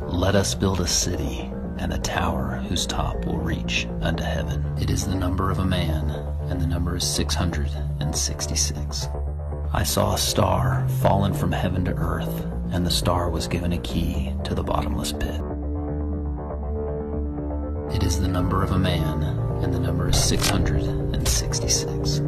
Let us build a city and a tower whose top will reach unto heaven. It is the number of a man, and the number is 666. I saw a star fallen from heaven to earth, and the star was given a key to the bottomless pit. It is the number of a man, and the number is 666.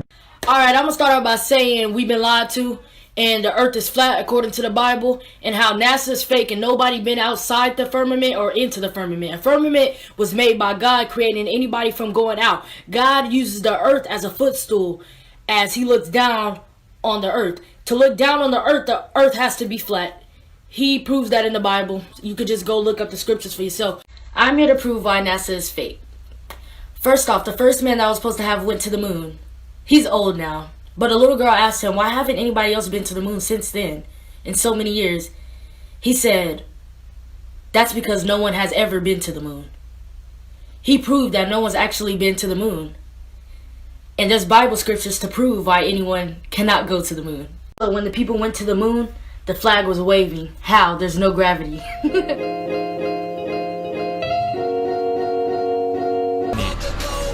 Alright, I'm gonna start out by saying we've been lied to, and the earth is flat according to the Bible, and how NASA is fake and nobody been outside the firmament or into the firmament. A firmament was made by God, creating anybody from going out. God uses the earth as a footstool as he looks down on the earth. To look down on the earth has to be flat. He proves that in the Bible. You could just go look up the scriptures for yourself. I'm here to prove why NASA is fake. First off, the first man that was supposed to have went to the moon. He's old now. But a little girl asked him, why haven't anybody else been to the moon since then, in so many years? He said, that's because no one has ever been to the moon. He proved that no one's actually been to the moon. And there's Bible scriptures to prove why anyone cannot go to the moon. But when the people went to the moon, the flag was waving. How? There's no gravity.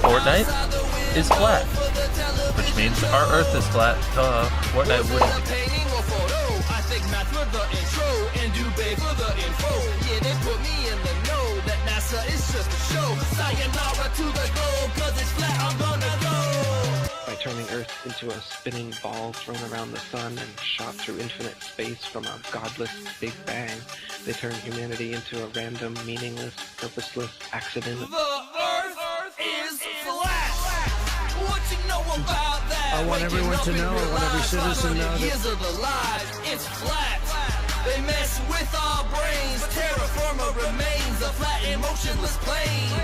Fortnite is flat, which means our Earth is flat. Fortnite wouldn't. I think Matt for the intro and Dubé for the info. Yeah, they put me in the know that NASA is just a show. Sayonara to the goal, cause it's flat, I'm gonna go. By turning Earth into a spinning ball thrown around the sun and shot through infinite space from a godless Big Bang, they turn humanity into a random, meaningless, purposeless accident. The Earth is flat. What you know about that? I want everyone to know, I want every citizen to know that years of the lives, it's flat. They mess with our brains. Terraformer remains a flat and motionless plane.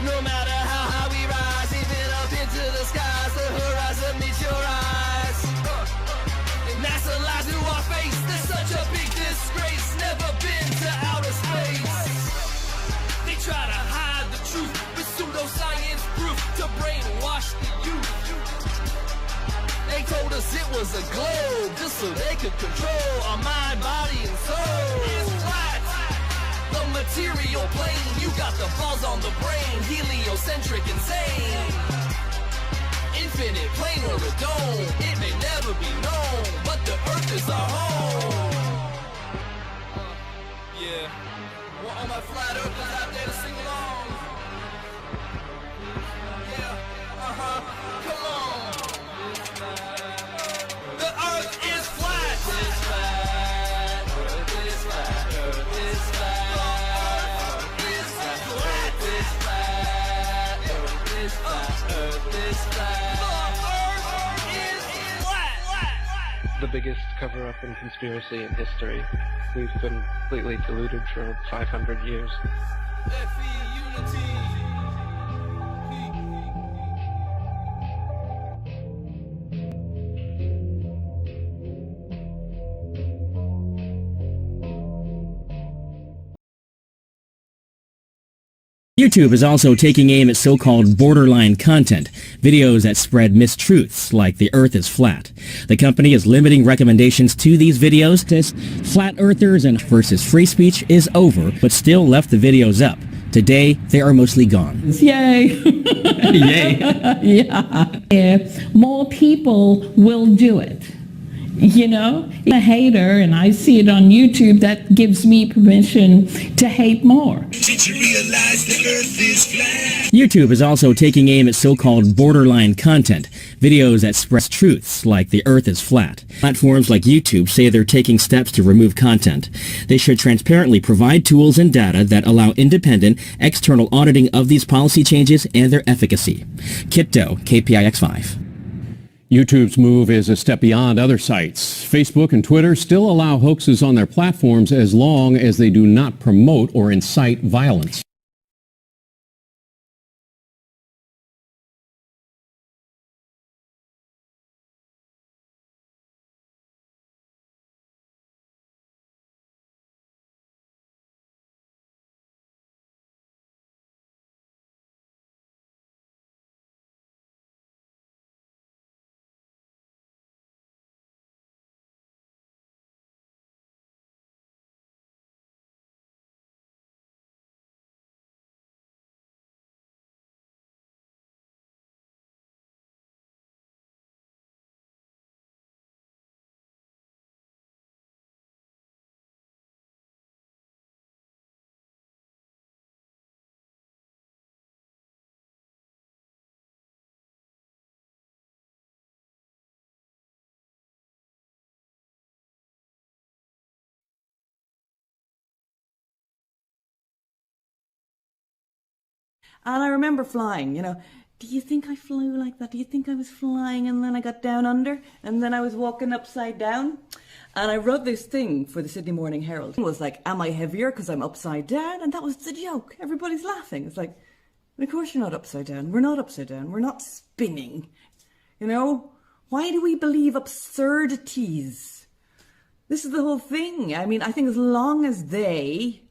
No matter how high we rise, even up into the skies, the horizon meets your eyes. NASA lies to our face. There's such a big disgrace. Never been to outer space. They try to hide the truth with pseudoscience proof to brainwash the youth. They told us it was a globe just so they could control our mind, body, and soul. It's flat, the material plane. You got the balls on the brain, heliocentric, insane. Infinite plane or a dome, it may never be known, but the Earth is our home. Yeah, well, all my flat earthers out there to sing along. Come on. The Earth is flat. It's flat. Earth is flat. Earth is flat. Earth is flat. Earth is flat. Earth is flat. Earth is flat. The Earth is flat. The biggest cover-up and conspiracy in history. We've been completely deluded for 500 years. FE unity. YouTube is also taking aim at so-called borderline content, videos that spread mistruths like the Earth is flat. The company is limiting recommendations to these videos. This flat earthers and versus free speech is over, but still left the videos up. Today, they are mostly gone. Yay. Yay. Yeah. More people will do it. You know, a hater, and I see it on YouTube, that gives me permission to hate more. Did you realize the Earth is flat? YouTube is also taking aim at so-called borderline content, videos that spread truths like the Earth is flat. Platforms like YouTube say they're taking steps to remove content. They should transparently provide tools and data that allow independent, external auditing of these policy changes and their efficacy. Kipto, KPIX5. YouTube's move is a step beyond other sites. Facebook and Twitter still allow hoaxes on their platforms as long as they do not promote or incite violence. And I remember flying, you know. Do you think I flew like that? Do you think I was flying and then I got down under and then I was walking upside down? And I wrote this thing for the Sydney Morning Herald. It was like, am I heavier because I'm upside down? And that was the joke. Everybody's laughing. It's like, of course you're not upside down. We're not upside down. We're not spinning. You know? Why do we believe absurdities? This is the whole thing. I mean, I think as long as they,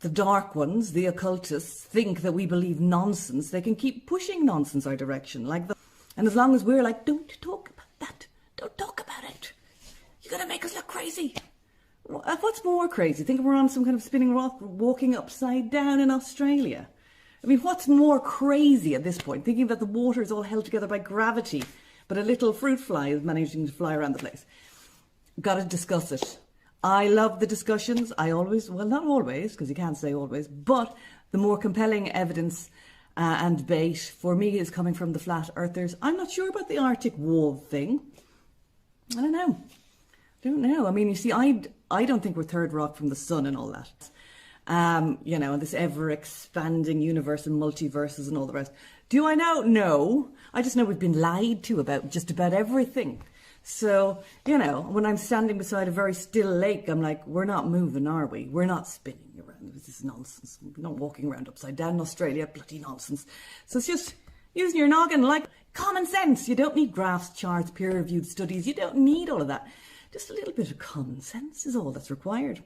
the dark ones, the occultists, think that we believe nonsense, they can keep pushing nonsense our direction. And as long as we're like, don't talk about that, don't talk about it, you're going to make us look crazy. What's more crazy? Thinking we're on some kind of spinning rock walking upside down in Australia. I mean, what's more crazy at this point? Thinking that the water is all held together by gravity, but a little fruit fly is managing to fly around the place. Got to discuss it. I love the discussions. I always, well, not always, because you can't say always, but the more compelling evidence and debate for me is coming from the flat earthers. I'm not sure about the Arctic wall thing. I don't know. I mean, you see, I don't think we're third rock from the sun and all that. You know, this ever-expanding universe and multiverses and all the rest. Do I know? No. I just know we've been lied to about just about everything. So, you know, when I'm standing beside a very still lake, I'm like, we're not moving, are we? We're not spinning around. This is nonsense. We're not walking around upside down in Australia. Bloody nonsense. So it's just using your noggin, like common sense. You don't need graphs, charts, peer-reviewed studies. You don't need all of that. Just a little bit of common sense is all that's required.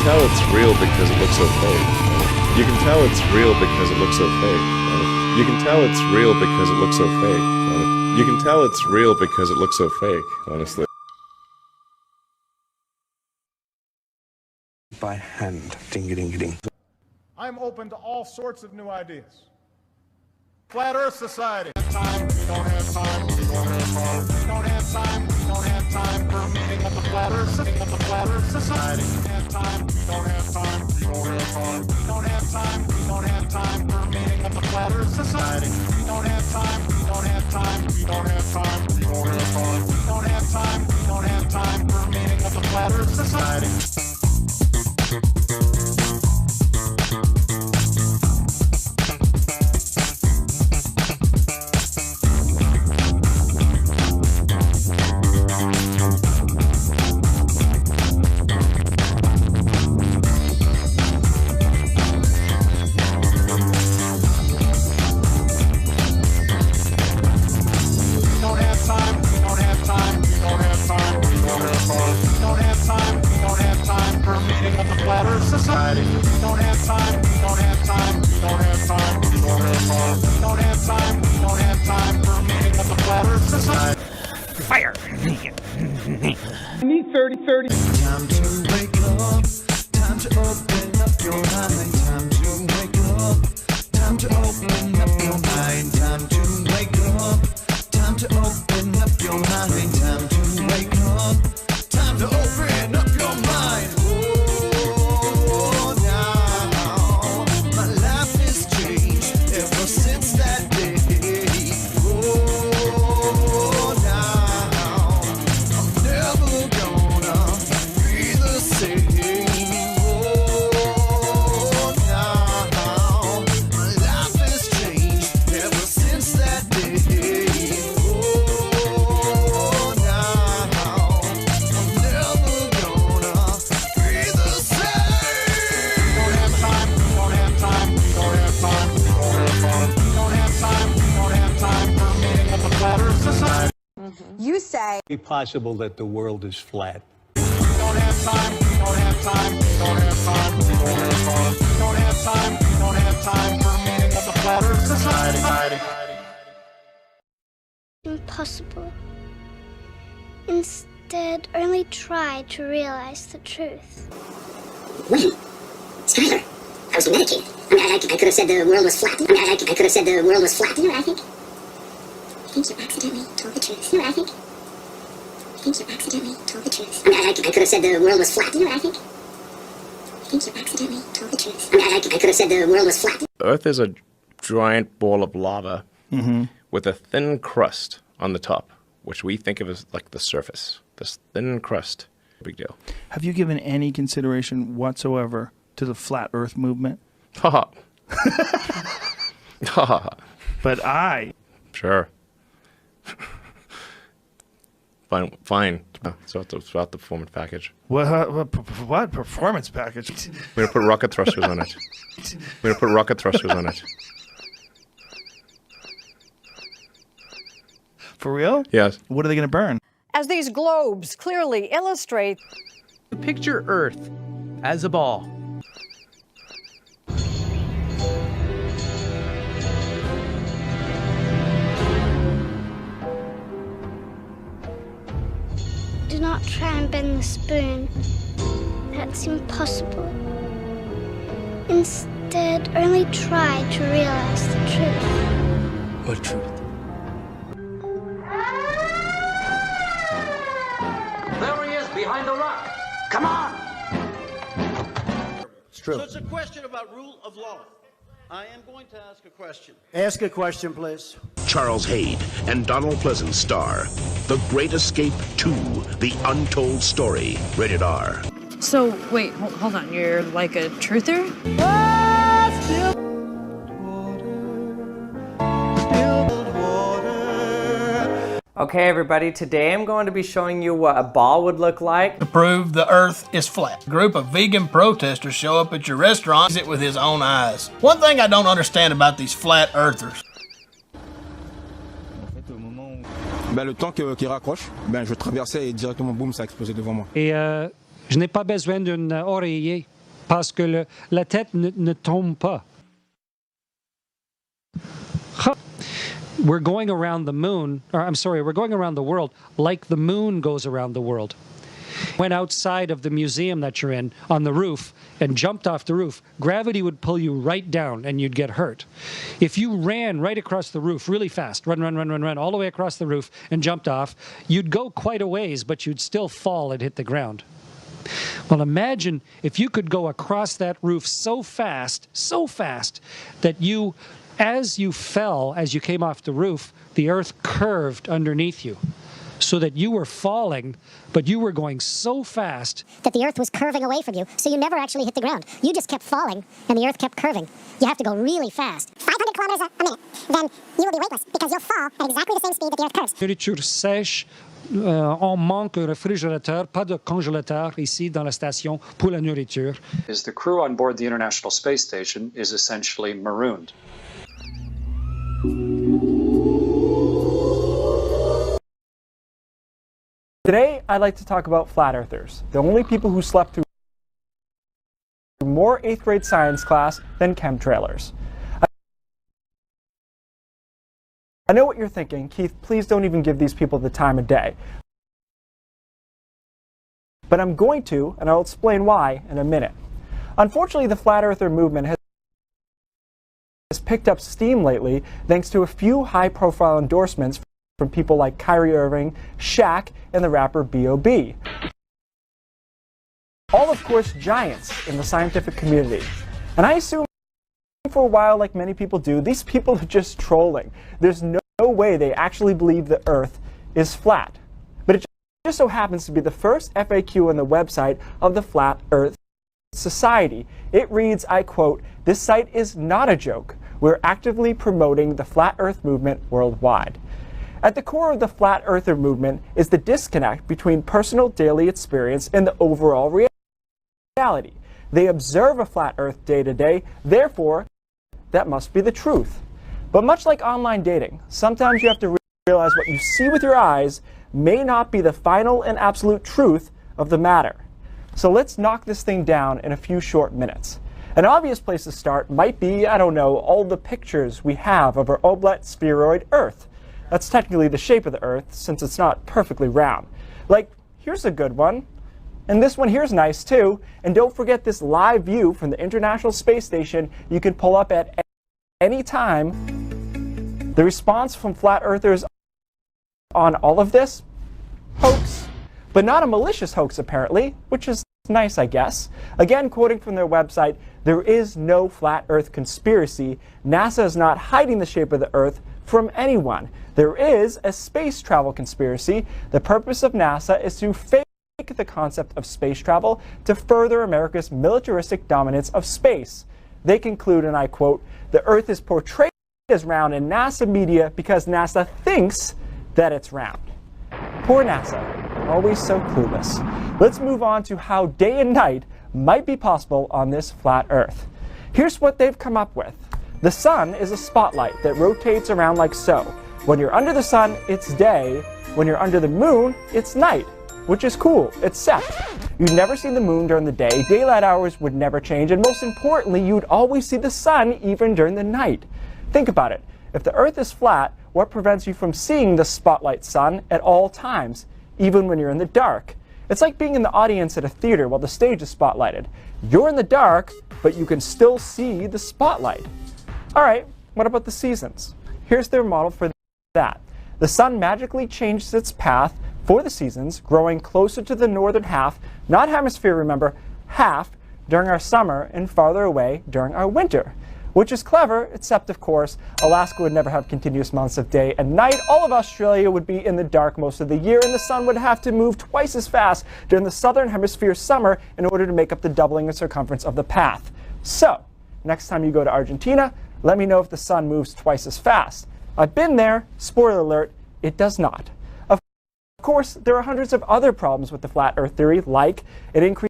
tell it's real because it looks so fake. You can tell it's real because it looks so fake. You can tell it's real because it looks so fake. You can tell it's real because it looks so fake, honestly. By hand, ding-a-ding-a-ding. I'm open to all sorts of new ideas. Flat Earth Society. Time, we don't have time, we don't have time, we don't have time, we don't have time for a meeting of the Flat Earth Society. We don't have time, we don't have time, we don't have time, we don't have time, we don't have time for a meeting of the Flat Earth Society. We don't have time, we don't have time, we don't have time, we don't have time, we don't have time, we don't have time for a meeting of the Flat Earth Society. Society. We don't have time, we don't have time, we don't have time, we don't have time, we don't have time, we don't have time for a meeting of the Flat Earth Society. Fire! I need 30. Time to wake up, time to open up your mind, time to wake up, time to open up your mind, time to wake up, time to open up your mind, time to wake up, time to open up your mind. Since that day, oh, now I'm never gonna be the same. Oh, now my life has changed ever since that day. Oh, now I'm never gonna be the same. We don't have time, we don't have time, we don't have time, we don't have time. We don't have time, we don't have time for a meeting of the Flat Earth Society. You say it's possible that the world is flat. We don't have time, we don't have time, we don't have time, we don't have time, we don't have time, we don't have time for a meeting of the Flat Earth Society. Impossible. Instead, only try to realize the truth. When? Skylar, I was medicated. I could have said the world was flat. I could have said the world was flat. You know what I think? I think you accidentally told the truth. You know what I think? I think you accidentally told the truth. I could have said the world was flat. You know what I think? I think you accidentally told the truth. I could have said the world was flat. Earth is a giant ball of lava with a thin crust on the top, which we think of as like the surface. This thin crust. Big deal. Have you given any consideration whatsoever to the Flat Earth movement? Ha ha. But I. Sure. Fine. It's about the performance package. What performance package? We're gonna put rocket thrusters on it. We're gonna put rocket thrusters on it. For real? Yes. What are they gonna burn? as these globes clearly illustrate. Picture Earth as a ball. Do not try and bend the spoon. That's impossible. Instead, only try to realize the truth. What truth? There he is, behind the rock. Come on! It's true. So it's a question about rule of law. I am going to ask a question. Ask a question, please. Charles Hayde and Donald Pleasence star The Great Escape 2, The Untold Story, rated R. So, wait, hold on. You're like a truther? Okay, everybody, today I'm going to be showing you what a ball would look like. To prove the earth is flat. A group of vegan protesters show up at your restaurant, sees it with his own eyes. One thing I don't understand about these flat earthers. Le temps qu'il raccroche, je traversais et directement, boum, ça a explosé devant moi. Et Je n'ai pas besoin d'un oreiller parce que la tête ne tombe pas. We're going around the moon, or I'm sorry, we're going around the world like the moon goes around the world. Went outside of the museum that you're in on the roof and jumped off the roof, gravity would pull you right down and you'd get hurt. If you ran right across the roof really fast, run all the way across the roof and jumped off, you'd go quite a ways, but you'd still fall and hit the ground. Well, imagine if you could go across that roof so fast that you, as you fell, as you came off the roof, the earth curved underneath you. So that you were falling, but you were going so fast that the earth was curving away from you, so you never actually hit the ground. You just kept falling, and the earth kept curving. You have to go really fast. 500 kilometers a minute. Then you will be weightless, because you'll fall at exactly the same speed that the earth curves. Nourriture sèche, on manque un réfrigérateur, pas de congélateur ici dans la station pour la nourriture. Is the crew on board the International Space Station is essentially marooned. Today, I'd like to talk about flat earthers, the only people who slept through more 8th grade science class than chemtrailers. I know what you're thinking, Keith, please don't even give these people the time of day. But I'm going to, and I'll explain why in a minute. Unfortunately, the flat earther movement has picked up steam lately thanks to a few high-profile endorsements from people like Kyrie Irving, Shaq, and the rapper B.O.B. All, of course, giants in the scientific community. And I assume for a while, like many people do, these people are just trolling. There's no way they actually believe the Earth is flat. But it just so happens to be the first FAQ on the website of the Flat Earth Society. It reads, I quote, "This site is not a joke. We're actively promoting the Flat Earth movement worldwide." At the core of the Flat Earther movement is the disconnect between personal daily experience and the overall reality. They observe a flat Earth day to day, therefore, that must be the truth. But much like online dating, sometimes you have to realize what you see with your eyes may not be the final and absolute truth of the matter. So let's knock this thing down in a few short minutes. An obvious place to start might be, I don't know, all the pictures we have of our oblate spheroid Earth. That's technically the shape of the Earth, since it's not perfectly round. Like, here's a good one. And this one here's nice, too. And don't forget this live view from the International Space Station you can pull up at any time. The response from flat earthers on all of this? Hoax. But not a malicious hoax, apparently, which is nice, I guess. Again, quoting from their website, "There is no flat Earth conspiracy. NASA is not hiding the shape of the Earth from anyone. There is a space travel conspiracy. The purpose of NASA is to fake the concept of space travel to further America's militaristic dominance of space." They conclude, and I quote, "The Earth is portrayed as round in NASA media because NASA thinks that it's round." Poor NASA, always so clueless. Let's move on to how day and night might be possible on this flat Earth. Here's what they've come up with. The sun is a spotlight that rotates around like so. When you're under the sun, it's day. When you're under the moon, it's night, which is cool. It's set. You'd never see the moon during the day, daylight hours would never change, and most importantly, you'd always see the sun even during the night. Think about it. If the Earth is flat, what prevents you from seeing the spotlight sun at all times, even when you're in the dark? It's like being in the audience at a theater while the stage is spotlighted. You're in the dark, but you can still see the spotlight. All right, what about the seasons? Here's their model for that. The sun magically changes its path for the seasons, growing closer to the northern half, not hemisphere, remember, half, during our summer and farther away during our winter. Which is clever, except of course, Alaska would never have continuous months of day and night, all of Australia would be in the dark most of the year, and the sun would have to move twice as fast during the southern hemisphere summer in order to make up the doubling of circumference of the path. So, next time you go to Argentina, let me know if the sun moves twice as fast. I've been there, spoiler alert, it does not. Of course, there are hundreds of other problems with the flat Earth theory, like an increase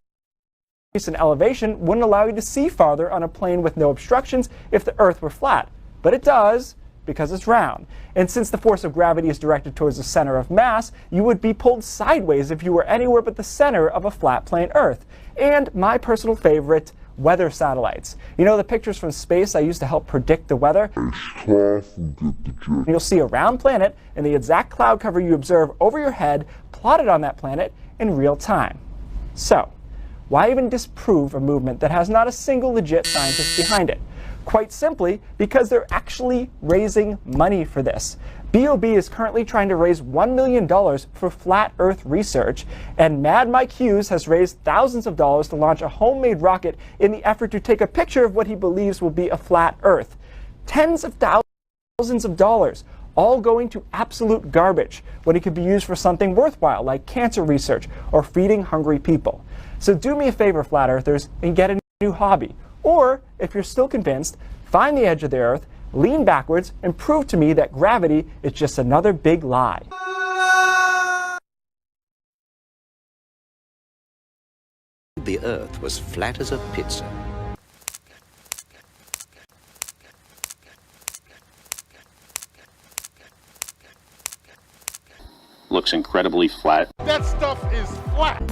in elevation wouldn't allow you to see farther on a plane with no obstructions if the Earth were flat. But it does, because it's round. And since the force of gravity is directed towards the center of mass, you would be pulled sideways if you were anywhere but the center of a flat plane Earth. And my personal favorite, weather satellites. You know the pictures from space I used to help predict the weather? You'll see a round planet and the exact cloud cover you observe over your head plotted on that planet in real time. So, why even disprove a movement that has not a single legit scientist behind it? Quite simply, because they're actually raising money for this. BOB is currently trying to raise $1 million for flat Earth research, and Mad Mike Hughes has raised thousands of dollars to launch a homemade rocket in the effort to take a picture of what he believes will be a flat Earth. Tens of thousands of dollars, all going to absolute garbage when it could be used for something worthwhile like cancer research or feeding hungry people. So do me a favor, Flat Earthers, and get a new hobby. Or, if you're still convinced, find the edge of the Earth, lean backwards, and prove to me that gravity is just another big lie. The Earth was flat as a pizza. Looks incredibly flat. That stuff is flat.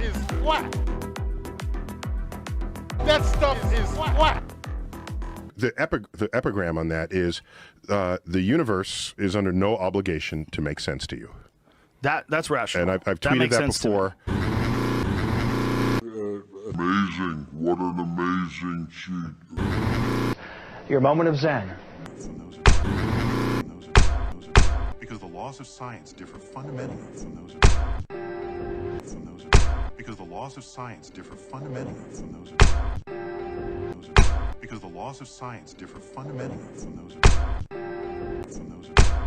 Is flat. That stuff is flat. The epigram on that is, the universe is under no obligation to make sense to you. That's rational. And I've tweeted that before. Amazing. What an amazing cheat. Your moment of Zen. Because the laws of science differ fundamentally from those of because the laws of science differ fundamentally from those because the laws of science differ fundamentally from those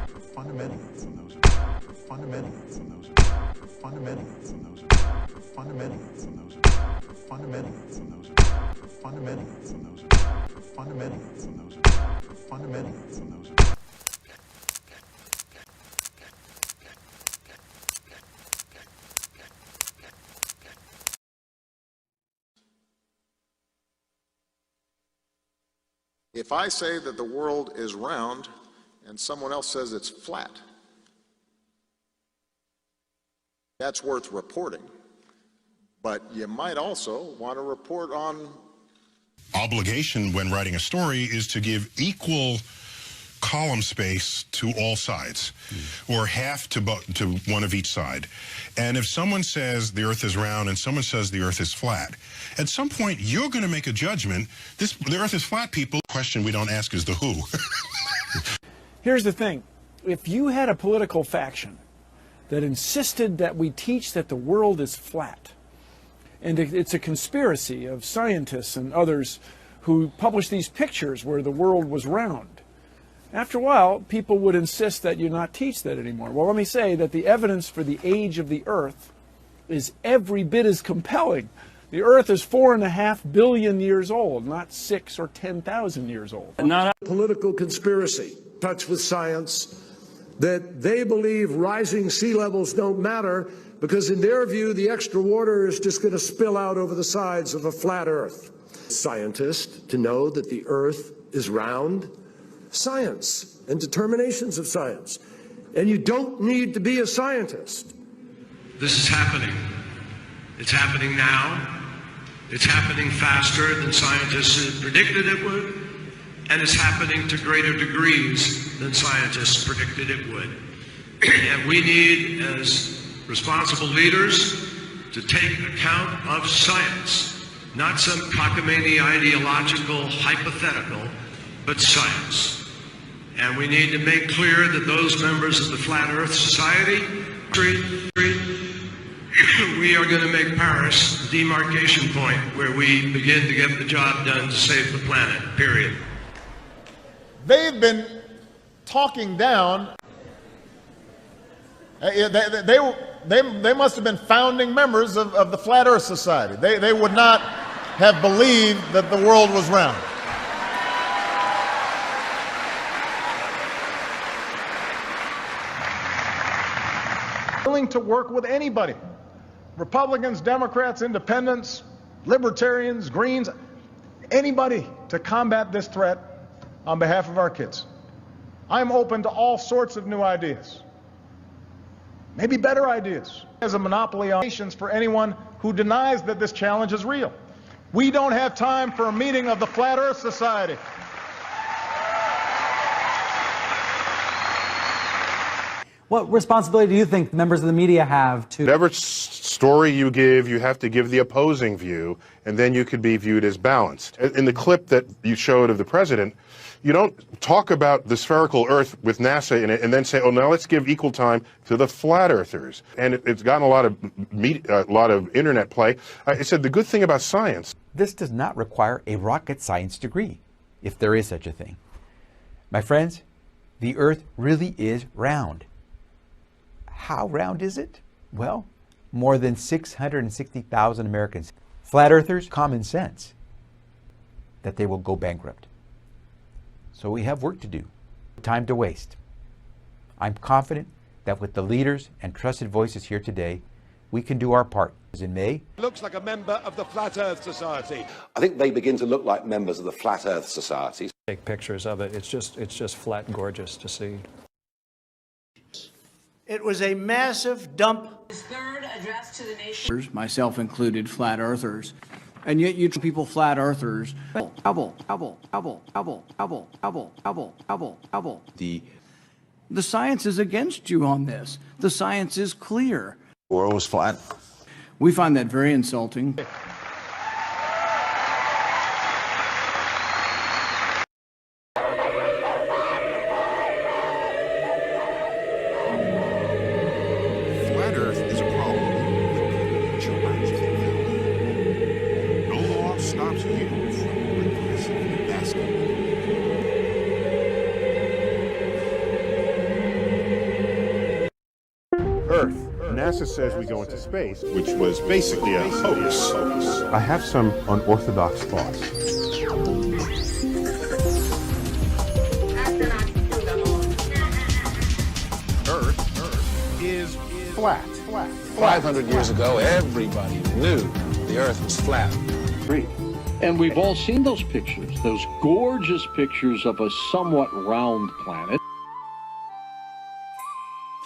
for fundamentally from those for fundamentally from those for fundamentally from those for fundamentally from those for fundamentally from those for fundamentally from those for fundamentally from those for fundamentally from those. If I say that the world is round and someone else says it's flat, that's worth reporting. But you might also want to report on... Obligation when writing a story is to give equal column space to all sides, or half to one of each side. And if someone says the Earth is round and someone says the Earth is flat, at some point you're going to make a judgment. The Earth is flat, people. The question we don't ask is the who. Here's the thing. If you had a political faction that insisted that we teach that the world is flat, and it's a conspiracy of scientists and others who published these pictures where the world was round, after a while, people would insist that you not teach that anymore. Well, let me say that the evidence for the age of the Earth is every bit as compelling. The Earth is 4.5 billion years old, not 6 or 10,000 years old. Not a political conspiracy, touch with science, that they believe rising sea levels don't matter because in their view, the extra water is just going to spill out over the sides of a flat Earth. Scientists to know that the Earth is round, science and determinations of science. And you don't need to be a scientist. This is happening. It's happening now. It's happening faster than scientists had predicted it would, and it's happening to greater degrees than scientists predicted it would. And we need, as responsible leaders, to take account of science, not some cockamamie ideological hypothetical, but science. And we need to make clear that those members of the Flat Earth Society, we are going to make Paris the demarcation point where we begin to get the job done to save the planet, period. They've been talking down. They must have been founding members of the Flat Earth Society. They would not have believed that the world was round. Willing to work with anybody. Republicans, Democrats, Independents, Libertarians, Greens, anybody to combat this threat on behalf of our kids. I'm open to all sorts of new ideas. Maybe better ideas. As a monopoly on nations for anyone who denies that this challenge is real. We don't have time for a meeting of the Flat Earth Society. What responsibility do you think members of the media have to... Whatever story you give, you have to give the opposing view, and then you could be viewed as balanced. In the clip that you showed of the president, you don't talk about the spherical Earth with NASA in it and then say, oh, now let's give equal time to the flat earthers. And it's gotten a lot of internet play. I said the good thing about science. This does not require a rocket science degree, if there is such a thing. My friends, the Earth really is round. How round is it? Well, more than 660,000 Americans. Flat earthers, common sense that they will go bankrupt. So we have work to do, time to waste. I'm confident that with the leaders and trusted voices here today, we can do our part. In May, looks like a member of the Flat Earth Society. I think they begin to look like members of the Flat Earth Society. Take pictures of it. It's just flat and gorgeous to see. It was a massive dump. His third address to the nation. Myself included, flat earthers. And yet you people flat earthers. The science is against you on this. The science is clear. The world was flat. We find that very insulting. Flat Earth is a problem that children can handle. No law stops you from aggressively asking. Earth. NASA says we go into space, which was basically a hoax. I have some unorthodox thoughts. Earth is flat. 500 years ago, everybody knew the Earth was flat. And we've all seen those pictures, those gorgeous pictures of a somewhat round planet.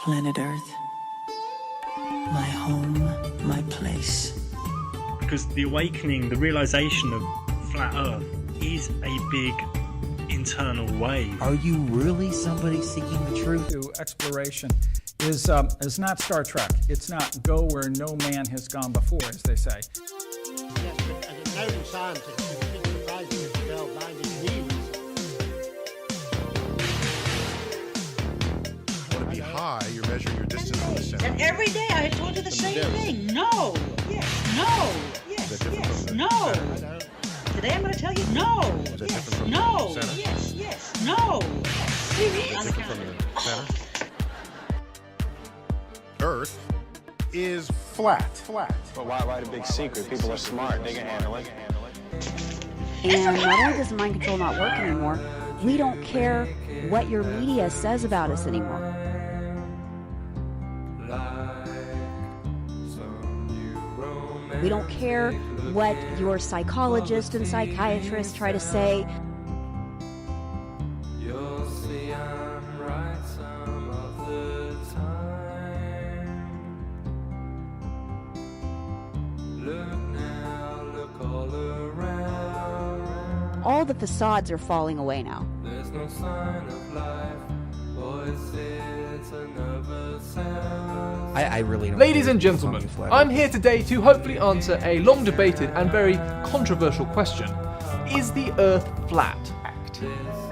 Planet Earth. My home, my place. Because the awakening, the realization of flat Earth is a big internal wave. Are you really somebody seeking the truth? Exploration is not Star Trek. It's not go where no man has gone before, as they say. Yes, but as a noted scientist, it's surprising that you fell blind in knees. Want to be high, you're measuring your distance from the center. And every day I told you the same thing. No. Yes. No. Yes. Yes. No. Today I'm going to tell you no. Yes. No. Yes. Yes. No. Serious. Earth is flat. But why the big secret? People are smart. They can handle it. And not only does mind control not work anymore, we don't care what your media says about us anymore. We don't care what your psychologists and psychiatrists try to say. All the facades are falling away now. There's no sign of life. I really don't. Ladies and gentlemen, I'm here today to hopefully answer a long debated and very controversial question. Is the Earth flat?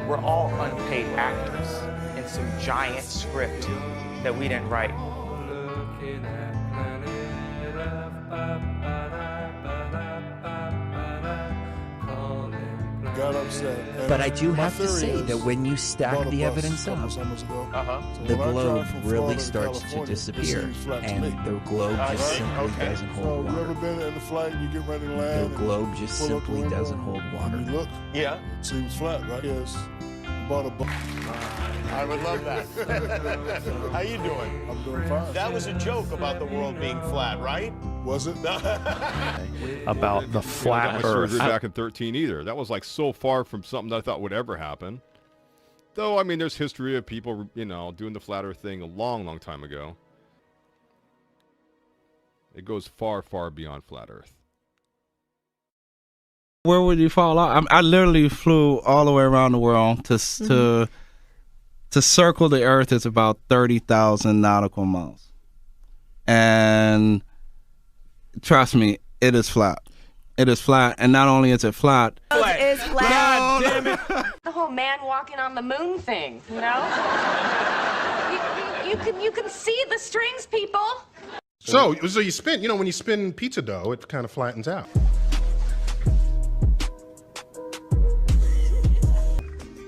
We're all unpaid actors in some giant script that we didn't write. Got upset. But I do have to say that when you stack the evidence up, the globe really starts to disappear, and the globe just simply doesn't hold water. You ever been in the flight and you get ready to land? The globe just simply doesn't hold water. You look. Yeah. It seems flat, right? Yes. Bought a boat. I would love that. How you doing? I'm doing fine. That was a joke about the world being flat, right? Was it? About the flat Earth. Back in 13 either. That was like so far from something that I thought would ever happen. Though, I mean, there's history of people, you know, doing the flat earth thing a long, long time ago. It goes far, far beyond flat earth. Where would you fall out? I literally flew all the way around the world to circle the earth is about 30,000 nautical miles. And trust me, it is flat. It is flat, and not only is it flat. It is flat. God damn it. The whole man walking on the moon thing, you know? you can see the strings, people. So you spin, you know, when you spin pizza dough, it kind of flattens out.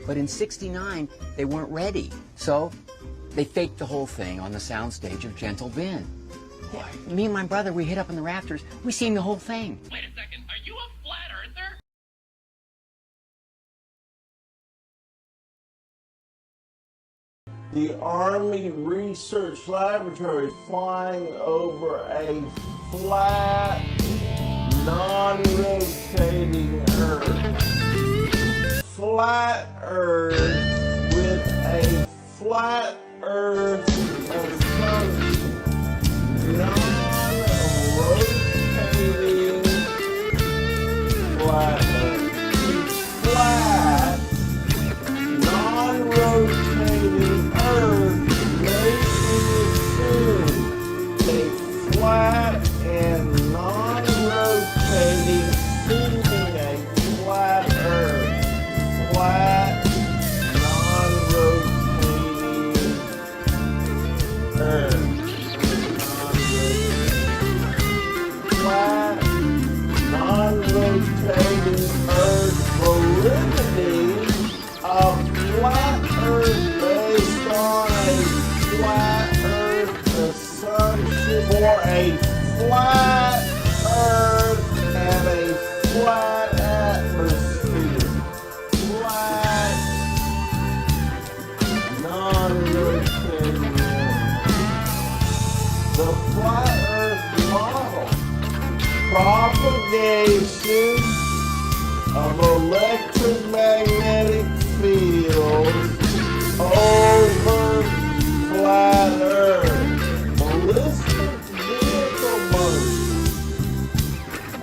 But in '69, they weren't ready. So they faked the whole thing on the soundstage of Gentle Ben. Me and my brother, we hid up in the rafters. We seen the whole thing. Wait a second, are you a flat earther? The Army Research Laboratory flying over a flat, non-rotating Earth. Flat Earth with a flat Earth assumption. Non-rotating flat Earth. Flat, non-rotating Earth makes me assume a flat and non-rotating seeming a flat Earth. Flat, non-rotating Earth. Flat, non-rotating Earth validity of flat Earth based on a flat Earth assumption for a flat Earth and a flat atmosphere. Flat, non-rotating Earth. The flat Earth model. Propagation of electromagnetic fields over flat Earth. Ballistic vehicle motion.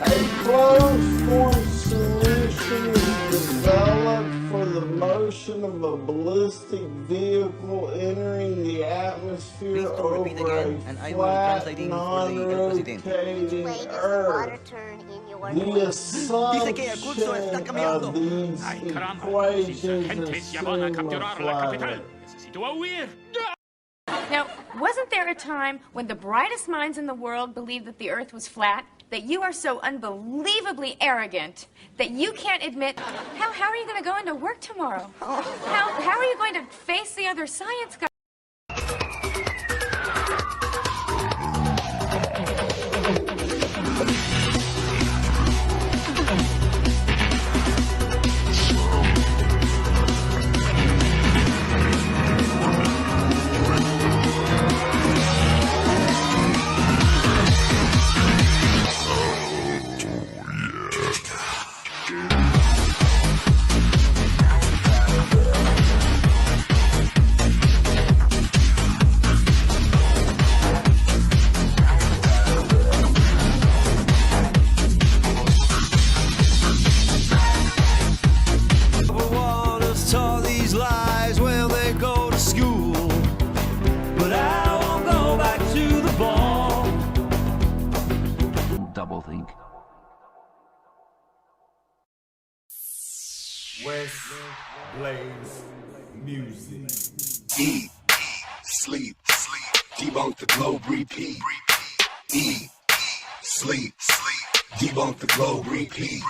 A closed-form solution is developed for the motion of a ballistic vehicle entering the atmosphere over a flat, non-rotating Earth. The assumption of these equations assume a flat Earth. Now, wasn't there a time when the brightest minds in the world believed that the Earth was flat? That you are so unbelievably arrogant that you can't admit. How are you going to go into work tomorrow? How are you going to face the other science guys? Doublethink. West Blaze Music. Eat, sleep, debunk the globe, repeat. Eat, sleep, debunk the globe, repeat.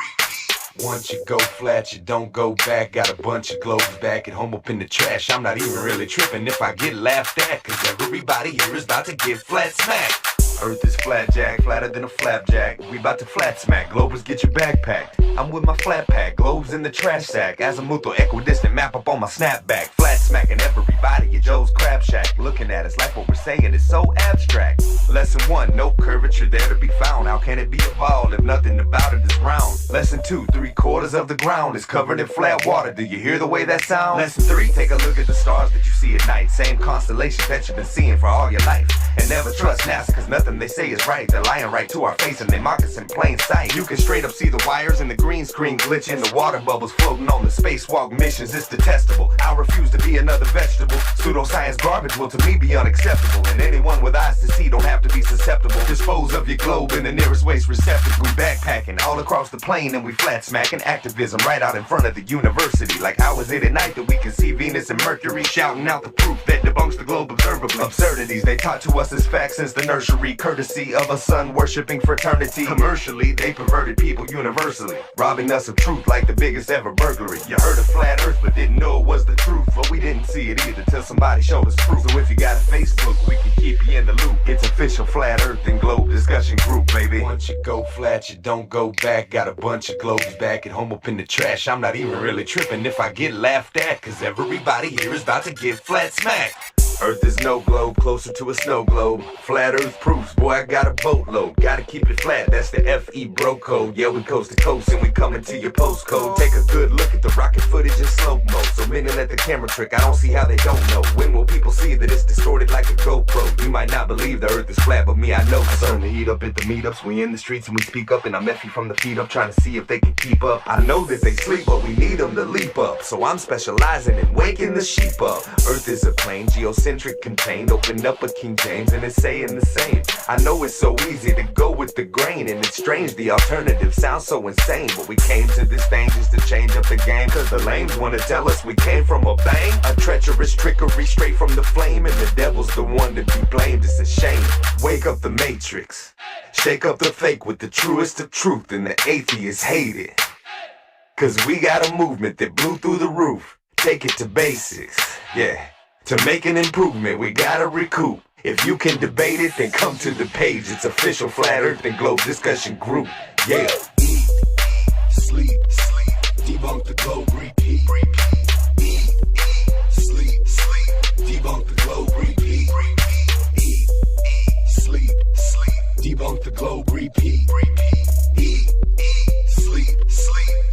Once you go flat, you don't go back. Got a bunch of globes back at home up in the trash. I'm not even really tripping if I get laughed at, cause everybody here is about to get flat smacked. Earth is flat, Jack, flatter than a flapjack. We about to flat smack, Globers get your backpacked. I'm with my flat pack, globes in the trash sack. Azimuthal equidistant map up on my snapback. Flat smacking everybody at Joe's Crab shack. Looking at us like what we're saying is so abstract. Lesson 1, no curvature there to be found. How can it be a ball if nothing about it is round? Lesson 2, 3/4 of the ground is covered in flat water. Do you hear the way that sounds? Lesson 3, take a look at the stars that you see at night. Same constellations that you've been seeing for all your life. And never trust NASA, cause nothing they say is right. They're lying right to our face and they mock us in plain sight. You can straight up see the wires and the green screen glitching, the water bubbles floating on the spacewalk missions. It's detestable. I refuse to be another vegetable. Pseudoscience garbage will to me be unacceptable. And anyone with eyes to see don't have to be susceptible. Dispose of your globe in the nearest waste receptacle. We backpacking all across the plane and we flat smacking activism right out in front of the university. Like how is it at night that we can see Venus and Mercury? Shouting out the proof that debunks the globe observably. Absurdities they taught to us as facts since the nursery. Courtesy of a sun-worshipping fraternity. Commercially, they perverted people universally, robbing us of truth like the biggest ever burglary. You heard of flat earth but didn't know it was the truth. Well, we didn't see it either till somebody showed us proof. So if you got a Facebook, we can keep you in the loop. It's official Flat Earth and Globe discussion group, baby. Once you go flat, you don't go back. Got a bunch of globes back at home up in the trash. I'm not even really tripping if I get laughed at, cause everybody here is about to get flat smacked. Earth is no globe, closer to a snow globe. Flat Earth proofs, boy, I got a boatload. Gotta keep it flat, that's the FE bro code. Yeah, we coast to coast and we coming to your postcode. Take a good look at the rocket footage in slow mo. So many let the camera trick, I don't see how they don't know. When will people see that it's distorted like a GoPro? You might not believe the Earth is flat, but me, I know so. I turn the heat up at the meetups, we in the streets and we speak up. And I'm effing from the feet up, trying to see if they can keep up. I know that they sleep, but we need them to leap up. So I'm specializing in waking the sheep up. Earth is a plane, geocentric contained. Open up a King James and it's saying the same. I know it's so easy to go with the grain, and it's strange the alternative sounds so insane. But we came to this thing just to change up the game, cause the lames wanna tell us we came from a bang. A treacherous trickery straight from the flame, and the devil's the one to be blamed. It's a shame. Wake up the matrix, shake up the fake with the truest of truth, and the atheists hate it. Cause we got a movement that blew through the roof. Take it to basics, yeah. To make an improvement, we gotta recoup. If you can debate it, then come to the page. It's official Flat Earth and Globe discussion group. Yeah. Eat, sleep, debunk the globe, repeat. Eat, sleep, debunk the globe, repeat. Eat, sleep, debunk the globe, repeat. Eat, sleep,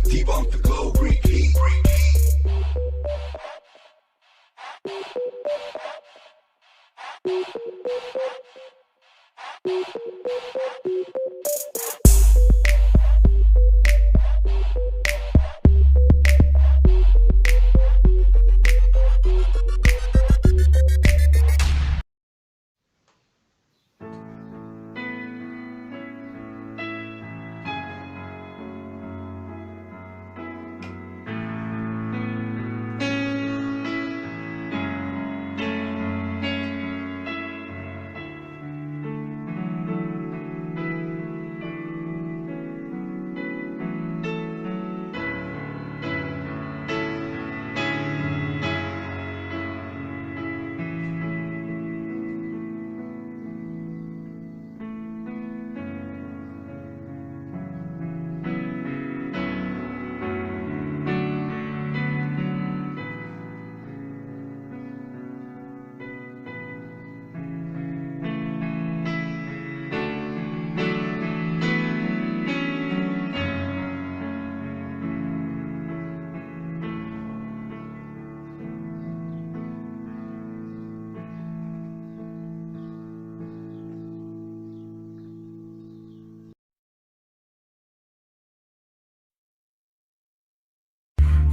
debunk the globe, repeat.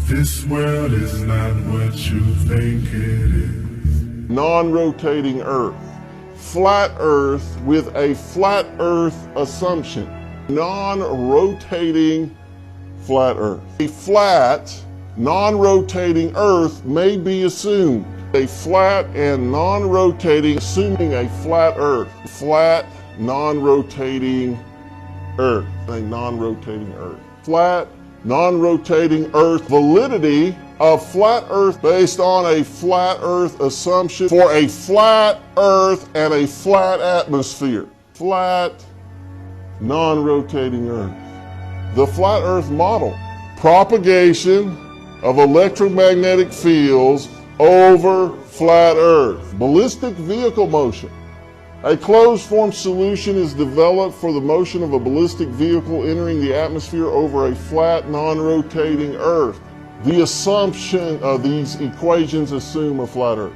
This world is not what you think it is. Non-rotating Earth. Flat Earth with a flat Earth assumption. Non-rotating flat Earth. A flat, non-rotating Earth may be assumed. A flat and non-rotating, assuming a flat Earth. Flat, non-rotating Earth. A non-rotating Earth. Flat, non-rotating Earth. Validity of flat Earth based on a flat Earth assumption for a flat Earth and a flat atmosphere. Flat, non-rotating Earth. The flat Earth model. Propagation of electromagnetic fields over flat Earth. Ballistic vehicle motion. A closed-form solution is developed for the motion of a ballistic vehicle entering the atmosphere over a flat, non-rotating Earth. The assumption of these equations assume a flat Earth.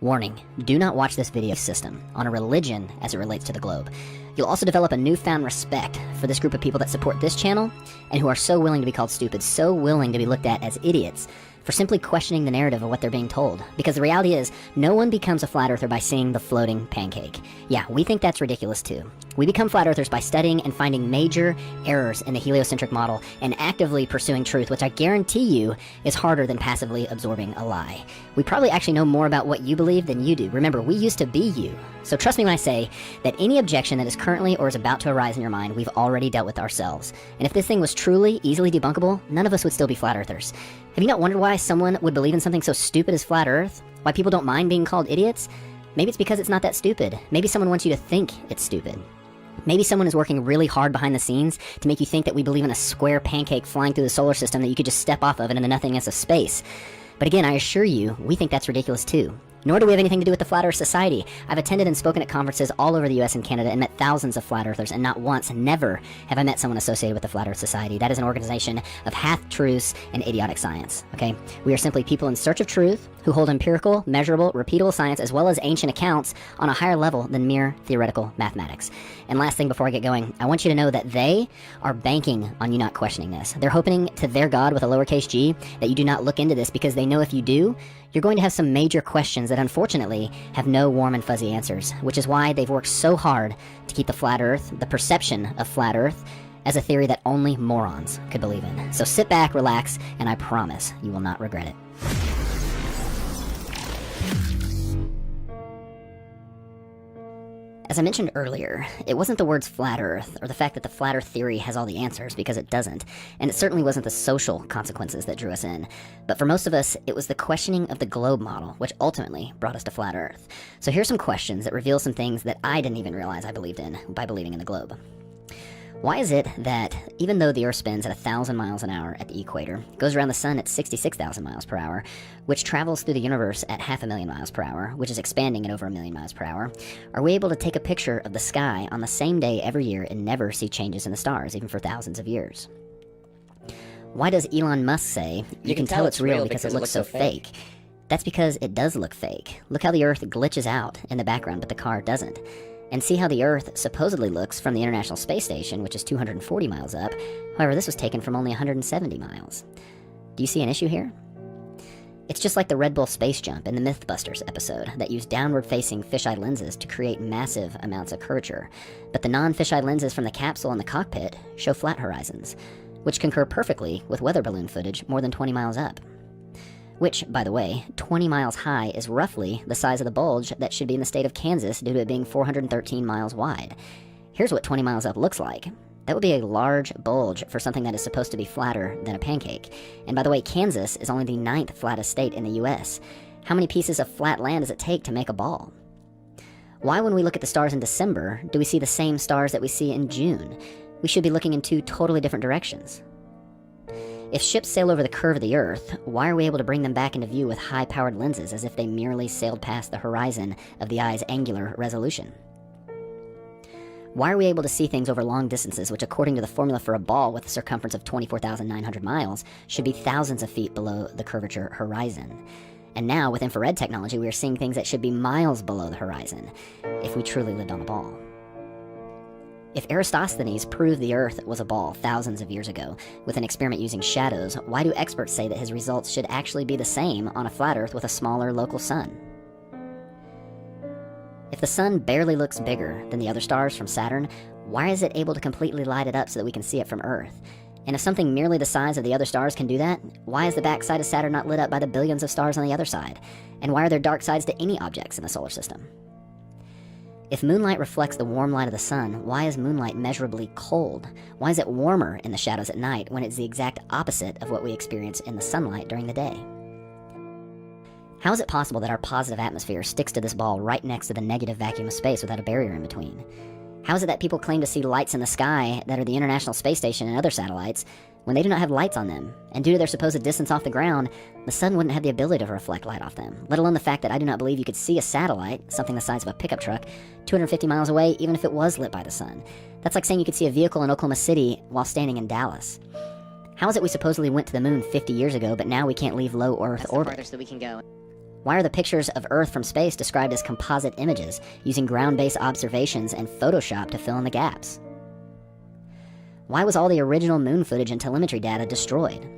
Warning, do not watch this video system on a religion as it relates to the globe. You'll also develop a newfound respect for this group of people that support this channel and who are so willing to be called stupid, so willing to be looked at as idiots for simply questioning the narrative of what they're being told. Because the reality is, no one becomes a flat earther by seeing the floating pancake. Yeah, we think that's ridiculous too. We become flat earthers by studying and finding major errors in the heliocentric model and actively pursuing truth, which I guarantee you is harder than passively absorbing a lie. We probably actually know more about what you believe than you do. Remember, we used to be you. So trust me when I say that any objection that is currently or is about to arise in your mind, we've already dealt with ourselves. And if this thing was truly easily debunkable, none of us would still be flat earthers. Have you not wondered why someone would believe in something so stupid as flat earth? Why people don't mind being called idiots? Maybe it's because it's not that stupid. Maybe someone wants you to think it's stupid. Maybe someone is working really hard behind the scenes to make you think that we believe in a square pancake flying through the solar system that you could just step off of into the nothingness of space. But again, I assure you, we think that's ridiculous too. Nor do we have anything to do with the Flat Earth Society. I've attended and spoken at conferences all over the US and Canada and met thousands of flat earthers, and not once, never, have I met someone associated with the Flat Earth Society. That is an organization of half-truths and idiotic science, okay? We are simply people in search of truth who hold empirical, measurable, repeatable science as well as ancient accounts on a higher level than mere theoretical mathematics. And last thing before I get going, I want you to know that they are banking on you not questioning this. They're hoping to their God with a lowercase g that you do not look into this, because they know if you do, you're going to have some major questions that unfortunately have no warm and fuzzy answers, which is why they've worked so hard to keep the flat earth, the perception of flat earth, as a theory that only morons could believe in. So sit back, relax, and I promise you will not regret it. As I mentioned earlier, it wasn't the words flat earth or the fact that the flat earth theory has all the answers, because it doesn't, and it certainly wasn't the social consequences that drew us in. But for most of us, it was the questioning of the globe model, which ultimately brought us to flat earth. So here's some questions that reveal some things that I didn't even realize I believed in by believing in the globe. Why is it that even though the Earth spins at 1,000 miles an hour at the equator, goes around the sun at 66,000 miles per hour, which travels through the universe at 500,000 miles per hour, which is expanding at over 1,000,000 miles per hour, are we able to take a picture of the sky on the same day every year and never see changes in the stars, even for thousands of years? Why does Elon Musk say, you can tell it's real because it looks so fake? That's because it does look fake. Look how the Earth glitches out in the background, but the car doesn't. And see how the Earth supposedly looks from the International Space Station, which is 240 miles up. However, this was taken from only 170 miles. Do you see an issue here? It's just like the Red Bull space jump in the Mythbusters episode that used downward-facing fisheye lenses to create massive amounts of curvature. But the non-fisheye lenses from the capsule and the cockpit show flat horizons, which concur perfectly with weather balloon footage more than 20 miles up. Which, by the way, 20 miles high is roughly the size of the bulge that should be in the state of Kansas due to it being 413 miles wide. Here's what 20 miles up looks like. That would be a large bulge for something that is supposed to be flatter than a pancake. And by the way, Kansas is only the 9th flattest state in the US. How many pieces of flat land does it take to make a ball? Why, when we look at the stars in December, do we see the same stars that we see in June? We should be looking in two totally different directions. If ships sail over the curve of the Earth, why are we able to bring them back into view with high-powered lenses as if they merely sailed past the horizon of the eye's angular resolution? Why are we able to see things over long distances, which according to the formula for a ball with a circumference of 24,900 miles, should be thousands of feet below the curvature horizon? And now, with infrared technology, we are seeing things that should be miles below the horizon, if we truly lived on a ball. If Eratosthenes proved the Earth was a ball thousands of years ago with an experiment using shadows, why do experts say that his results should actually be the same on a flat Earth with a smaller local sun? If the sun barely looks bigger than the other stars from Saturn, why is it able to completely light it up so that we can see it from Earth? And if something merely the size of the other stars can do that, why is the backside of Saturn not lit up by the billions of stars on the other side? And why are there dark sides to any objects in the solar system? If moonlight reflects the warm light of the sun, why is moonlight measurably cold? Why is it warmer in the shadows at night when it's the exact opposite of what we experience in the sunlight during the day? How is it possible that our positive atmosphere sticks to this ball right next to the negative vacuum of space without a barrier in between? How is it that people claim to see lights in the sky that are the International Space Station and other satellites when they do not have lights on them? And due to their supposed distance off the ground, the sun wouldn't have the ability to reflect light off them, let alone the fact that I do not believe you could see a satellite, something the size of a pickup truck, 250 miles away even if it was lit by the sun. That's like saying you could see a vehicle in Oklahoma City while standing in Dallas. How is it we supposedly went to the moon 50 years ago, but now we can't leave low Earth orbit? That's the farthest that we can go. Why are the pictures of Earth from space described as composite images, using ground-based observations and Photoshop to fill in the gaps? Why was all the original moon footage and telemetry data destroyed?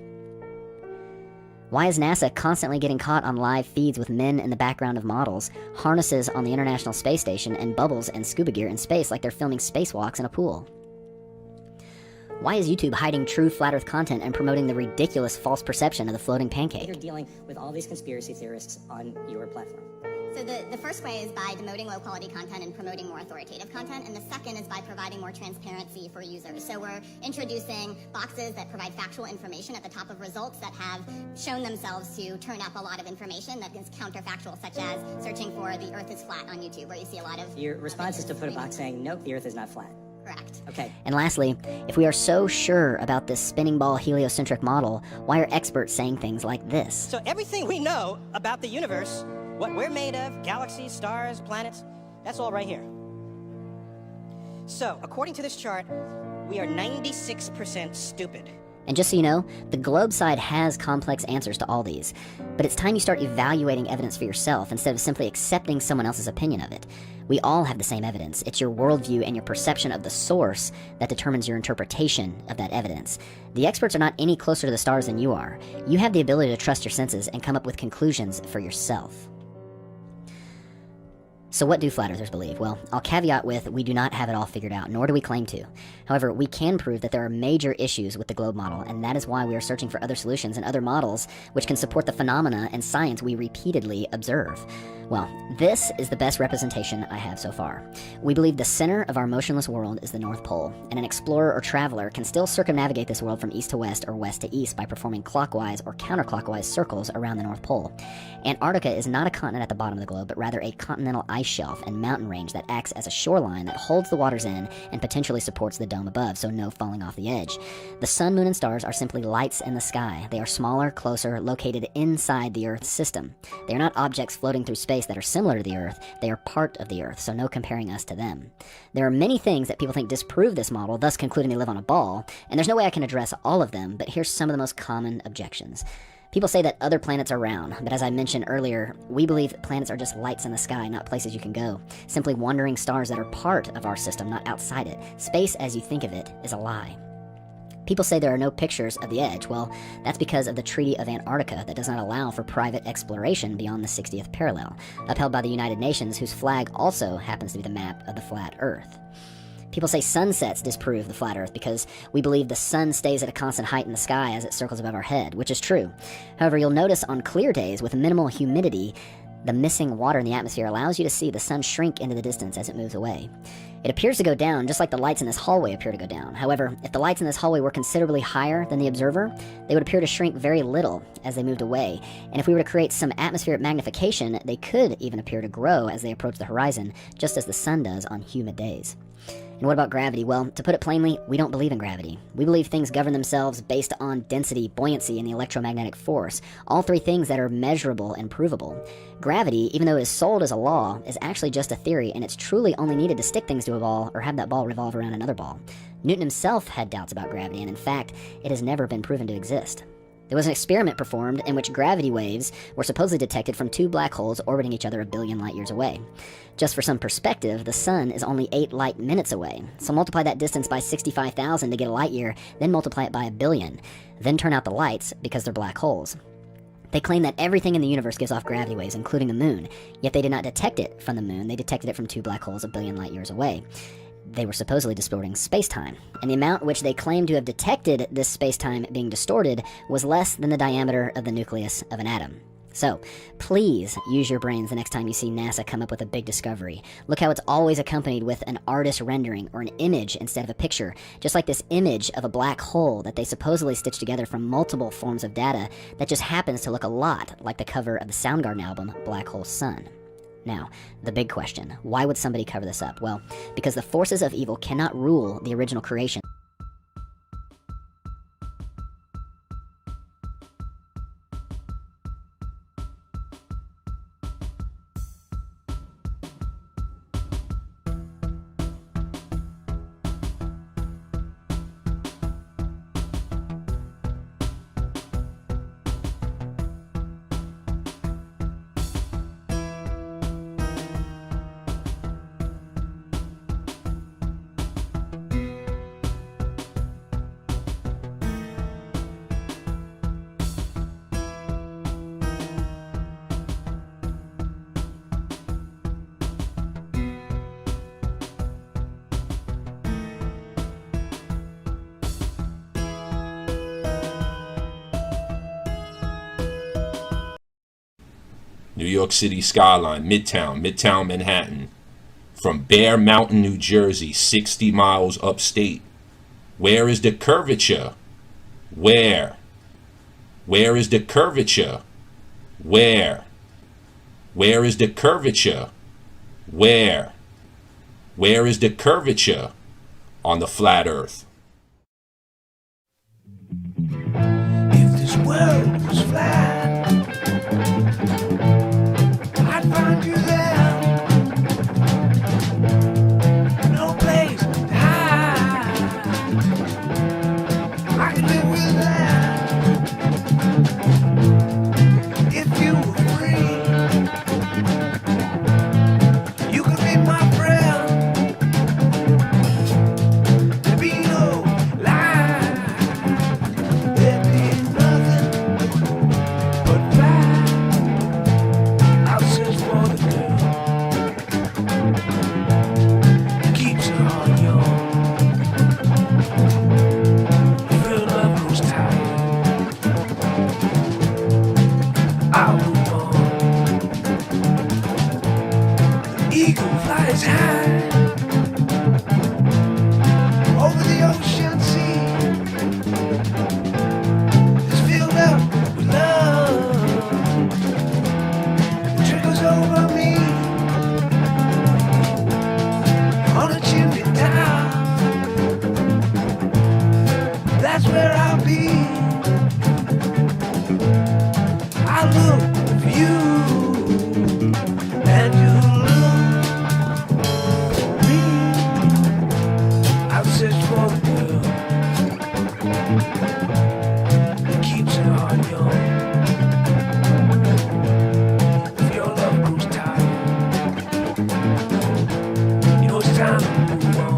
Why is NASA constantly getting caught on live feeds with men in the background of models, harnesses on the International Space Station, and bubbles and scuba gear in space like they're filming spacewalks in a pool? Why is YouTube hiding true flat Earth content and promoting the ridiculous false perception of the floating pancake? You're dealing with all these conspiracy theorists on your platform. So the first way is by demoting low-quality content and promoting more authoritative content, and the second is by providing more transparency for users. So we're introducing boxes that provide factual information at the top of results that have shown themselves to turn up a lot of information that is counterfactual, such as searching for the Earth is flat on YouTube, where you see a lot of... Your response is to put a box saying, nope, the Earth is not flat. Correct. Okay. And lastly, if we are so sure about this spinning ball heliocentric model, why are experts saying things like this? So everything we know about the universe, what we're made of, galaxies, stars, planets, that's all right here. So, according to this chart, we are 96% stupid. And just so you know, the globe side has complex answers to all these, but it's time you start evaluating evidence for yourself instead of simply accepting someone else's opinion of it. We all have the same evidence. It's your worldview and your perception of the source that determines your interpretation of that evidence. The experts are not any closer to the stars than you are. You have the ability to trust your senses and come up with conclusions for yourself. So what do flat earthers believe? Well, I'll caveat with, we do not have it all figured out, nor do we claim to. However, we can prove that there are major issues with the globe model, and that is why we are searching for other solutions and other models which can support the phenomena and science we repeatedly observe. Well, this is the best representation I have so far. We believe the center of our motionless world is the North Pole, and an explorer or traveler can still circumnavigate this world from east to west or west to east by performing clockwise or counterclockwise circles around the North Pole. Antarctica is not a continent at the bottom of the globe, but rather a continental ice shelf and mountain range that acts as a shoreline that holds the waters in and potentially supports the dome above, so no falling off the edge. The sun, moon, and stars are simply lights in the sky. They are smaller, closer, located inside the Earth's system. They are not objects floating through space that are similar to the Earth. They are part of the Earth, so no comparing us to them. There are many things that people think disprove this model, thus concluding they live on a ball, and there's no way I can address all of them, but here's some of the most common objections. People say that other planets are round, but as I mentioned earlier, we believe planets are just lights in the sky, not places you can go. Simply wandering stars that are part of our system, not outside it. Space, as you think of it, is a lie. People say there are no pictures of the edge. Well, that's because of the Treaty of Antarctica that does not allow for private exploration beyond the 60th parallel, upheld by the United Nations, whose flag also happens to be the map of the flat Earth. People say sunsets disprove the flat Earth because we believe the sun stays at a constant height in the sky as it circles above our head, which is true. However, you'll notice on clear days with minimal humidity, the missing water in the atmosphere allows you to see the sun shrink into the distance as it moves away. It appears to go down just like the lights in this hallway appear to go down. However, if the lights in this hallway were considerably higher than the observer, they would appear to shrink very little as they moved away. And if we were to create some atmospheric magnification, they could even appear to grow as they approach the horizon, just as the sun does on humid days. And what about gravity? Well, to put it plainly, we don't believe in gravity. We believe things govern themselves based on density, buoyancy, and the electromagnetic force, all three things that are measurable and provable. Gravity, even though it is sold as a law, is actually just a theory, and it's truly only needed to stick things to a ball or have that ball revolve around another ball. Newton himself had doubts about gravity, and in fact, it has never been proven to exist. There was an experiment performed in which gravity waves were supposedly detected from two black holes orbiting each other 1 billion light years away. Just for some perspective, the sun is only 8 light minutes away, so multiply that distance by 65,000 to get a light year, then multiply it by 1 billion, then turn out the lights because they're black holes. They claim that everything in the universe gives off gravity waves, including the moon, yet they did not detect it from the moon, they detected it from two black holes 1 billion light years away. They were supposedly distorting space-time, and the amount which they claimed to have detected this space-time being distorted was less than the diameter of the nucleus of an atom. So, please use your brains the next time you see NASA come up with a big discovery. Look how it's always accompanied with an artist rendering or an image instead of a picture, just like this image of a black hole that they supposedly stitched together from multiple forms of data that just happens to look a lot like the cover of the Soundgarden album, Black Hole Sun. Now, the big question, why would somebody cover this up? Well, because the forces of evil cannot rule the original creation. New York City skyline, Midtown Manhattan. From Bear Mountain, New Jersey, 60 miles upstate. Where is the curvature? Where? Where is the curvature? Where? Where is the curvature? Where? Where is the curvature on the flat earth? If this world was flat, I'd find you there. No place to hide. I can live with that. If you were free, you could be my friend. There'd be no lie. There'd be nothing but fire. I'll search for the girl that keeps her heart young. If her love grows tired, I'll move on. The eagle flies high over the ocean sea. It's filled up with love. It trickles over me on a chimney top. That's where I'll be. I look for you, and you look for me. I'll search for the girl that keeps her heart young. If your love grows tired, you know it's time to move on.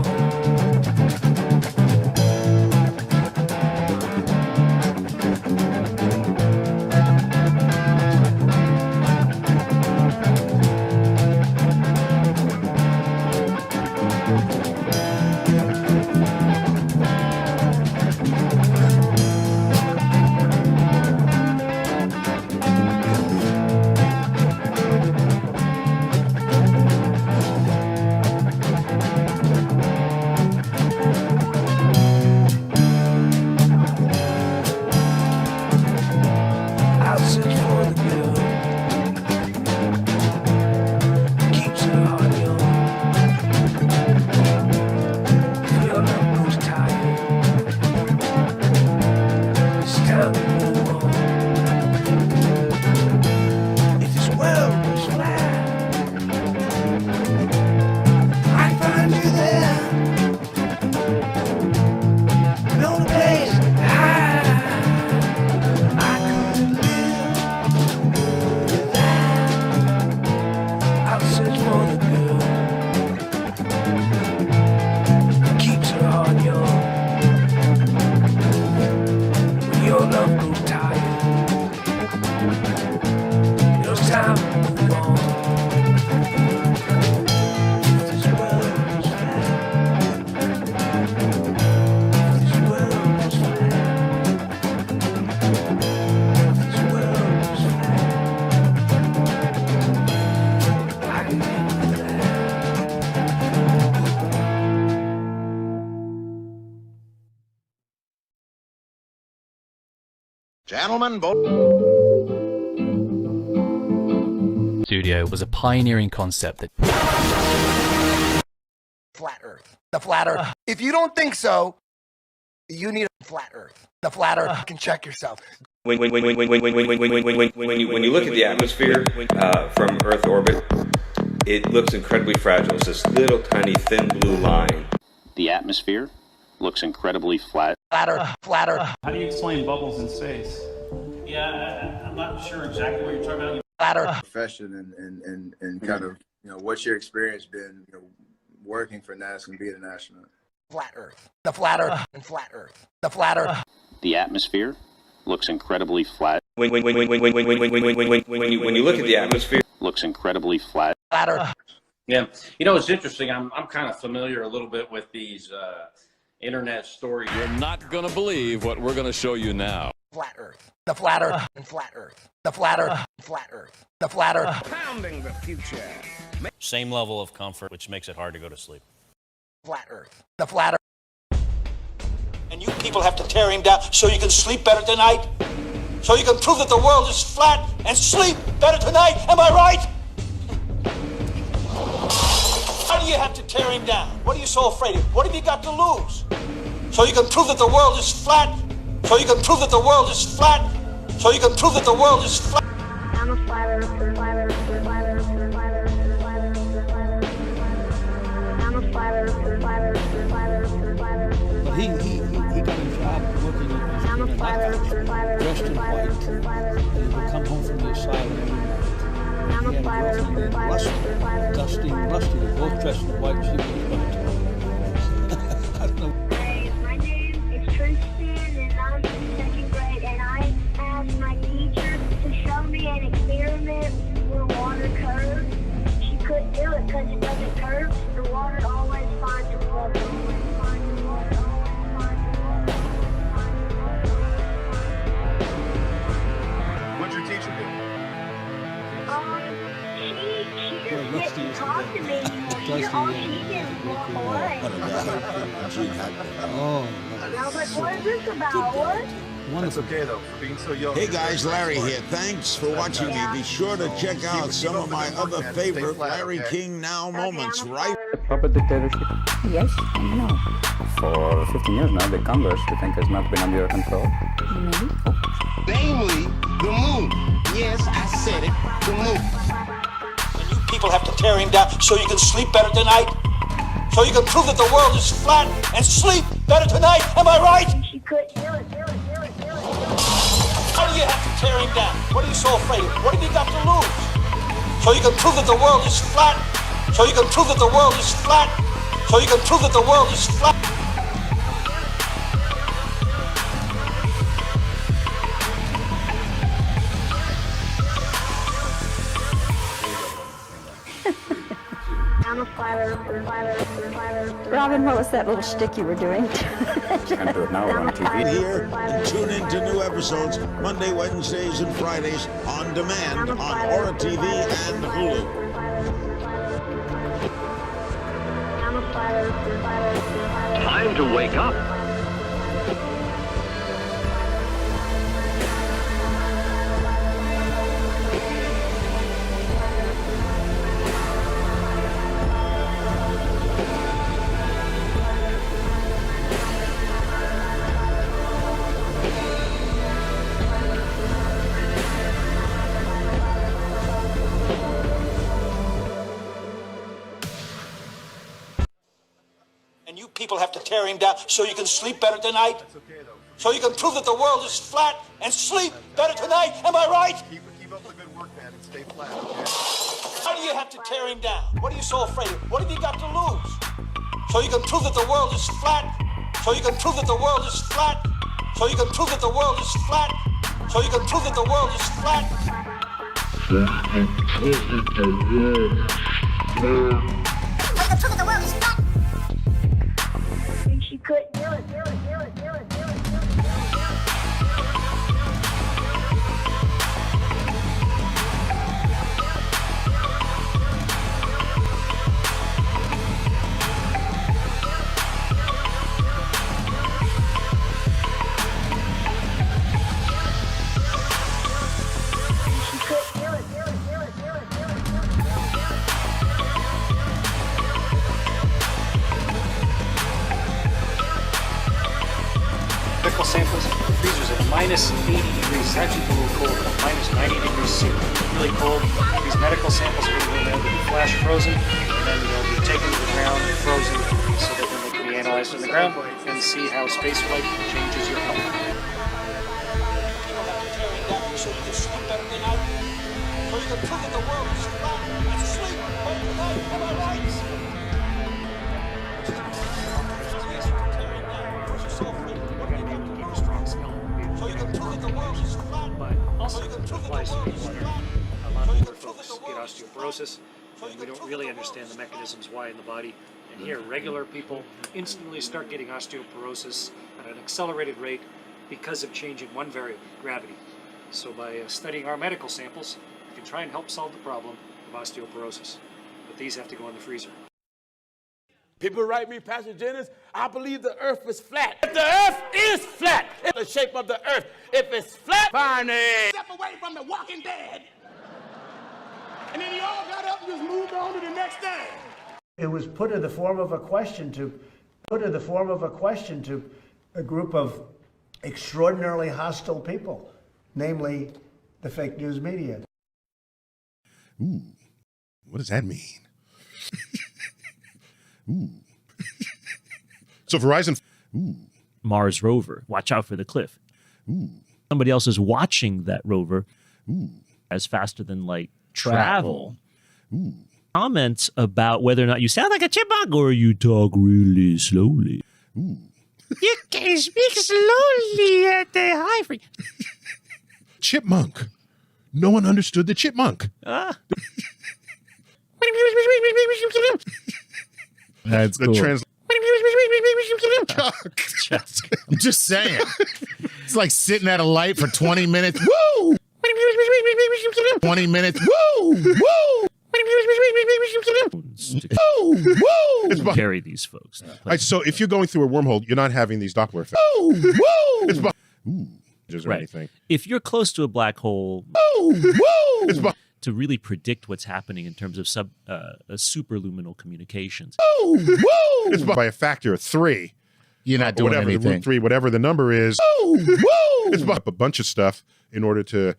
I'll search for the girl that keeps her heart young. If your love grows tired, it's time to move on. If this world was flat, I'd find you there. No place to hide. I couldn't live with that. I'll search for the girl that keeps her heart young. When your love grows tired, it's time to move on. If this world was flat, if this world was flat, if this world was flat, I can live with that. Gentlemen, both. studio was a pioneering concept that Flat Earth. The flat Earth. If you don't think so, you need a flat Earth. The flat Earth. You can check yourself. When you look at the atmosphere from Earth orbit, it looks incredibly fragile. It's this little tiny thin blue line. The atmosphere looks incredibly flat. Flatter, flatter. How do you explain bubbles in space? Yeah, I'm not sure exactly what you're talking about. Flatter. Profession and kind of, what's your experience been, working for NASA and being an astronaut? Flat Earth. The flat Earth and flat Earth. The flat Earth. The atmosphere looks incredibly flat. When you look at the atmosphere, looks incredibly flat. Flatter. Yeah, it's interesting. I'm kind of familiar a little bit with these internet stories. You're not gonna believe what we're gonna show you now. Flat Earth. The flat Earth and flat Earth. The flat Earth. Flat Earth. The flat Earth. Pounding the future. Same level of comfort, which makes it hard to go to sleep. Flat Earth. The flat Earth. And you people have to tear him down so you can sleep better tonight? So you can prove that the world is flat and sleep better tonight? Am I right? Why do you have to tear him down? What are you so afraid of? What have you got to lose? So you can prove that the world is flat? So you can prove that the world is flat? So you can prove that the world is flat? I'm a flat earther, flat earther, flat earther, flat earther, flat earther, flat earther. I'm a flat earther, flat earther, flat earther, flat earther. But he got a job working in I'm a flat earther, flat earther, dressed in flat white. earther, flat And he would come home from the asylum every night. I'm a flat earther, flat earther, flat earther. Dusty and Rusty were both dressed in white. She was I don't know. Hi, my name is Tristan, and I'm in second grade, and I asked my teacher to show me an experiment where water curves. She couldn't do it because it doesn't curve. The water always finds the water. What'd your teacher do? She just didn't talk to me anymore. All she did was walk away. And I was like, what is this about? What? It's okay though, for being so young. Hey guys, Larry here. Thanks for watching me. Be sure to check out some of my other favorite Larry King Now moments, right? Proper dictatorship? Yes and no. For 15 years now, the Congress, you think, has not been under your control? Maybe. Namely, the moon. Yes, I said it, the moon. And you people have to tear him down so you can sleep better tonight? So you can prove that the world is flat and sleep better tonight? Am I right? She couldn't do it. Why do you have to tear him down? What are you so afraid of? What have you got to lose? So you can prove that the world is flat? So you can prove that the world is flat? So you can prove that the world is flat? I'm a flat earther, flat earther, flat earther. Robin, what was that little shtick you were doing? You can do it now on TV. Here, and tune in to new episodes Monday, Wednesdays, and Fridays on demand on Aura TV and Hulu. I'm a flat earther, flat earther, flat earther. Time to wake up. And you people have to tear him down so you can sleep better tonight? So you can prove that the world is flat and sleep better tonight? Am I right? Keep up the good work, man, and stay flat, Why do you have to tear him down? What are you so afraid of? What have you got to lose? So you can prove that the world is flat? So you can prove that the world is flat? So you can prove that the world is flat? So you can prove that the world is flat? I can prove that the world is flat. And she couldn't do it. minus 80 degrees. It's actually a little cold, minus 90 degrees C. Really cold. These medical samples are going to go in there, they'll be flash frozen, and then they'll be taken to the ground and frozen so that then they can be analyzed in the ground and see how spaceflight changes your health. So you can sleep better tonight. So you can prove that the world is flat and sleep better tonight. Am I right? So you can prove that the world is flat. But also applies to people that are a lot older folks get osteoporosis, and we don't really understand the mechanisms why in the body. And here, regular people instantly start getting osteoporosis at an accelerated rate because of changing one variable, gravity. So by studying our medical samples, we can try and help solve the problem of osteoporosis. But these have to go in the freezer. People write me, Pastor Jennings, I believe the earth is flat. If the earth is flat, it's the shape of the earth. If it's flat, fine. Step away from the walking dead. And then you all got up and just moved on to the next thing. It was put in the form of a question to a group of extraordinarily hostile people, namely the fake news media. Ooh, what does that mean? Ooh. So Verizon. Ooh. Mars rover. Watch out for the cliff. Ooh. Somebody else is watching that rover. Ooh. As faster than light travel. Ooh. Comments about whether or not you sound like a chipmunk or you talk really slowly. Ooh. You can speak slowly at the high frequency. Chipmunk. No one understood the chipmunk. That's cool. I'm just saying. It's like sitting at a light for 20 minutes. Woo! 20 minutes. Woo! Woo! Carry these folks. All right, so if you're going through a wormhole, you're not having these Doppler effects. Woo! Woo! It's or Right. anything. If you're close to a black hole, It's to really predict what's happening in terms of superluminal communications. It's by a factor of 3. You're not doing whatever, anything. Root 3, whatever the number is. It's about a bunch of stuff in order to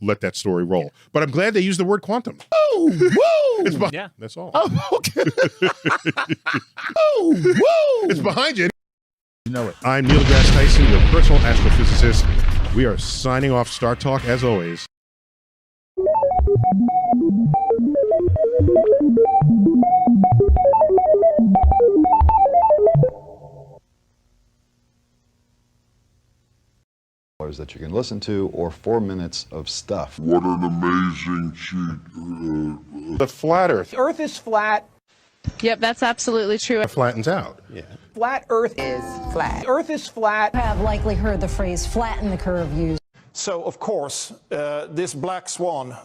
let that story roll. But I'm glad they used the word quantum. It's Yeah. That's all. Oh, okay. It's behind you. You know it. I'm Neil deGrasse Tyson, your personal astrophysicist. We are signing off Star Talk as always. That you can listen to, or 4 minutes of stuff. What an amazing cheat. The flat Earth. The Earth is flat. Yep, that's absolutely true. It flattens out. Yeah. Flat Earth is flat. The Earth is flat. You have likely heard the phrase flatten the curve used. So, of course, this black swan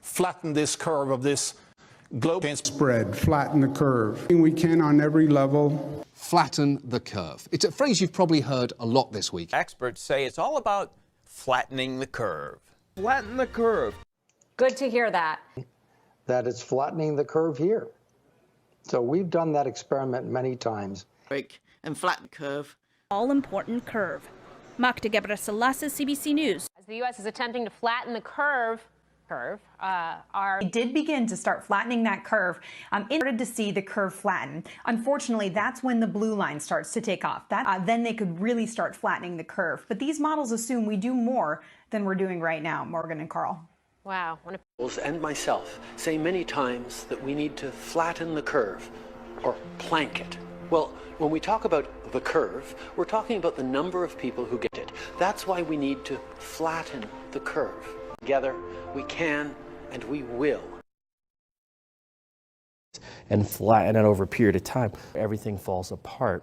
flattened this curve of this globe. Spread, flatten the curve. We can on every level. Flatten the curve. It's a phrase you've probably heard a lot this week. Experts say it's all about flattening the curve. Flatten the curve. Good to hear that. That it's flattening the curve here. So we've done that experiment many times. Break and flatten the curve. All-important curve. Magda Gebrselassie, CBC News. As the U.S. is attempting to flatten the curve, It did begin to start flattening that curve. It started to see the curve flatten. Unfortunately, that's when the blue line starts to take off. Then they could really start flattening the curve. But these models assume we do more than we're doing right now, Morgan and Carl. Wow. And myself say many times that we need to flatten the curve, or plank it. Well, when we talk about the curve, we're talking about the number of people who get it. That's why we need to flatten the curve. Together, we can and we will. And flatten it over a period of time. Everything falls apart.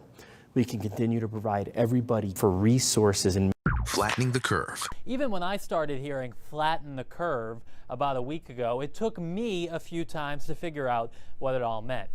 We can continue to provide everybody for resources and flattening the curve. Even when I started hearing flatten the curve about a week ago, it took me a few times to figure out what it all meant.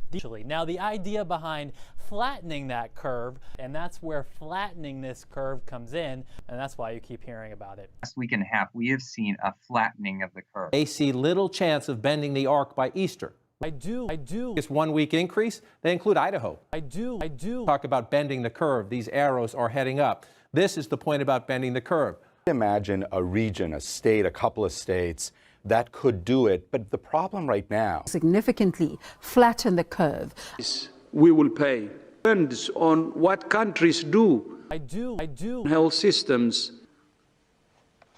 Now, the idea behind flattening that curve, and that's where flattening this curve comes in, and that's why you keep hearing about it. Last week and a half, we have seen a flattening of the curve. They see little chance of bending the arc by Easter. I do. This 1 week increase, they include Idaho. I do. Talk about bending the curve. These arrows are heading up. This is the point about bending the curve. Imagine a region, a state, a couple of states that could do it, but the problem right now, significantly flatten the curve. We will pay. Depends on what countries do. I do. Health systems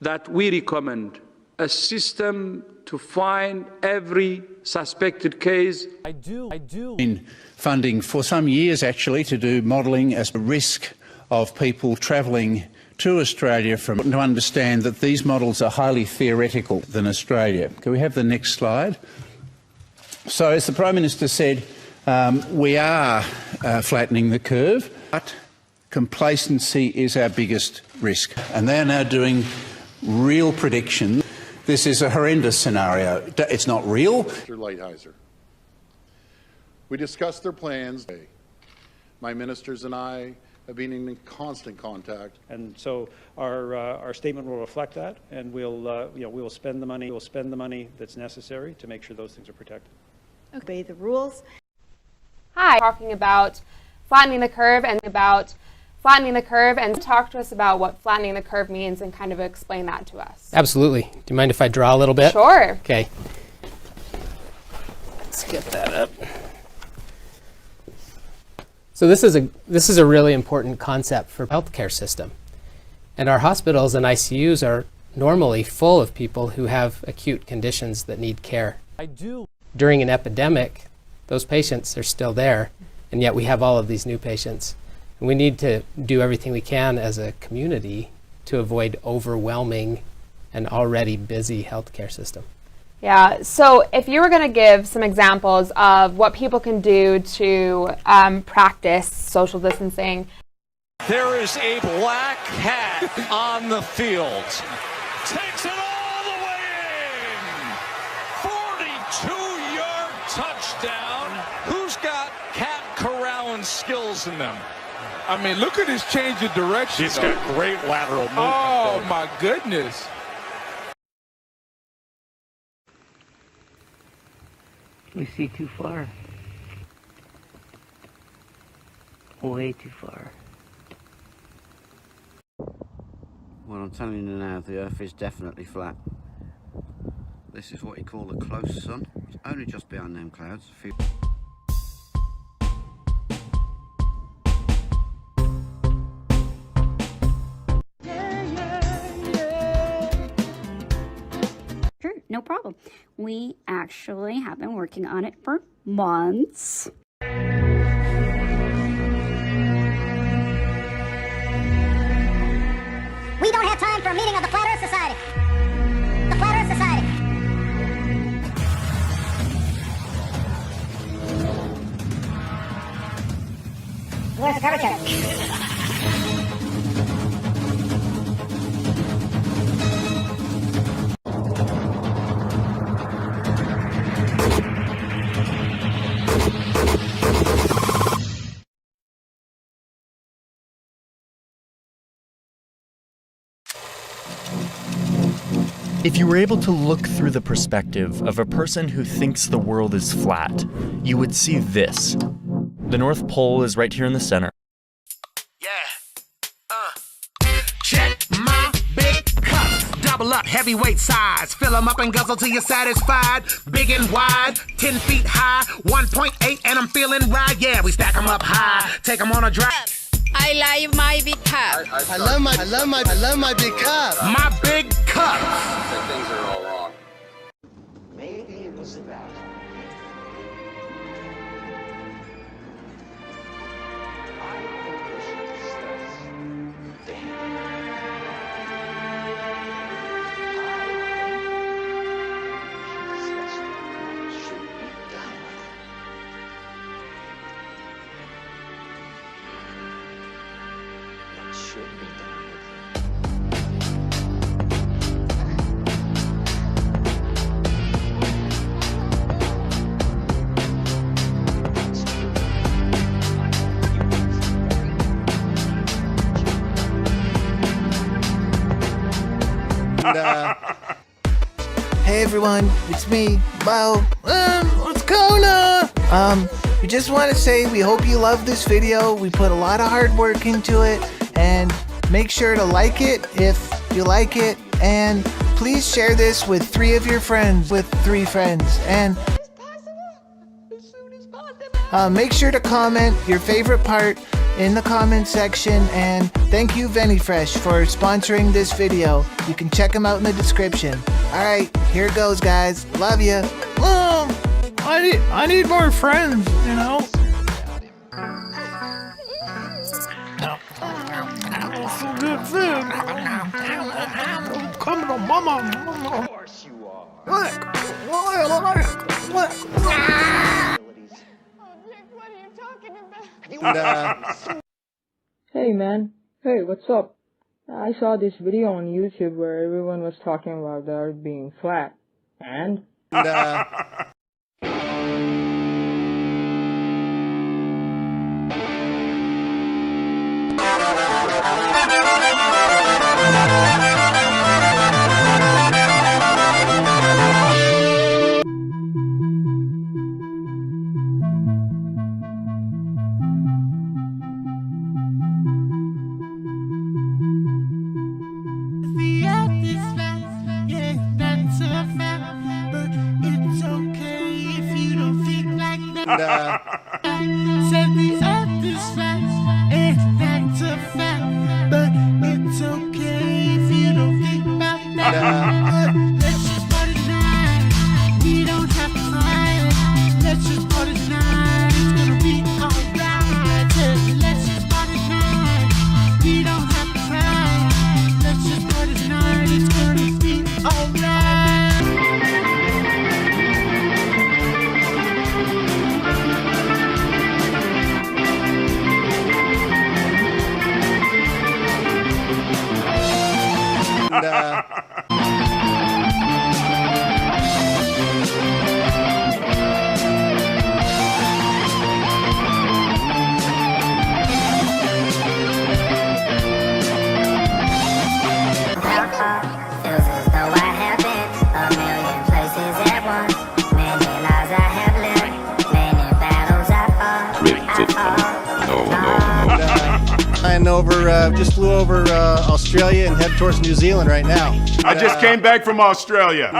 that we recommend a system to find every suspected case. I do. Been funding for some years actually to do modelling as a risk of people travelling to Australia to understand that these models are highly theoretical than Australia. Can we have the next slide? So as the Prime Minister said, we are flattening the curve, but complacency is our biggest risk. And they are now doing real predictions. This is a horrendous scenario. It's not real. Mr. Lighthizer. We discussed their plans. My ministers and I have been in constant contact, and so our statement will reflect that, and we will spend the money. We'll spend the money that's necessary to make sure those things are protected. Obey the rules. Hi, talking about flattening the curve and talk to us about what flattening the curve means and kind of explain that to us. Absolutely. Do you mind if I draw a little bit? Sure. Okay. Let's get that up. So this is a really important concept for the healthcare system. And our hospitals and ICUs are normally full of people who have acute conditions that need care. I do. During an epidemic, those patients are still there, and yet we have all of these new patients. And we need to do everything we can as a community to avoid overwhelming an already busy healthcare system. Yeah, so if you were going to give some examples of what people can do to practice social distancing. There is a black hat on the field. Takes it all the way in. 42-yard touchdown. Who's got cat corralling skills in them? I mean, look at his change of direction. He's got great lateral movement. Oh, my goodness. We see too far. Way too far. Well, I'm telling you now, the Earth is definitely flat. This is what you call a close sun. It's only just behind them clouds. Sure, no problem. We actually have been working on it for months. We don't have time for a meeting of the Flat Earth Society. The Flat Earth Society. Where's the cover chart? If you were able to look through the perspective of a person who thinks the world is flat, you would see this. The North Pole is right here in the center. Check my big cups. Double up, heavyweight size. Fill them up and guzzle till you're satisfied. Big and wide, 10 feet high, 1.8 and I'm feeling right. Yeah, we stack them up high, take them on a drive. I like my big cup. I love my big cup. My big cup. Things are all wrong. Maybe it was that. Hey everyone, it's me, Mo. What's going on? We just want to say we hope you love this video. We put a lot of hard work into it, and make sure to like it if if you like it, and please share this with 3 of your friends, and make sure to comment your favorite part in the comment section, and thank you VeniFresh for sponsoring this video. You can check them out in the description. Alright, here it goes, guys. Love ya. I need more friends, you know? So good food. Come on, mama. Of course you are. What? Hey man, hey, what's up? I saw this video on YouTube where everyone was talking about the earth being flat. And? Said the earth is flat, and that's a fact, but it's okay if you don't think about that. Let's just party tonight, we don't have to fight. Let's just party tonight, it's gonna be alright. Let's just party tonight, we don't have to fight. Let's just party tonight, it's gonna be alright. Just flew over Australia and head towards New Zealand right now. I just came back from Australia.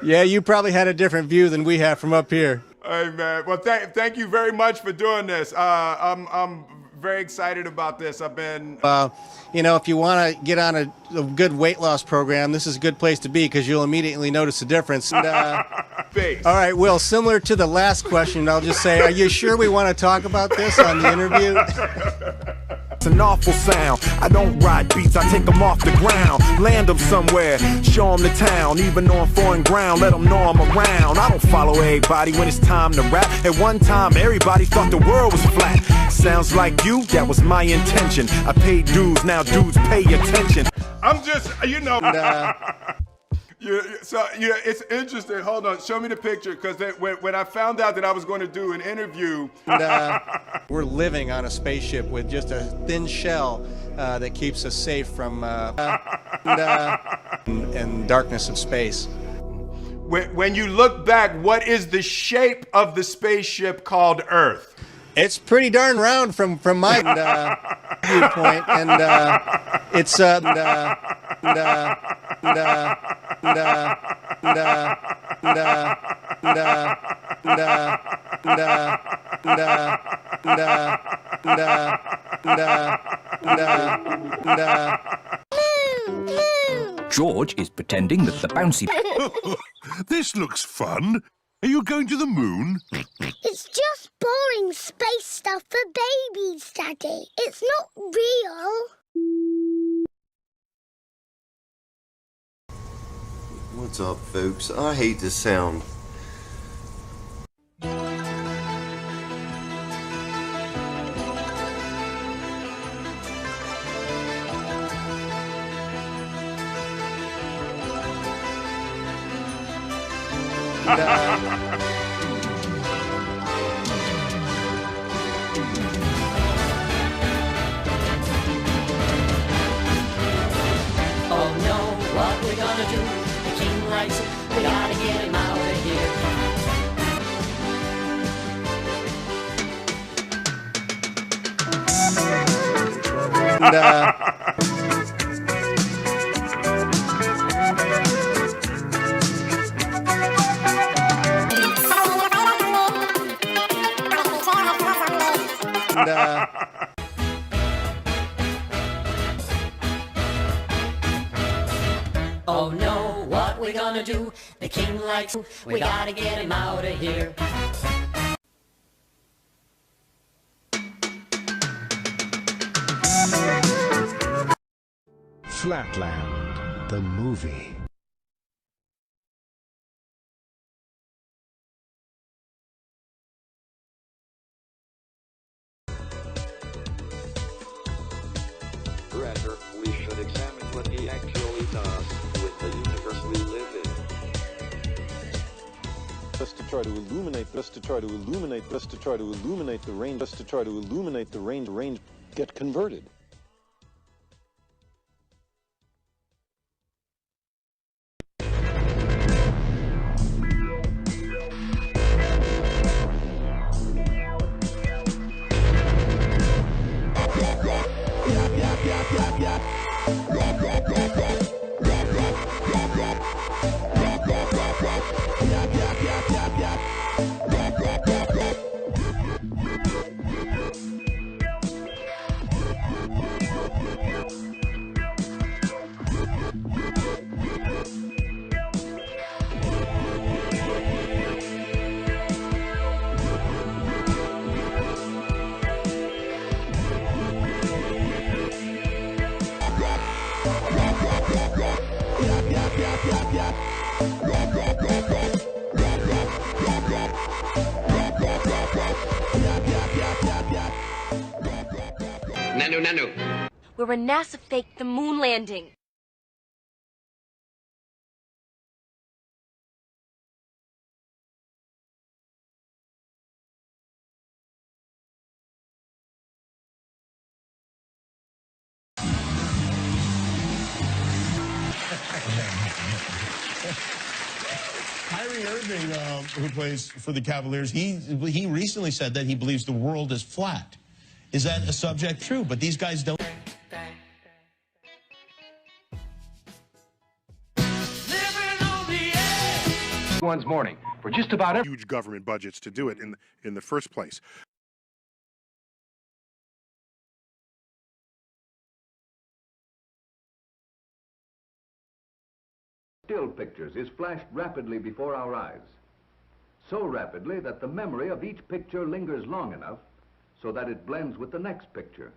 Yeah, you probably had a different view than we have from up here. Hey man, well thank you very much for doing this. I'm very excited about this. I've been you know, if you want to get on a good weight loss program, this is a good place to be because you'll immediately notice a difference. And, all right, Will, similar to the last question, I'll just say, are you sure we want to talk about this on the interview? It's an awful sound. I don't write beats, I take them off the ground, land them somewhere, show them the town, even on foreign ground, let them know I'm around. I don't follow everybody when it's time to rap. At one time, everybody thought the world was flat. Sounds like you, that was my intention. I paid dues, now dudes pay attention. I'm just, you know. It's interesting. Hold on, show me the picture, because when I found out that I was going to do an interview, we're living on a spaceship with just a thin shell that keeps us safe from and darkness of space. When you look back, what is the shape of the spaceship called Earth? It's pretty darn round from my viewpoint, and it's George is pretending that the bouncy... This looks fun. Are you going to the moon? It's just boring space stuff for babies, Daddy. It's not real. What's up, folks? I hate this sound. Oh no, what we gonna do? The king likes it, we gotta get him out of here. gonna do? The king likes, we gotta get him out of here. Flatland, the movie. Rather, we should examine what he actually does with the universe we live in. Just to try to illuminate the range, get converted. Nanu. Where NASA faked the moon landing. Kyrie Irving, who plays for the Cavaliers, he recently said that he believes the world is flat. Is that a subject? True, but these guys don't. One's morning for just about huge government budgets to do it in the first place. Still pictures is flashed rapidly before our eyes. So rapidly that the memory of each picture lingers long enough so that it blends with the next picture.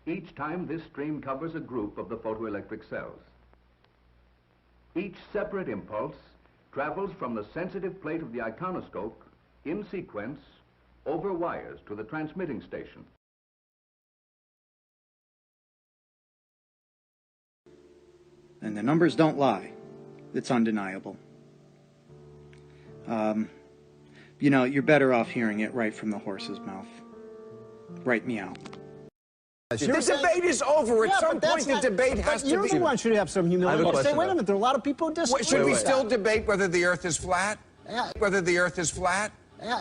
Each time this stream covers a group of the photoelectric cells. Each separate impulse travels from the sensitive plate of the iconoscope in sequence over wires to the transmitting station. And the numbers don't lie. It's undeniable. You know, you're better off hearing it right from the horse's mouth. Right meow. The debate is over. At some point, the debate has to be. You want you to have some humility. Say, wait a minute, there are a lot of people who disagree. Should we still debate whether the Earth is flat? Whether the Earth is flat?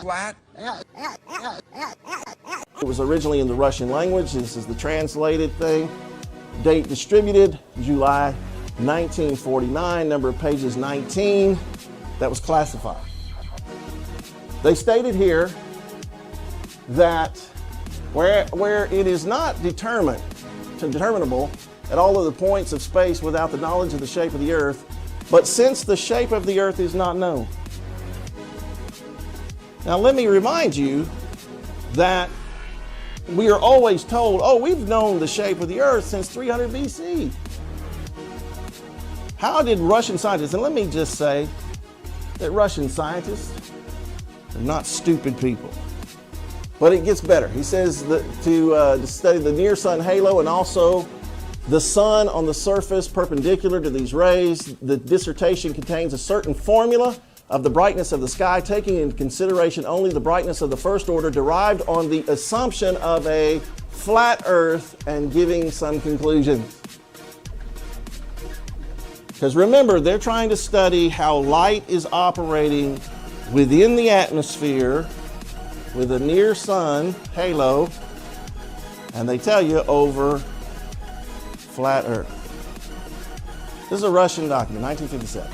Flat? It was originally in the Russian language. This is the translated thing. Date distributed, July 1949. Number of pages 19. That was classified. They stated here that where it is not determinable at all of the points of space without the knowledge of the shape of the Earth, but since the shape of the Earth is not known. Now let me remind you that we are always told, oh, we've known the shape of the Earth since 300 BC. How did Russian scientists, and let me just say that Russian scientists are not stupid people. But it gets better. He says that to study the near-sun halo and also the sun on the surface perpendicular to these rays, the dissertation contains a certain formula of the brightness of the sky, taking into consideration only the brightness of the first order, derived on the assumption of a flat Earth and giving some conclusions. Because remember, they're trying to study how light is operating within the atmosphere with a near sun halo, and they tell you over flat Earth. This is a Russian document, 1957.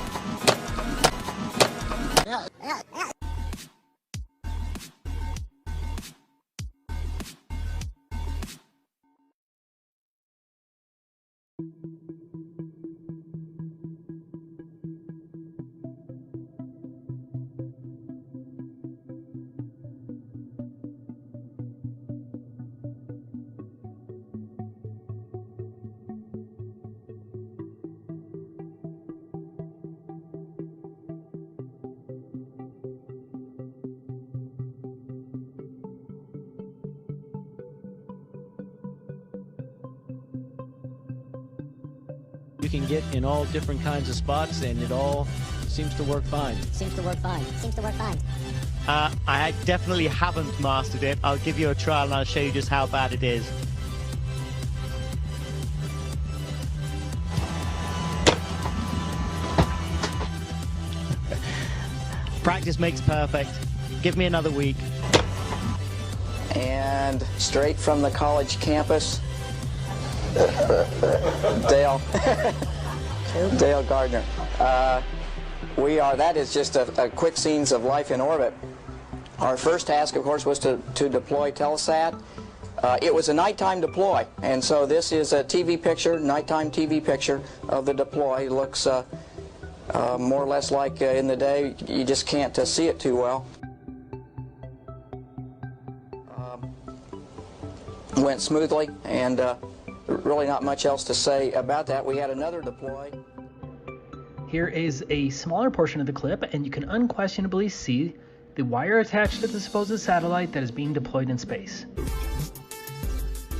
we can get in all different kinds of spots, and it all seems to work fine. Seems to work fine. Seems to work fine. I definitely haven't mastered it. I'll give you a trial and I'll show you just how bad it is. Practice makes perfect. Give me another week. And straight from the college campus, Dale Gardner. That is just a quick scenes of life in orbit. Our first task, of course, was to deploy Telesat. It was a nighttime deploy, and so this is a TV picture, nighttime TV picture of the deploy. It looks more or less like in the day. You just can't see it too well. Went smoothly, and really not much else to say about that. We had another deploy. Here is a smaller portion of the clip, and you can unquestionably see the wire attached to the supposed satellite that is being deployed in space.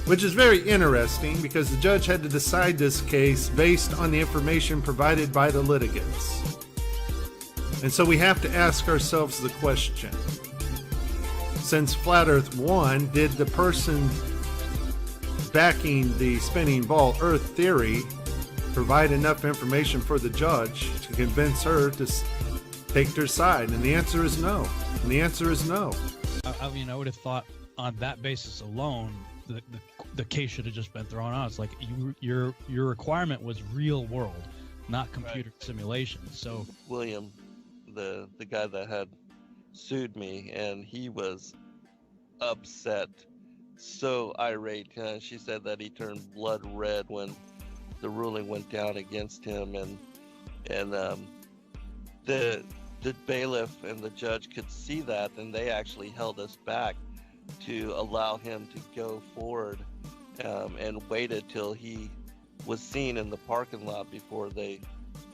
Which is very interesting because the judge had to decide this case based on the information provided by the litigants. And so we have to ask ourselves the question, since Flat Earth won, did the person backing the spinning ball Earth theory provide enough information for the judge to convince her to take their side? And the answer is no. And the answer is no. I mean, I would have thought on that basis alone, the case should have just been thrown out. It's like your requirement was real world, not computer simulation. So William, the guy that had sued me, and he was upset, so irate. She said that he turned blood red when the ruling went down against him, and the bailiff and the judge could see that, and they actually held us back to allow him to go forward, and waited till he was seen in the parking lot before they,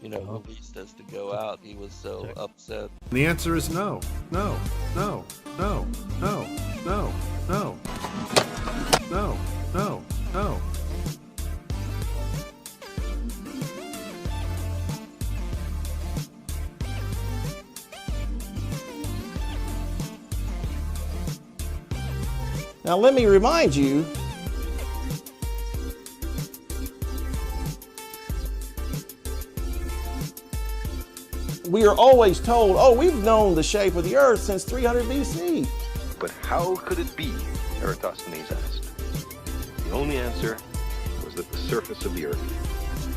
released us to go out. He was so upset. The answer is no, no, no, no, no, no, no, no, no, no. Now let me remind you, we are always told, oh, we've known the shape of the Earth since 300 BC. But how could it be, Eratosthenes asked. The only answer was that the surface of the Earth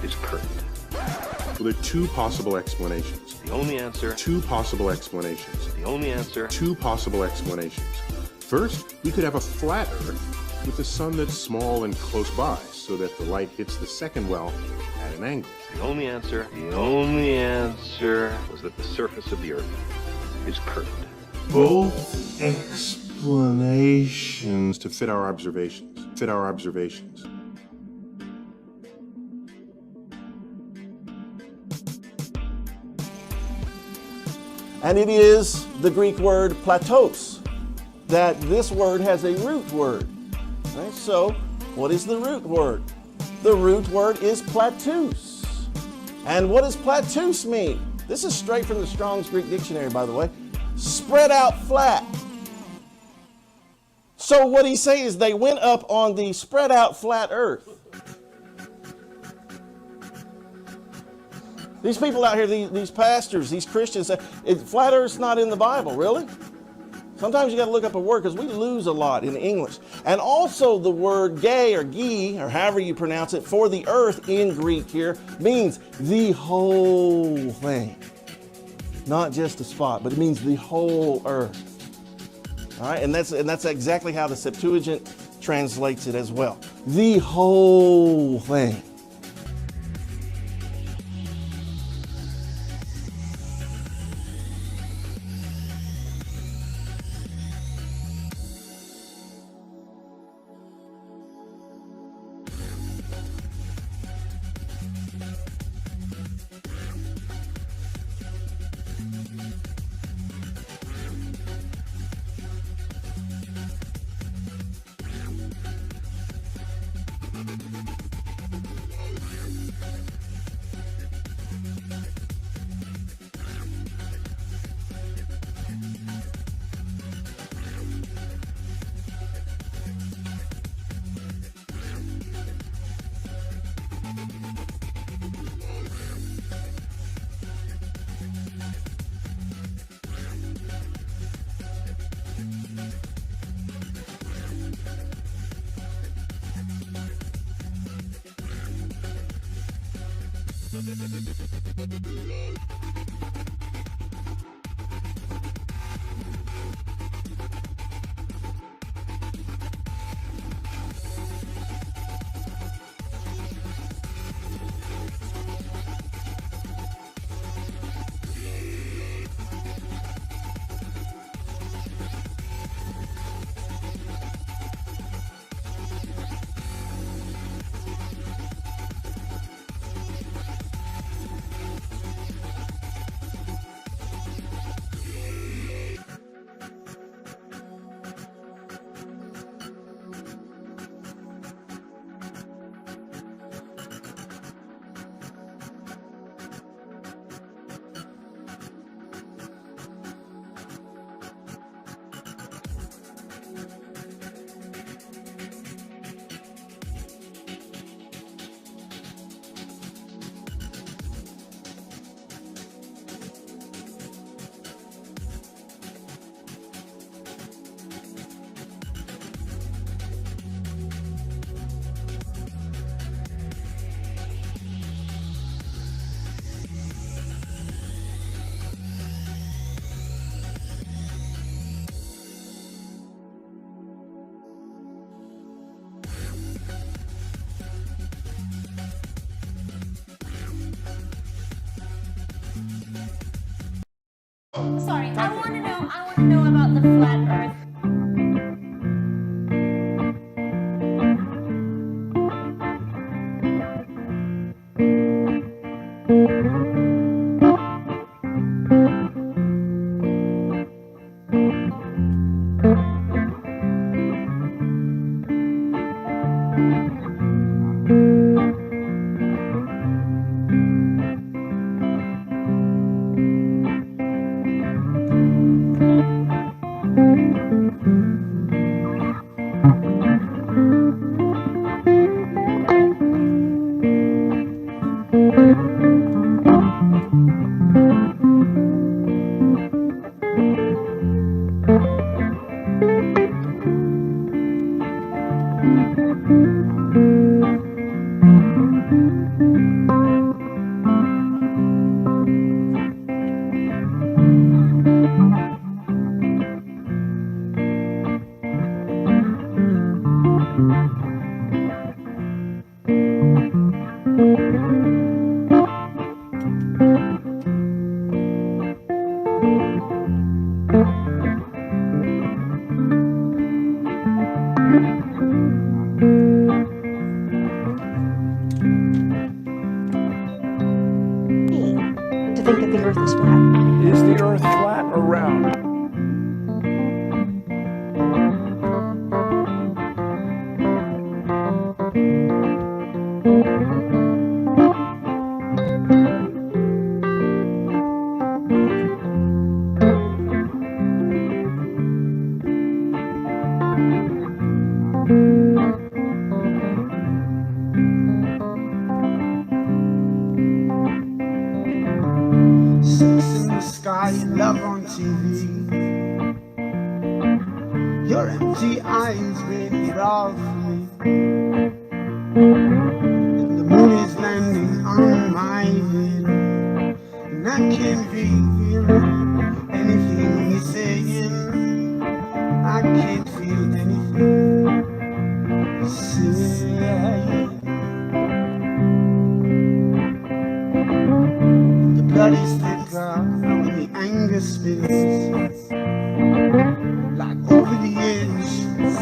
is curved. Well, there are two possible explanations. The only answer. Two possible explanations. The only answer. Two possible explanations. First, we could have a flat Earth with a sun that's small and close by, so that the light hits the second well at an angle. The only answer was that the surface of the Earth is curved. Both explanations to fit our observations. And it is the Greek word platos, that this word has a root word. Right? So, what is the root word? The root word is platus. And what does platus mean? This is straight from the Strong's Greek Dictionary, by the way. Spread out flat. So what he's saying is they went up on the spread out flat Earth. These people out here, these pastors, these Christians, say, flat Earth's not in the Bible, really? Sometimes you got to look up a word because we lose a lot in English. And also the word gay or gi, or however you pronounce it, for the earth in Greek here means the whole thing. Not just a spot, but it means the whole earth. All right, and that's exactly how the Septuagint translates it as well. The whole thing. Sorry, I want to know about the flat Earth. To think that the Earth is flat. Is the Earth flat or round? Sex in the sky, love on TV. Your empty eyes break it all for me. And the moon is landing on my head, and I can't feel anything you're saying. I can't feel anything you're saying. The blood is thicker when the anger spills, like over the edge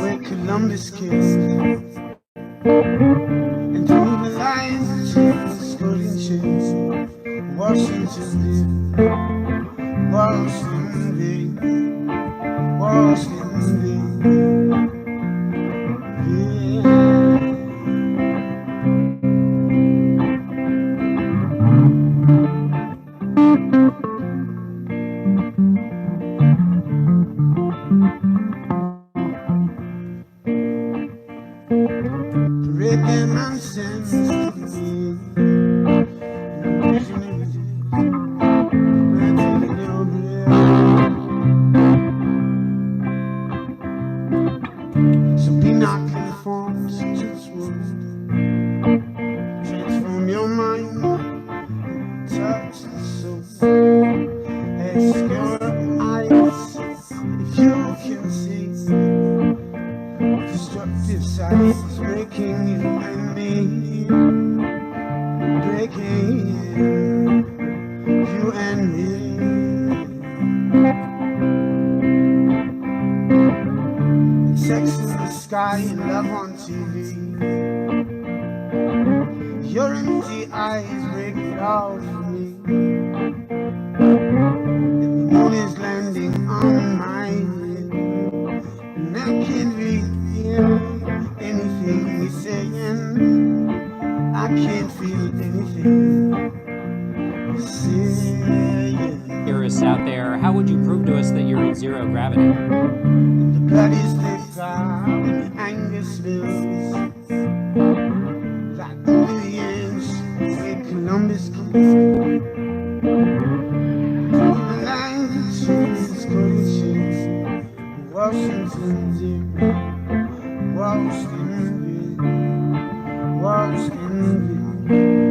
where Columbus kissed. And through the lines of chains, golden chains, Washington did, Washington did, Washington did. sky and love on TV. Your empty eyes break it all for me. And the moon is landing on my head, and I can't hear anything you're saying. I can't feel anything you're saying. Theorists out there, how would you prove to us that you're in zero gravity? The blood is thick and the anger spills like over the edge where Columbus killed. The night trees, coaches, Washington did, Washington did, Washington did.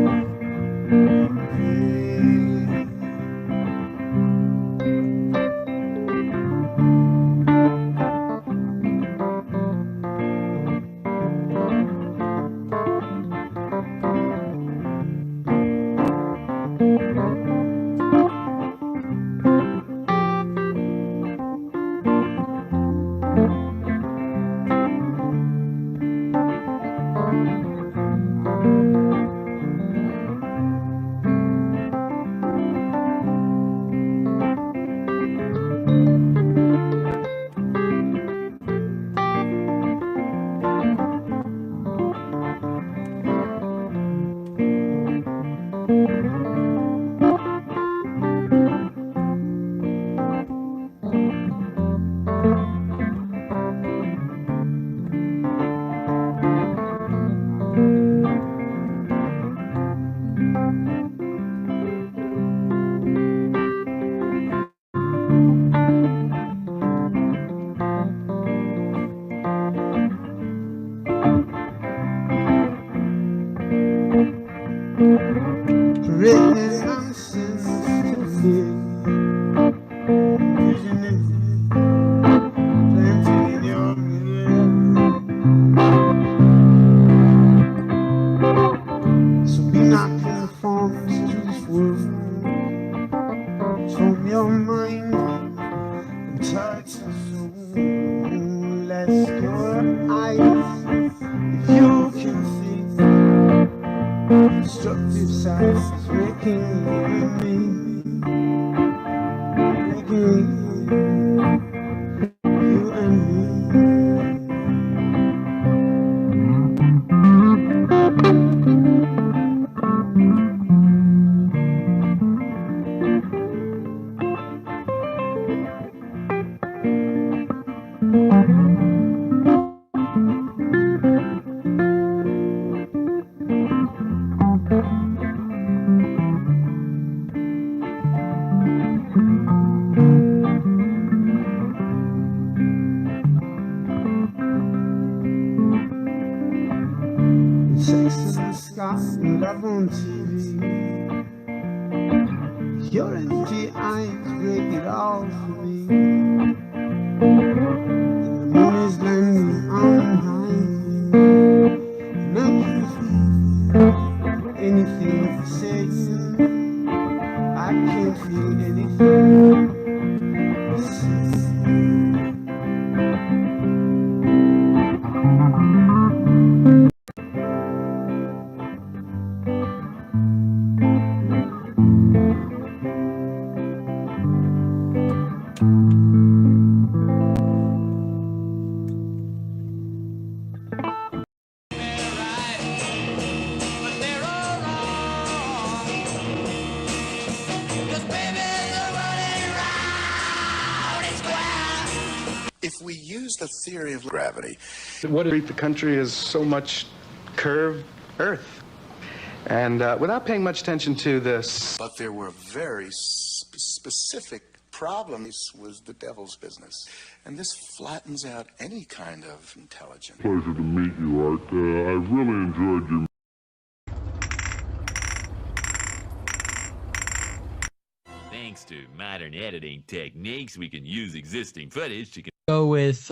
If we use the theory of gravity, what if the country is so much curved Earth? And without paying much attention to this. But there were very specific problems was the devil's business. And this flattens out any kind of intelligence. Pleasure to meet you, Art. I really enjoyed your... Thanks to modern editing techniques, we can use existing footage to go with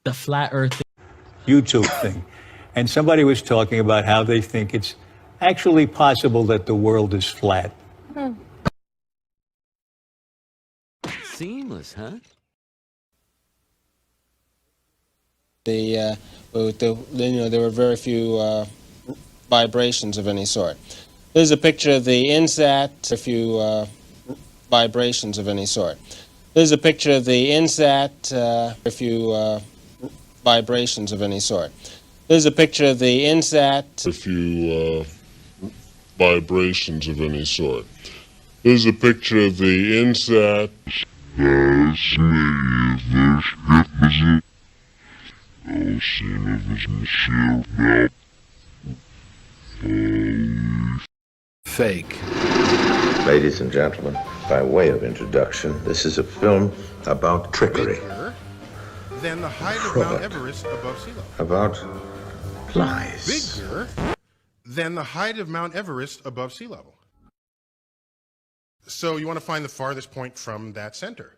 the flat earth YouTube thing. And somebody was talking about how they think it's actually possible that the world is flat. Seamless, huh? there were very few vibrations of any sort. This is a picture of the INSAT, a few vibrations of any sort. This is a picture of the INSAT, a few vibrations of any sort. This is a picture of the INSAT, a few vibrations of any sort. This is a picture of the INSAT. That's me. Fake. Ladies and gentlemen, by way of introduction, this is a film about trickery. Bigger than the height of Mount Everest above sea level. About lies. Bigger than the height of Mount Everest above sea level. So you want to find the farthest point from that center.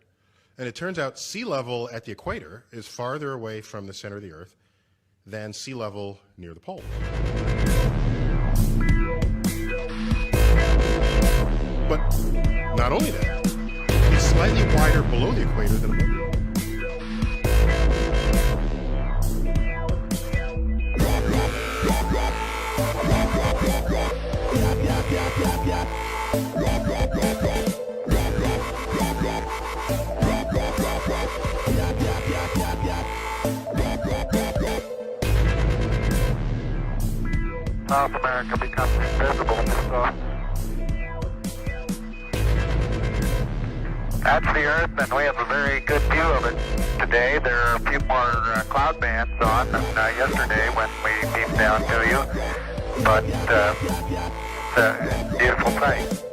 And it turns out sea level at the equator is farther away from the center of the Earth than sea level near the pole. But not only that, it's slightly wider below the equator than above. South America becomes invisible. So that's the Earth, and we have a very good view of it today. There are a few more cloud bands on than yesterday when we beamed down to you, but it's a beautiful sight.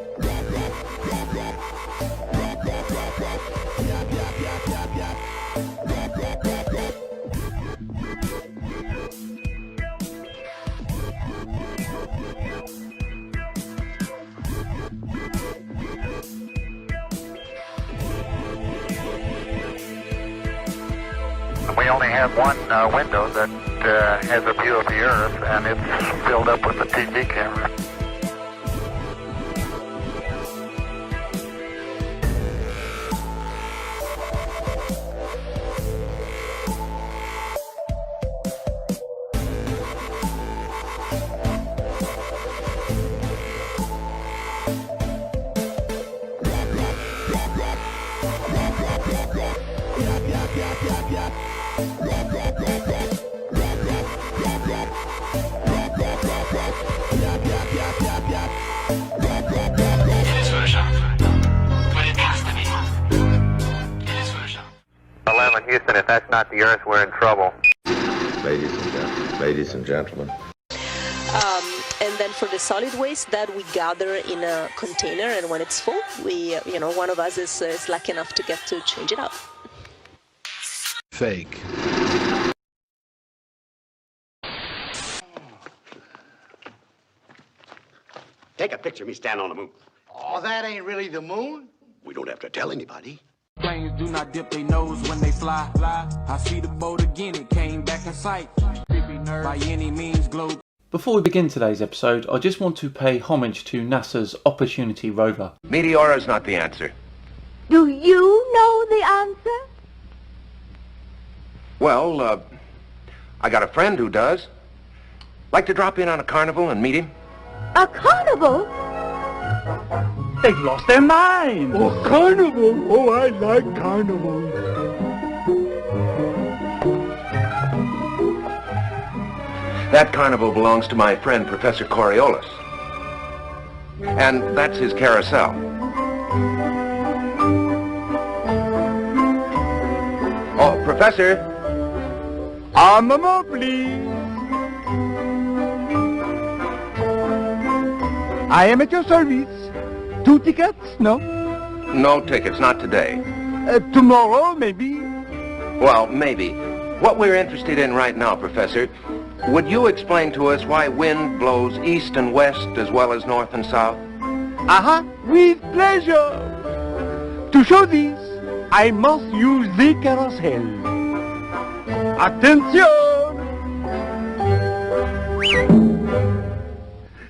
We only have one window that has a view of the Earth, and it's filled up with a TV camera. Houston, if that's not the Earth, we're in trouble. Ladies and gentlemen. And then for the solid waste that we gather in a container, and when it's full, we, one of us is lucky enough to get to change it out. Fake. Take a picture of me standing on the moon. Oh, that ain't really the moon. We don't have to tell anybody. Planes do not dip their nose when they fly. I see the boat again, it came back in sight. By any means, globe. Before we begin today's episode, I just want to pay homage to NASA's Opportunity rover. Meteor is not the answer. Do you know the answer? Well, I got a friend who does. Like to drop in on a carnival and meet him? A carnival? They've lost their mind. Oh, carnival. Oh, I like carnivals. That carnival belongs to my friend, Professor Coriolis. And that's his carousel. Oh, Professor. On the move, please. I am at your service. 2 tickets? No? No tickets, not today. Tomorrow, maybe? Well, maybe. What we're interested in right now, Professor, would you explain to us why wind blows east and west as well as north and south? With pleasure. To show this, I must use the carousel. Attention!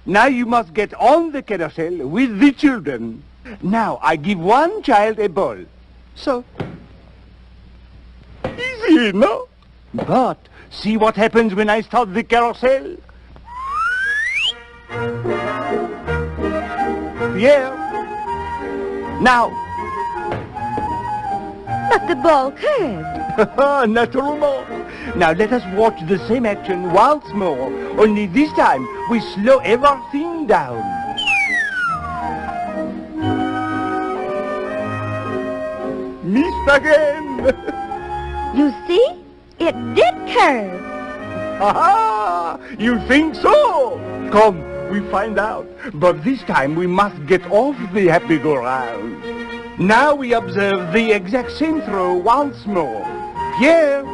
Now you must get on the carousel with the children. Now I give one child a ball. So, easy, no? But see what happens when I start the carousel? Pierre, now. But the ball curved. Naturellement. Now let us watch the same action once more, only this time we slow everything down. Missed again! You see? It did curve. Aha! You think so? Come, we find out. But this time we must get off the happy-go-round. Now we observe the exact same throw once more. Pierre,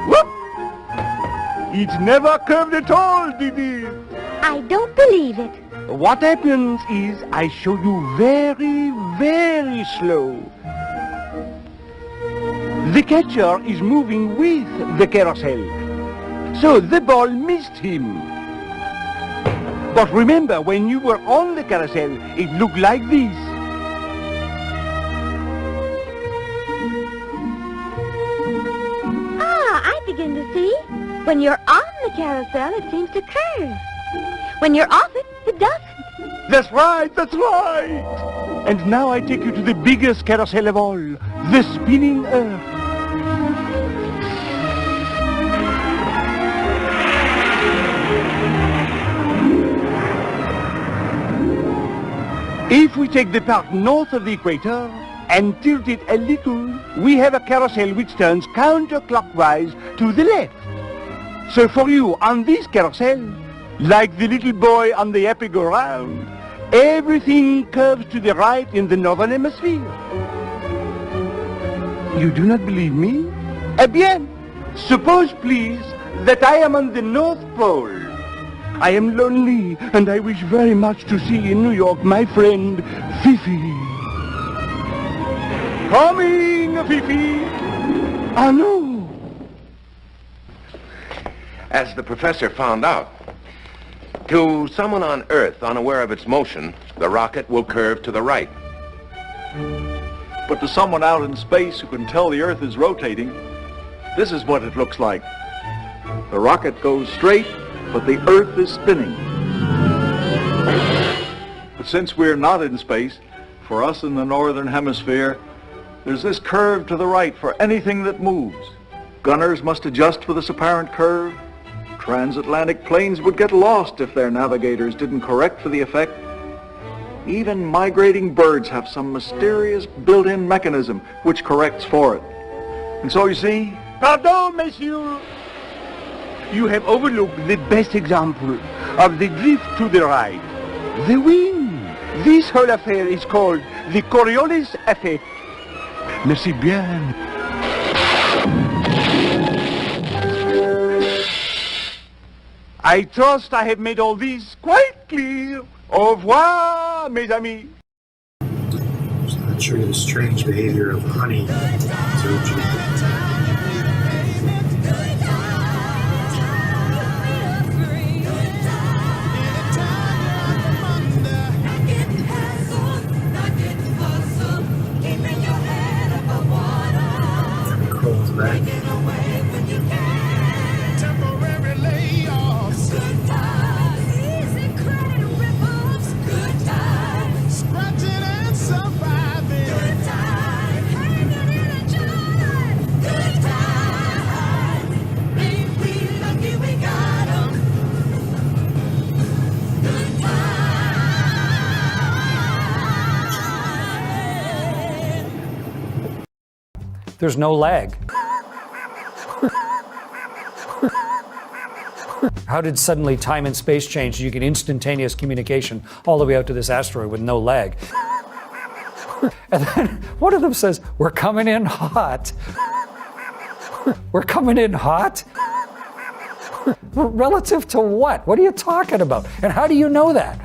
whoop! It never curved at all, did it? I don't believe it. What happens is I show you very, very slow. The catcher is moving with the carousel. So the ball missed him. But remember, when you were on the carousel, it looked like this. I begin to see. When you're on the carousel, it seems to curve. When you're off it, it doesn't. That's right, that's right. And now I take you to the biggest carousel of all, the spinning earth. If we take the part north of the equator and tilt it a little, we have a carousel which turns counterclockwise to the left. So for you on this carousel, like the little boy on the happy-go-round, everything curves to the right in the northern hemisphere. You do not believe me? Eh bien, suppose please that I am on the North Pole. I am lonely and I wish very much to see in New York my friend Fifi. Coming, Fifi! Ah, no! As the professor found out, to someone on Earth unaware of its motion, the rocket will curve to the right. But to someone out in space who can tell the Earth is rotating, this is what it looks like. The rocket goes straight, but the Earth is spinning. But since we're not in space, for us in the northern hemisphere, there's this curve to the right for anything that moves. Gunners must adjust for this apparent curve. Transatlantic planes would get lost if their navigators didn't correct for the effect. Even migrating birds have some mysterious built-in mechanism which corrects for it. And so you see... Pardon, monsieur! You have overlooked the best example of the drift to the right. The wind. This whole affair is called the Coriolis effect. Merci bien. I trust I have made all this quite clear. Au revoir, mes amis. I'll show you the strange behavior of honey. Crawls back. There's no lag. How did suddenly time and space change? You get instantaneous communication all the way out to this asteroid with no lag. And then one of them says, "We're coming in hot." We're coming in hot? Relative to what? What are you talking about? And how do you know that?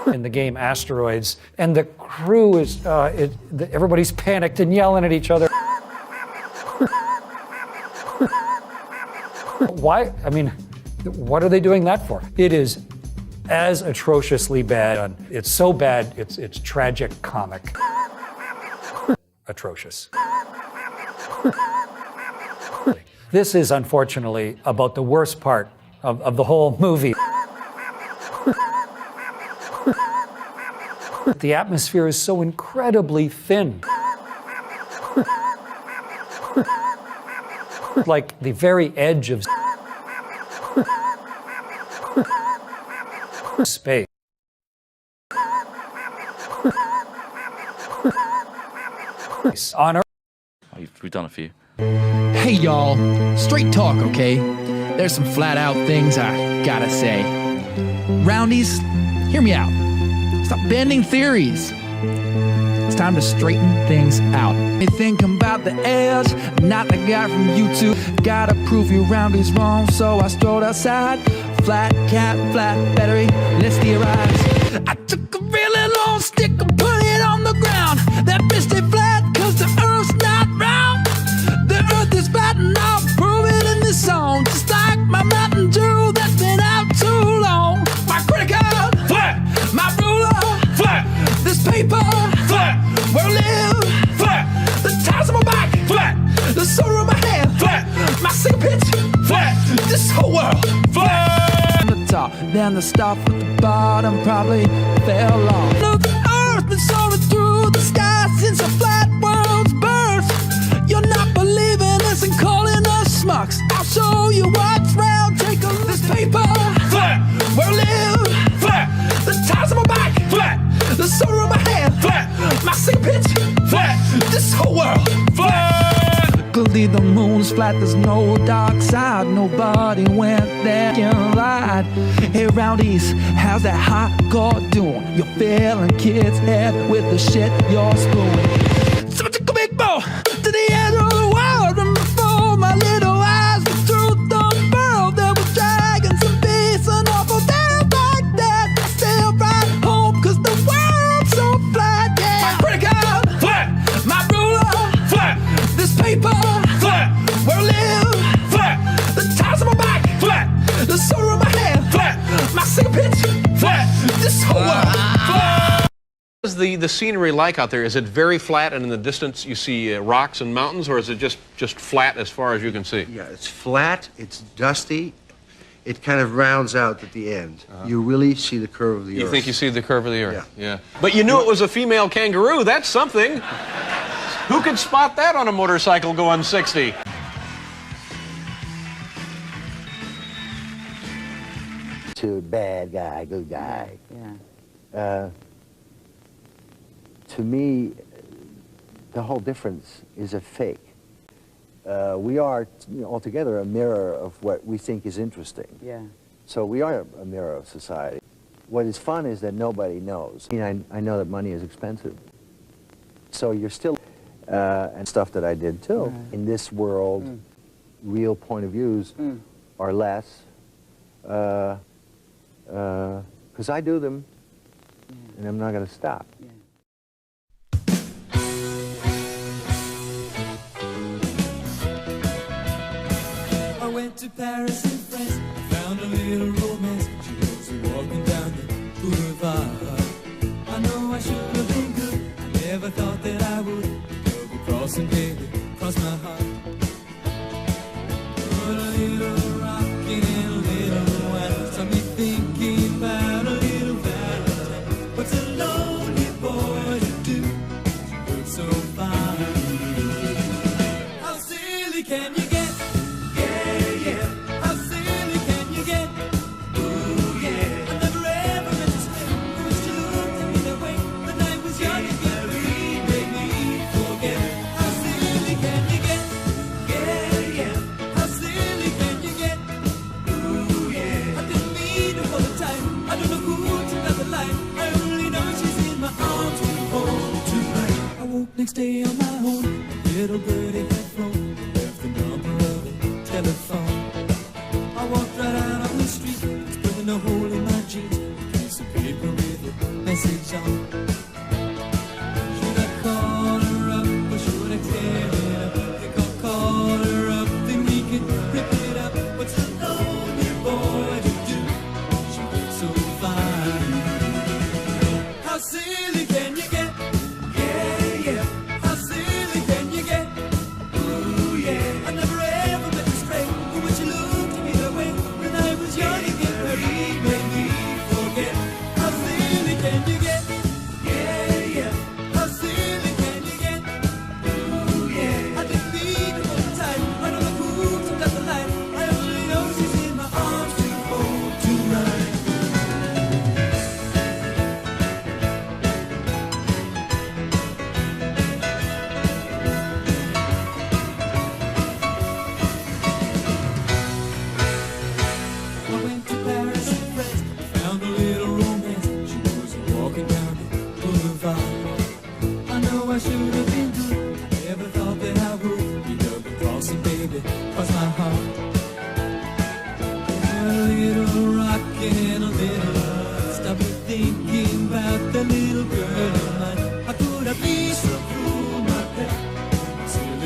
In the game Asteroids, and the crew is, everybody's panicked and yelling at each other. Why? I mean, what are they doing that for? It is as atrociously bad. It's so bad, it's tragic comic. Atrocious. This is unfortunately about the worst part of the whole movie. The atmosphere is so incredibly thin. Like the very edge of space. On Earth. We've done a few. Hey y'all, straight talk, okay? There's some flat out things I gotta say. Roundies, hear me out. Stop bending theories. It's time to straighten things out. You think about the edge, not the guy from YouTube. Gotta prove you roundies wrong, so I strolled outside. Flat cat, flat battery, let's theorize. I took a really long stick and put it on the ground. That bitch stay flat, cause the earth's not round. The earth is flat and I'll prove it in this song. Just like my Mountain Dew that's been out too long. My credit card, flat. My ruler, flat. This paper, flat. Where I live, flat. The tires on my back, flat. The soda in my hand, flat. My single pitch, flat. This whole world, flat. The top, then the stop at the bottom probably fell off. Look, the earth's been soaring through the sky since the flat world's birth. You're not believing this and calling us schmucks. I'll show you what's round. Take a look. This paper, flat. Where I live, flat. The tires on my back, flat. The soda in my hand, flat. My single pitch, flat. This whole world, flat. Luckily the moon's flat, there's no dark side. Nobody went there and lied. Hey roundies, how's that hot god doing? You're filling kids' head with the shit you're spewing. So I took a big bow to the end of the world, and before my little eyes the truth unfurled, there was dragons and beasts and awful death like that. I still ride home cause the world's so flat, yeah. My credit card, flat. My ruler, flat. This paper, flat. Where I live, flat. The tires on my back, flat. The soda in my hand, flat. My single pitch, flat. This whole world, flat. What is the scenery like out there? Is it very flat and in the distance you see rocks and mountains, or is it just flat as far as you can see? Yeah, it's flat, it's dusty, it kind of rounds out at the end. You really see the curve of the earth. You think you see the curve of the earth? Yeah. But you knew it was a female kangaroo. That's something. Who could spot that on a motorcycle going 60? To bad guy, good guy. Yeah. To me, the whole difference is a fake. We are altogether a mirror of what we think is interesting. Yeah. So we are a mirror of society. What is fun is that nobody knows. I know that money is expensive. So you're still, and stuff that I did too. Right. In this world, real point of views are less, because I do them, and I'm not going to stop. Yeah. I went to Paris and France, found a little romance. She was walking down the boulevard. I know I should have been good, I never thought that I would. Double crossing, baby, cross my heart. Put a little rockin' and a little wine, saw me thinking about a little Valentine. What's a lonely boy to do? She looks so fine. How silly can you get?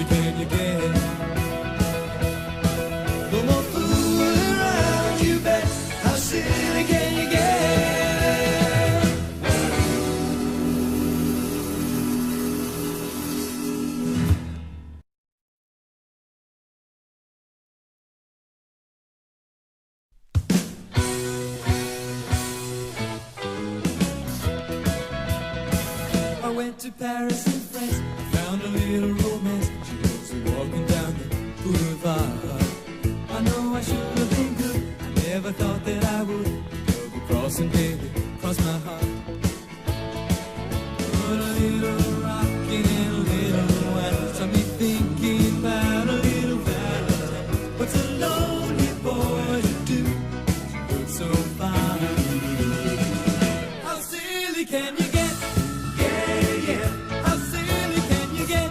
can you get? No more fooling around, you bet. How silly can you get? I went to Paris and France, found a little romance. She was walking down the boulevard. I know I should have been good, I never thought that I would. Double crossing, baby, cross my heart. Put a little rockin' and a little wine, got me thinking about a little Valentine. What's a lonely boy to do? She looks so fine. How silly can you get? Yeah, yeah. How silly can you get?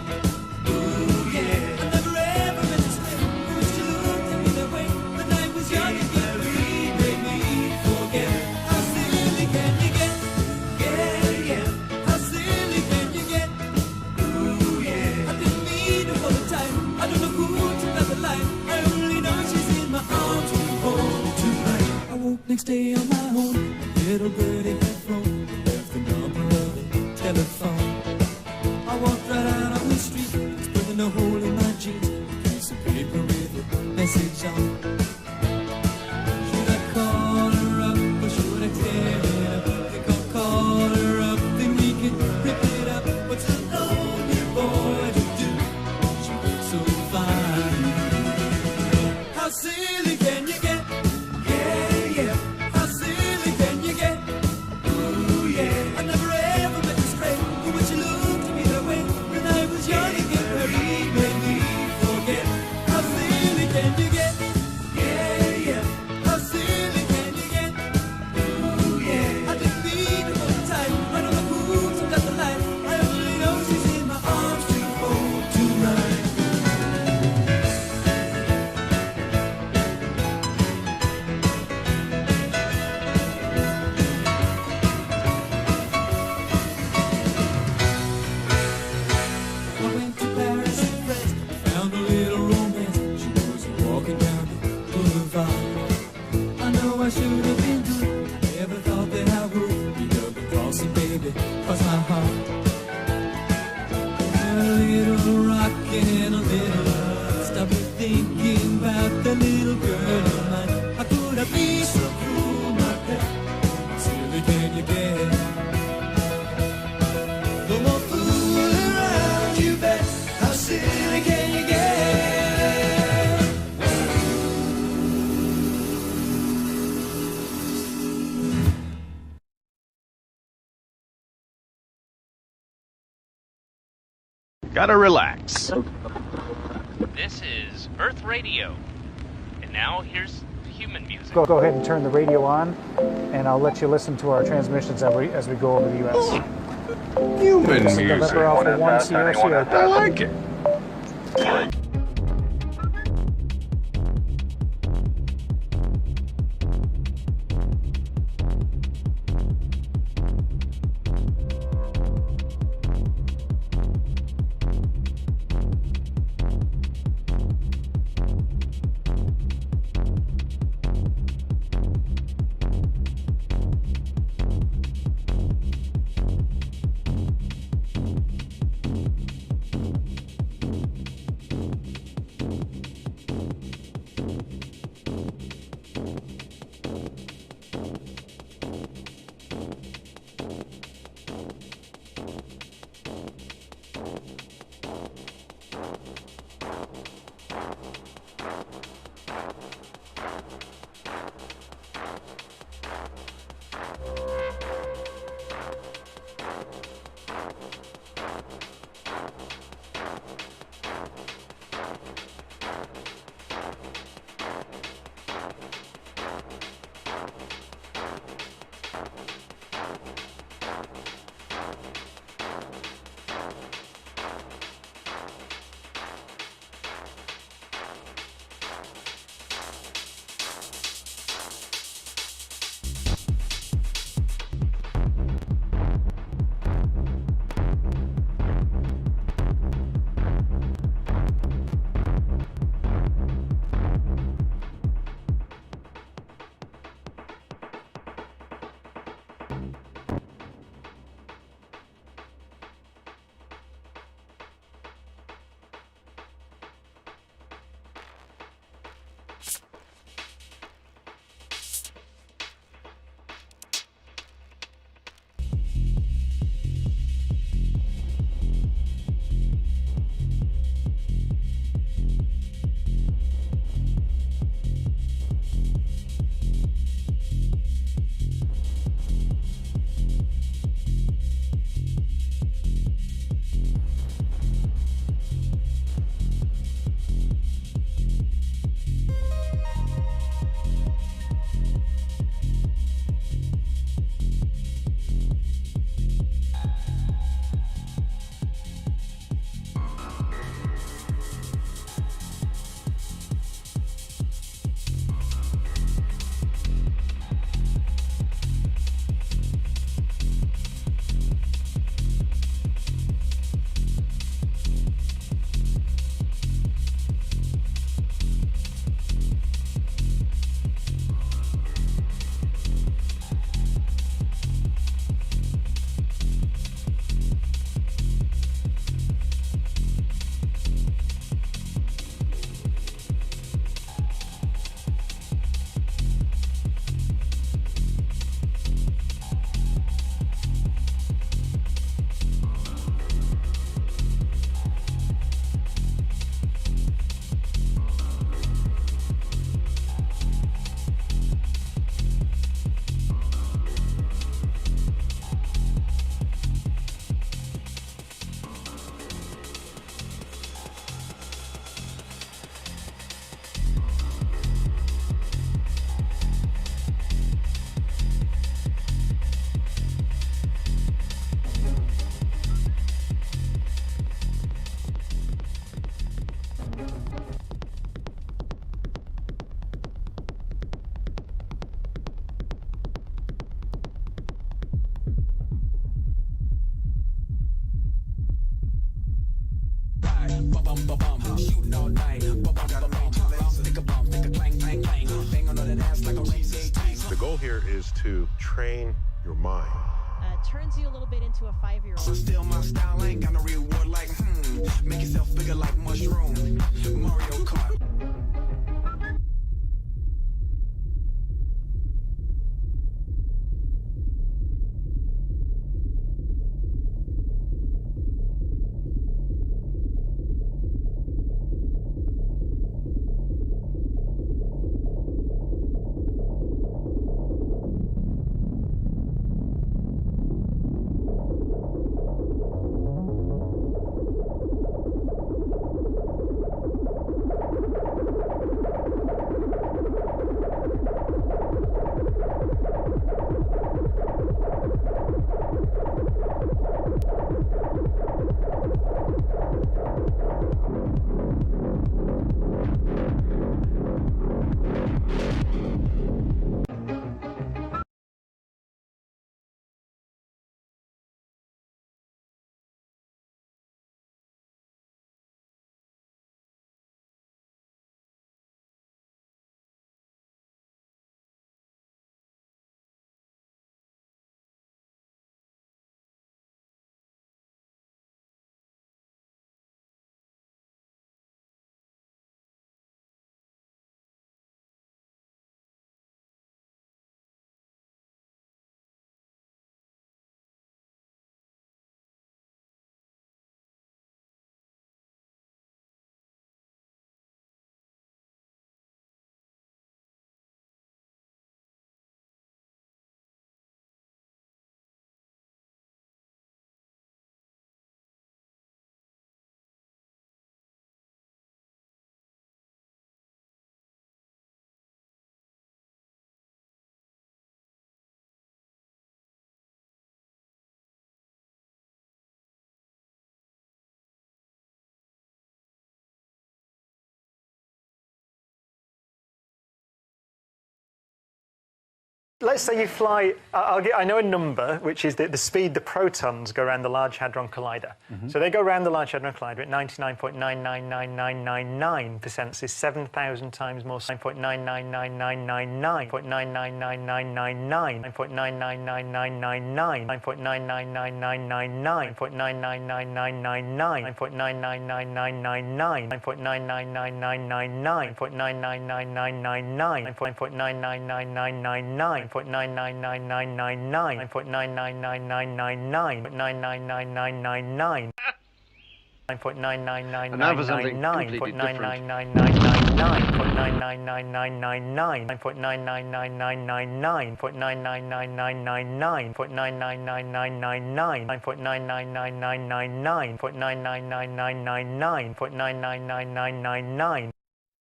Ooh, yeah. I never ever meant to stay. Wish you looked at me that way when I was young and carefree. Made me forget. How silly can you get? Yeah, yeah. How silly can you get? Ooh, yeah. I didn't mean it all the time. I don't know who took out the line. I only know she's in my arms when I'm home tonight. I woke next day on my own. A little birdie had flown. Left the number of the telephone. I walked right out on the street, putting a hole in my jeans. A piece of paper with a message on. Should I call her up or should I tear it up? I think I'll call her up, then we can rip it up. What's a lonely boy to do? She looks so fine. How silly can you get? Yeah, yeah. How silly can you get? Ooh, yeah. I never ever meant to stray. You wish you looked at me that way when I was young and carefree. Made me forget. How silly can you get? Yeah, yeah. How silly can you get? Ooh, yeah. I didn't mean it all the time. I don't know who took out the line. I only know she's in my arms to hold tonight. I went to Paris and France, found a little romance. She was walking down the boulevard. I know I should have been good, I never thought that I would. Be double crossing, baby, cross my heart. A little rockin' and a little stop me thinking about the little girl of mine. How could I be so cruel, my pet? Silly can you get? No more fooling around, you bet. How silly can you get? Gotta relax. This is Earth Radio. And now here's human music. Go ahead and turn the radio on, and I'll let you listen to our transmissions as we go over the U.S. Human This is music. November Alpha 1 Sierra Sierra. I like it. shooting all night. Think a bump, think a clang, clang, clang. Bang on that ass like a race. The goal here is to train your mind. Turns you a little bit into a 5-year-old. Still my style ain't got no reward like make yourself bigger like mushroom. Mario Kart. Let's say you fly, I know a number, which is the speed the protons go around the Large Hadron Collider. So they go around the Large Hadron Collider at 99.999999%. So 7,000 times more. 9.999999, 9.999999, 9.999999, 9.999999, 9.999999, 9.999999, 9.999999, 9.999999, 9.999999. 9.999999, 9.999999, 9.999999. 9.999999, And now for something completely different. 9.999999, 9.999999, 9.999999, 9.999999, 9.999999, 9.999999, 9.999999.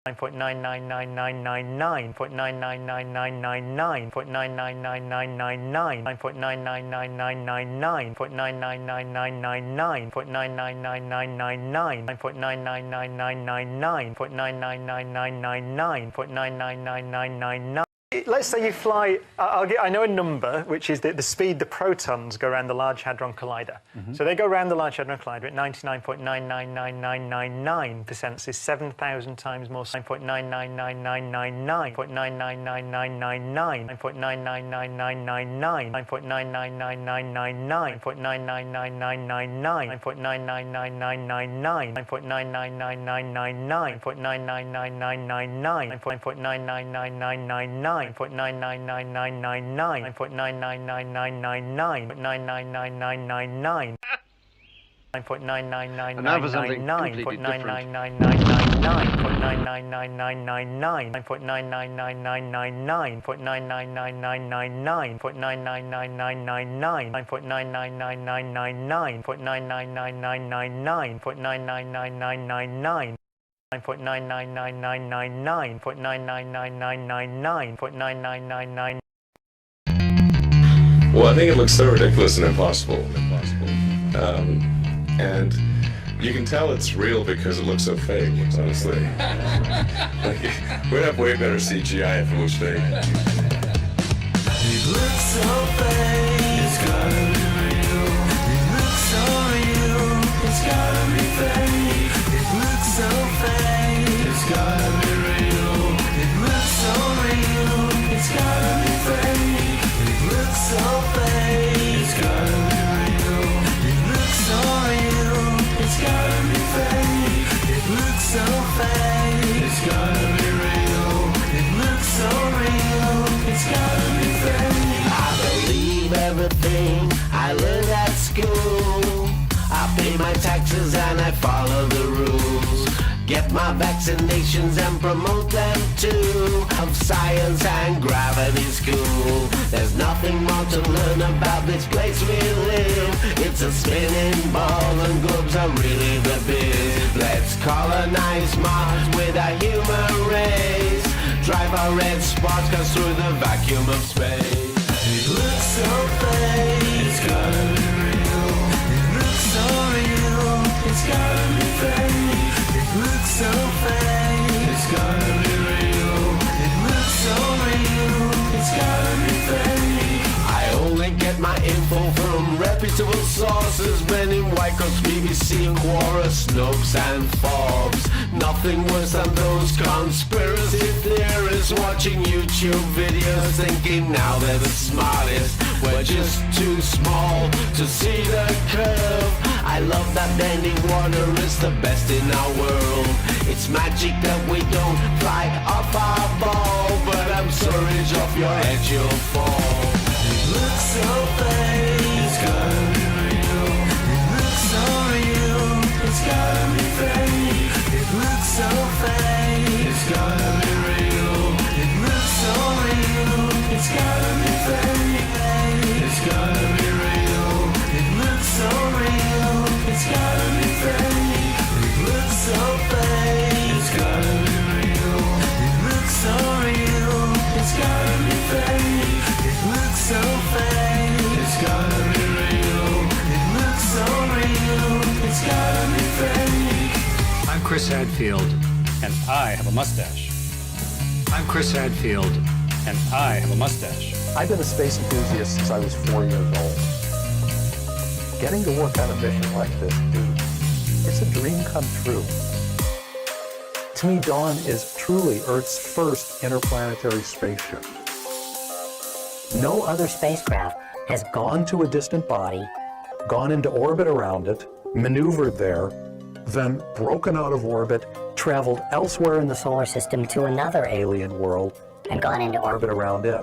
9.999999, 9.999999, 9.999999, 9.999999, 9.999999, 9.999999, 9.999999, 9.999999, 9.999999. Let's say you fly, I know a number, which is the speed the protons go around the Large Hadron Collider. So they go around the Large Hadron Collider at 99.999999%. So 7,000 times more. 9.999999, 9.999999, 9.999999, 9.999999, 9.999999, 9.999999, 9.999999, 9.999999, 9.999999. 9.999999, 9.999999, 9.999999. 9.999999, And now for something completely different. 9.999999, 9.999999, 9.999999, 9.999999, 9.999999, 9.999999, 9.999999. 9.999999, 9.999999, 9.999999. Well, I think it looks so ridiculous and impossible. And you can tell it's real because it looks so fake, honestly. Like, we'd have way better CGI if it was fake. It looks so fake, it's gotta be real. It looks so real, it's gotta be fake. It looks so fake. follow the rules. Get my vaccinations and promote them too. Of science and gravity school. There's nothing more to learn about this place we live. It's a spinning ball and globes are really the biz. Let's colonize Mars with a human race. Drive our red sparks cause through the vacuum of space. It looks so fake. It's gotta be real. It looks so real. It's gotta be fake. It looks so fake. It's gotta be real. It looks so real. It's gotta be fake. I only get my info from reputable sources. Men in White Coats, BBC, Quora, Snopes, and Forbes. Nothing worse than those conspiracy theorists watching YouTube videos thinking now they're the smartest. We're just too small to see the curve. I love that bending water is the best in our world. It's magic that we don't fly off our ball, but I'm sorry, off your head you'll fall. It looks so fake. It's gotta be real. It looks so real. It's gotta be fake. It looks so fake. It's gotta be real. It looks so real. It's gotta be fake. It's gotta be real. It looks so real. It's gotta be fake. It looks so fake. It's gotta be real. It looks so real. It's gotta be fake. It looks so fake. It's gotta be real. It looks so real. It's gotta be fake. I'm Chris Hadfield, and I have a mustache. I'm Chris Hadfield, and I have a mustache. I've been a space enthusiast since I was 4 years old. Getting to work on a mission like this, dude, it's a dream come true. To me, Dawn is truly Earth's first interplanetary spaceship. No other spacecraft has gone to a distant body, gone into orbit around it, maneuvered there, then broken out of orbit, traveled elsewhere in the solar system to another alien world, and gone into orbit around it.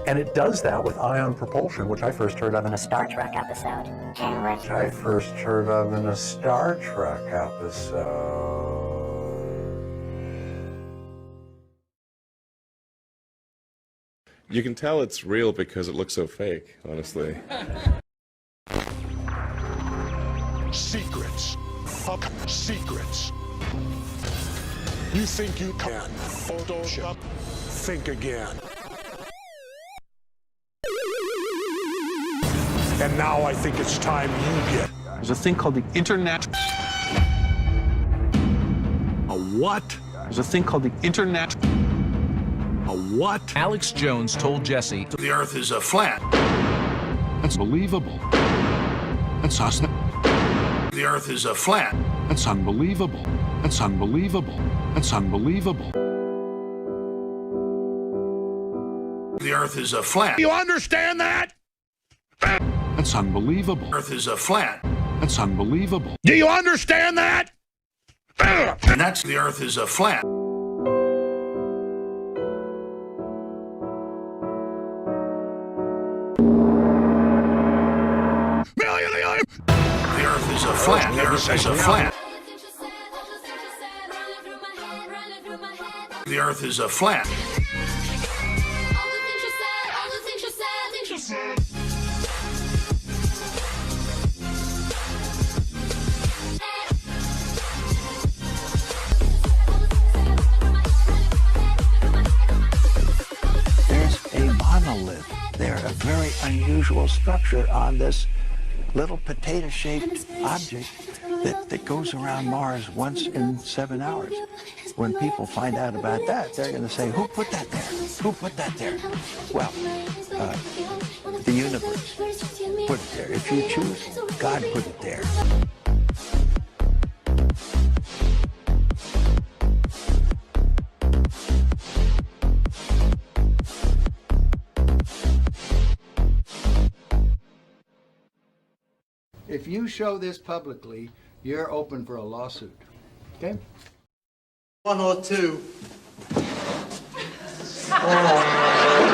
And it does that with ion propulsion, which I first heard of in a Star Trek episode. Which I first heard of in a Star Trek episode. You can tell it's real because it looks so fake, honestly. Secrets. Fuck secrets. You think you can Photoshop? Think again. And now I think it's time you get. There's a thing called the Internet. A what? There's a thing called the Internet. A what? Alex Jones told Jesse The Earth is a flat. That's believable. That's us. The Earth is a flat. That's unbelievable. That's unbelievable. That's unbelievable. The Earth is a flat. You understand that? That's unbelievable. Earth is a flat. That's unbelievable. Do you understand that? And that's the Earth is a flat. The Earth is a flat. The Earth is a flat. The Earth is a flat. There's a monolith there, a very unusual structure on this little potato-shaped object that goes around Mars once in 7 hours. When people find out about that, they're going to say, who put that there? Who put that there? Well, the universe put it there. If you choose, God put it there. If you show this publicly, you're open for a lawsuit. Okay? 102.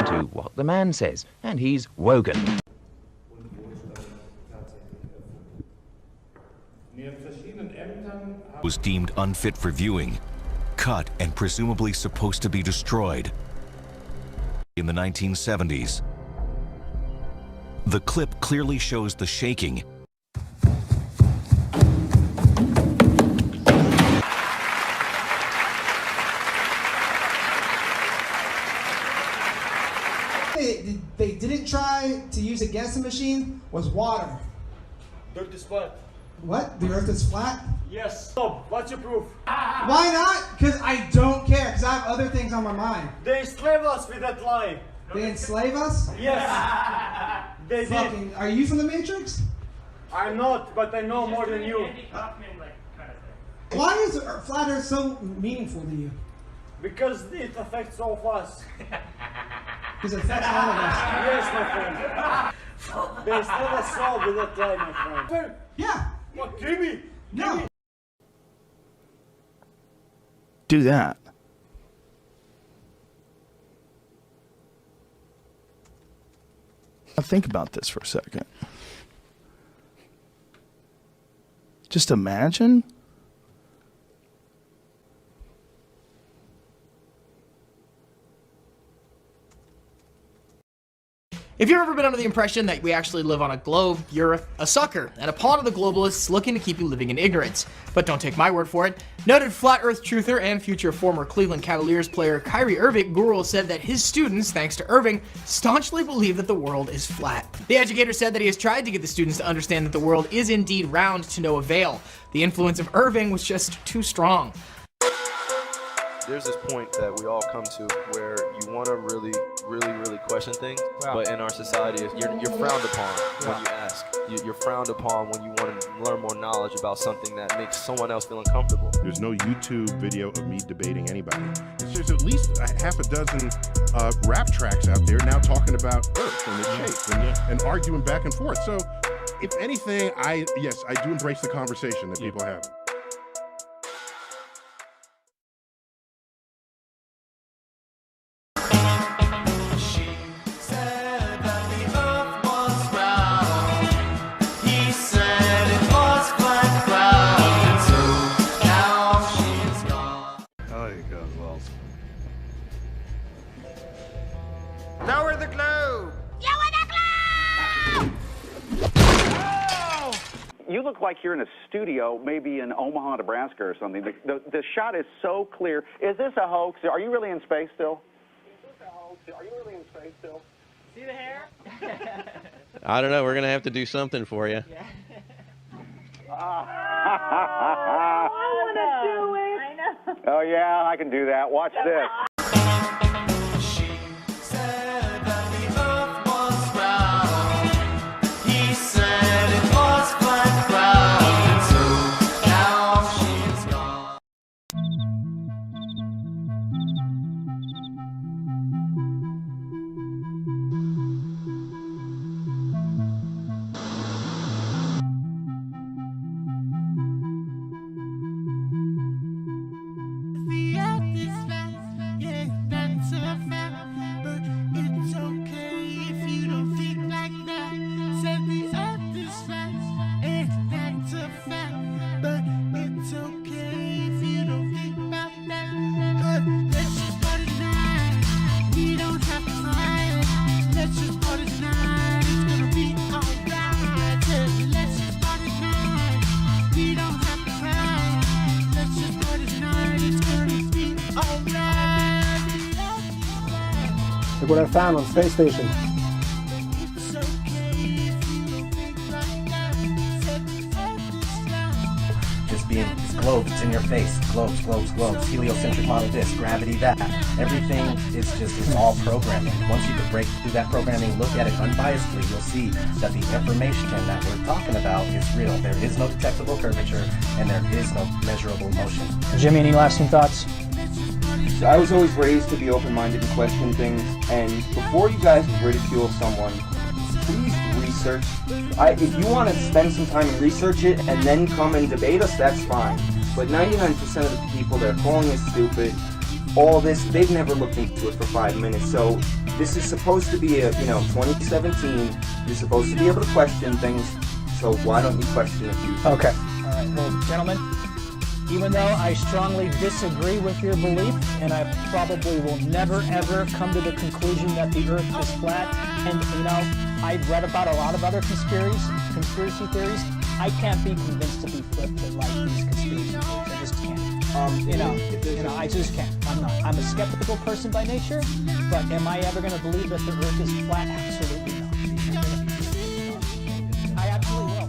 To what the man says, and he's Wogan. Mir erschienen was deemed unfit for viewing, cut and presumably supposed to be destroyed. In the 1970s, the clip clearly shows the shaking they didn't try to use against the machine was water. Dirt is flat. What? The earth is flat? Yes. So, what's your proof? Why not? Because I don't care, because I have other things on my mind. They enslave us with that lie. They enslave us? Yes. They did. Are you from the Matrix? I'm not, but I know more than you. Why is flat earth so meaningful to you? Because it affects all of us. Because it affects all of us. Yes, my friend. They enslave us all with that lie, my friend. Yeah. What, Jimmy? No. Do that. Now think about this for a second. Just imagine If you've ever been under the impression that we actually live on a globe, you're a sucker and a pawn of the globalists looking to keep you living in ignorance. But don't take my word for it. Noted flat earth truther and future former Cleveland Cavaliers player Kyrie Irving said that his students, thanks to Irving, staunchly believe that the world is flat. The educator said that he has tried to get the students to understand that the world is indeed round to no avail. The influence of Irving was just too strong. There's this point that we all come to where you want to really question things, but in our society, you're frowned upon when you ask. You're frowned upon when you want to learn more knowledge about something that makes someone else feel uncomfortable. There's no YouTube video of me debating anybody. There's at least half a dozen rap tracks out there now talking about Earth and its shape and arguing back and forth. So, if anything, I do embrace the conversation that people have. Lower the globe! You look like you're in a studio, maybe in Omaha, Nebraska or something. The shot is so clear. Is this a hoax? Are you really in space still? See the hair? I don't know. We're going to have to do something for you. I want to do it. I know. Oh, yeah, I can do that. Watch this. Look what I found on Space Station. Just being globes, it's in your face. Globes, globes, globes. Heliocentric model this, gravity that. Everything is it's all programming. Once you can break through that programming, look at it unbiasedly, you'll see that the information that we're talking about is real. There is no detectable curvature and there is no measurable motion. Jimmy, any lasting thoughts? I was always raised to be open-minded and question things, and before you guys ridicule someone, please research. If you want to spend some time and research it and then come and debate us, that's fine. But 99% of the people that are calling us stupid, all this, they've never looked into it for 5 minutes. So this is supposed to be 2017. You're supposed to be able to question things. So why don't you question it? Okay. All right. Well, gentlemen, Even though I strongly disagree with your belief, and I probably will never ever come to the conclusion that the Earth is flat, and I've read about a lot of other conspiracy theories. I can't be convinced to be flipped to like these conspiracy theories. I just can't. I just can't. I'm not. I'm a skeptical person by nature, but am I ever going to believe that the Earth is flat? Absolutely not. I absolutely will.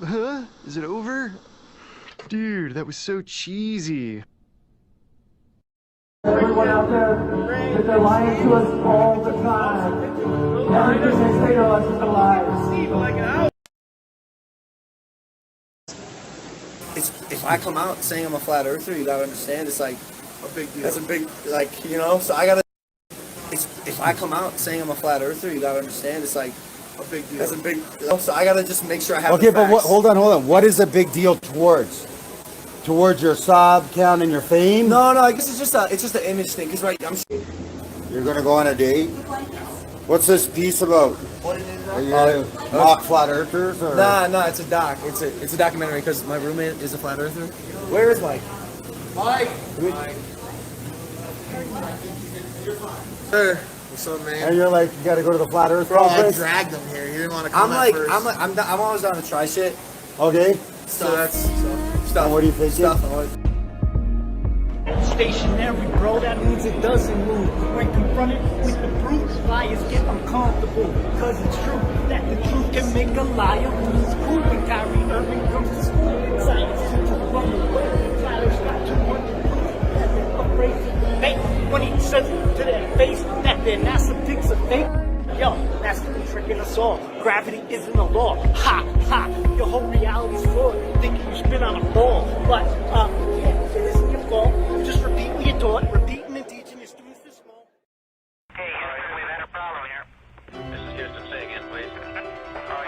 Huh? Is it over? Dude, that was so cheesy. Everyone out there, that they're lying to us all the time. Everything they say to us is a lie. If I come out saying I'm a flat earther, you gotta understand it's like a big deal. That's a big, like, so I gotta. If I come out saying I'm a flat earther, you gotta understand it's like a big deal. That's a big. So I gotta just make sure I have. Okay, but hold on. What is a big deal towards? Towards your sub count and your fame? No, I guess it's just an image thing. Cause right, You're gonna go on a date. What's this piece about? Are you gonna mock flat earthers? Or? Nah, it's a doc. It's a documentary because my roommate is a flat earther. Where is Mike? Mike. Sir, what's up, man? And you're like, you gotta go to the flat earth Bro, conference? I dragged him here. He didn't want to come first. I'm always down to try shit. Okay. So that's stuff. And what do you think? stationary, bro. That means it doesn't move. When confronted with the proof, liars get uncomfortable. Cause it's true that the truth can make a liar lose cool. When Kyrie Irving comes to school, science teachers run away. Tyler's got 200 proof that they're afraid to debate. When he says to their face that their NASA pics are fake. Yo, that's the tricking us all. Gravity isn't a law. Ha, ha. Your whole reality's flawed. Thinking you spin on a ball. But, yeah, it isn't your fault. Just repeat what you taught. Repeating and teaching your students this small. Hey, Houston, we've had a problem here. This is Houston. Say again, please.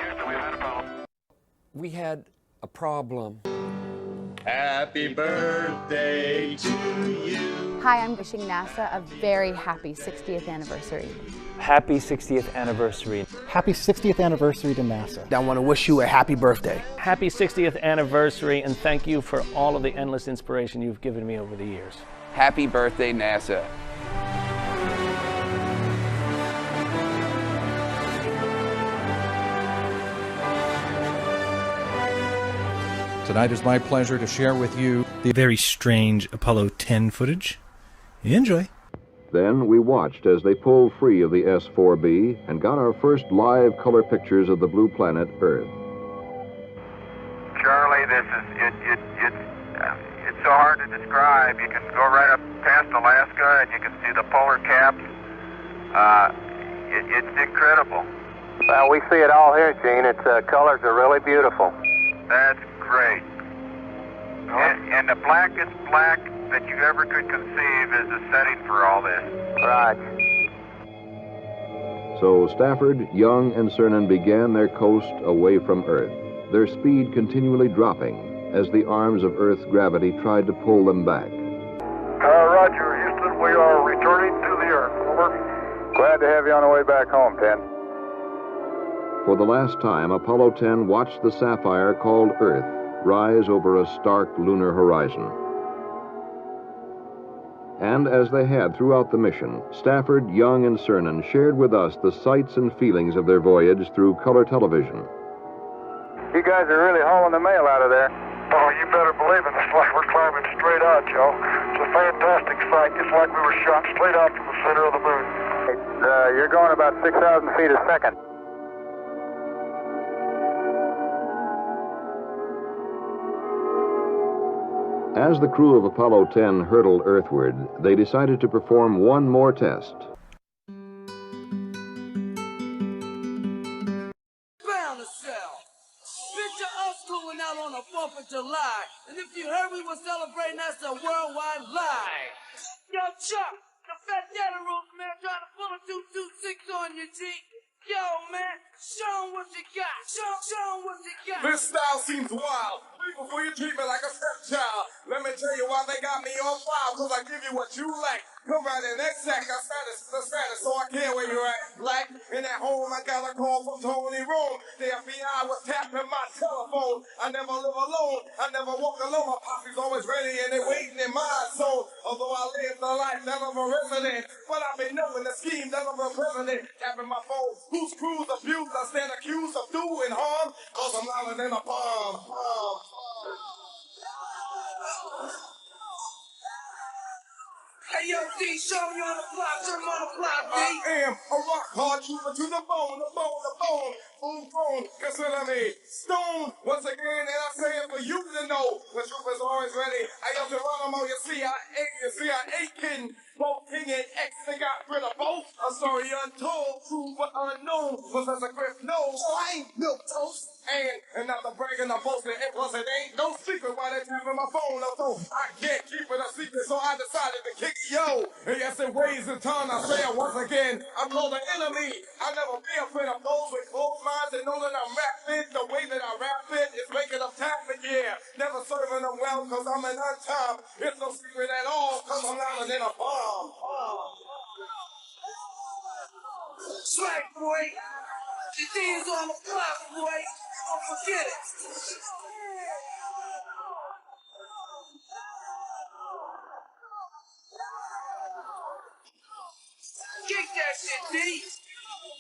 Houston, we've had a problem. We had a problem. Happy birthday to you. Hi, I'm wishing NASA a very happy 60th anniversary. Happy 60th anniversary. Happy 60th anniversary to NASA. I want to wish you a happy birthday. Happy 60th anniversary, and thank you for all of the endless inspiration you've given me over the years. Happy birthday, NASA. Tonight it's my pleasure to share with you the very strange Apollo 10 footage. Enjoy. Then we watched as they pulled free of the S-4B and got our first live color pictures of the blue planet Earth. Charlie, this is it's so hard to describe. You can go right up past Alaska and you can see the polar caps. It's incredible. Well, we see it all here, Gene. Its colors are really beautiful. That's great. And the blackest black that you ever could conceive is the setting for all this. Right. So Stafford, Young, and Cernan began their coast away from Earth, their speed continually dropping as the arms of Earth's gravity tried to pull them back. Roger, Houston, we are returning to the Earth. Over. Glad to have you on the way back home, 10. For the last time, Apollo 10 watched the sapphire called Earth rise over a stark lunar horizon. And as they had throughout the mission, Stafford, Young, and Cernan shared with us the sights and feelings of their voyage through color television. You guys are really hauling the mail out of there. Oh, you better believe it. It's like we're climbing straight out, Joe. It's a fantastic sight. It's like we were shot straight out from the center of the moon. You're going about 6,000 feet a second. As the crew of Apollo 10 hurtled earthward, they decided to perform one more test. Bound to sell. Picture us going out on the 4th of July. And if you heard we were celebrating, that's a worldwide lie. Yo, Chuck, the fat daddy rules, man, trying to pull a 226 on your G. Yo, man, show 'em what you got. Show 'em what you got. This style seems wild. Before you treat me like a stepchild, let me tell you why they got me on file. Cause I give you what you like. Come right in exact. I status, so I care where you're at. Black in that home, I got a call from Tony Rome. The FBI was tapping my telephone. I never live alone. I never walk alone. My posse's always ready and they waiting in my zone. Although I live the life that of a resident, but I've been knowing the scheme that of a president. Tapping my phone. Whose crews abused? I stand accused of doing harm. Cause I'm louder than a bomb. Hey, yo, D, show me on the block, show me on the block, D. I am a rock hard trooper to the bone, the bone, the bone. Full grown, consider me stone. Once again, and I say it for you to know. The truth is always ready. I am Geronimo, you CIA kidding. Both King and X, they got rid of both. A story untold, true but unknown. Professor Griff knows, so I ain't milk toast. And not the bragging, the boasting, it ain't no secret why they tapping my phone up, so I can't keep it a secret, so I decided to kick yo. And yes, it weighs the tongue, I say it once again. I call the enemy, I never be afraid of those with closed minds and know that I'm rapping. The way that I rap it is making them tap it, yeah. Never serving them well, cause I'm an untimed. It's no secret at all, cause I'm louder than a bomb. Swag, boy. The D is on the block, boy. Don't forget it. Kick that shit, D.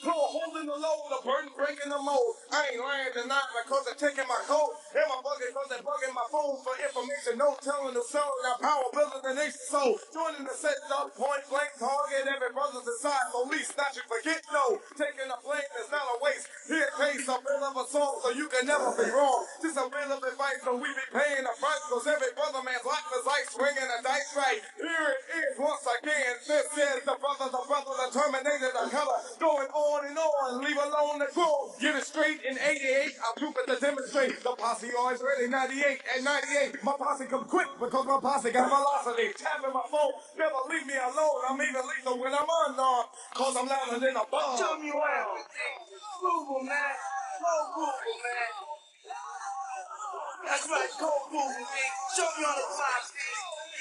Pro holding the load, the burden breaking the mold. I ain't lying tonight because they're taking my coat. And my bucket because they're bugging my phone for if information, no telling the soul, our power building the nation. So, joining the set up, point blank target, every brother's inside, police, not you forget, no. Taking a flame is not a waste. Here pays a bill of assault, so you can never be wrong. Just a bill of advice, so we be paying the price, cause every brother man's life is like swinging a dice right. Here it is once again, this is the brother, the Terminator, the color, going on and on, leave alone the crew. Get it straight in 88, I'll troop it to demonstrate. The posse always ready, 98 and 98. My posse come quick because my posse got velocity. Tapping my phone, never leave me alone. I'm even lethal when I'm unarmed, cause I'm louder than a bomb. Show me around. Google, man. Go Google, man. That's right, go Google, man. Show me on the fly,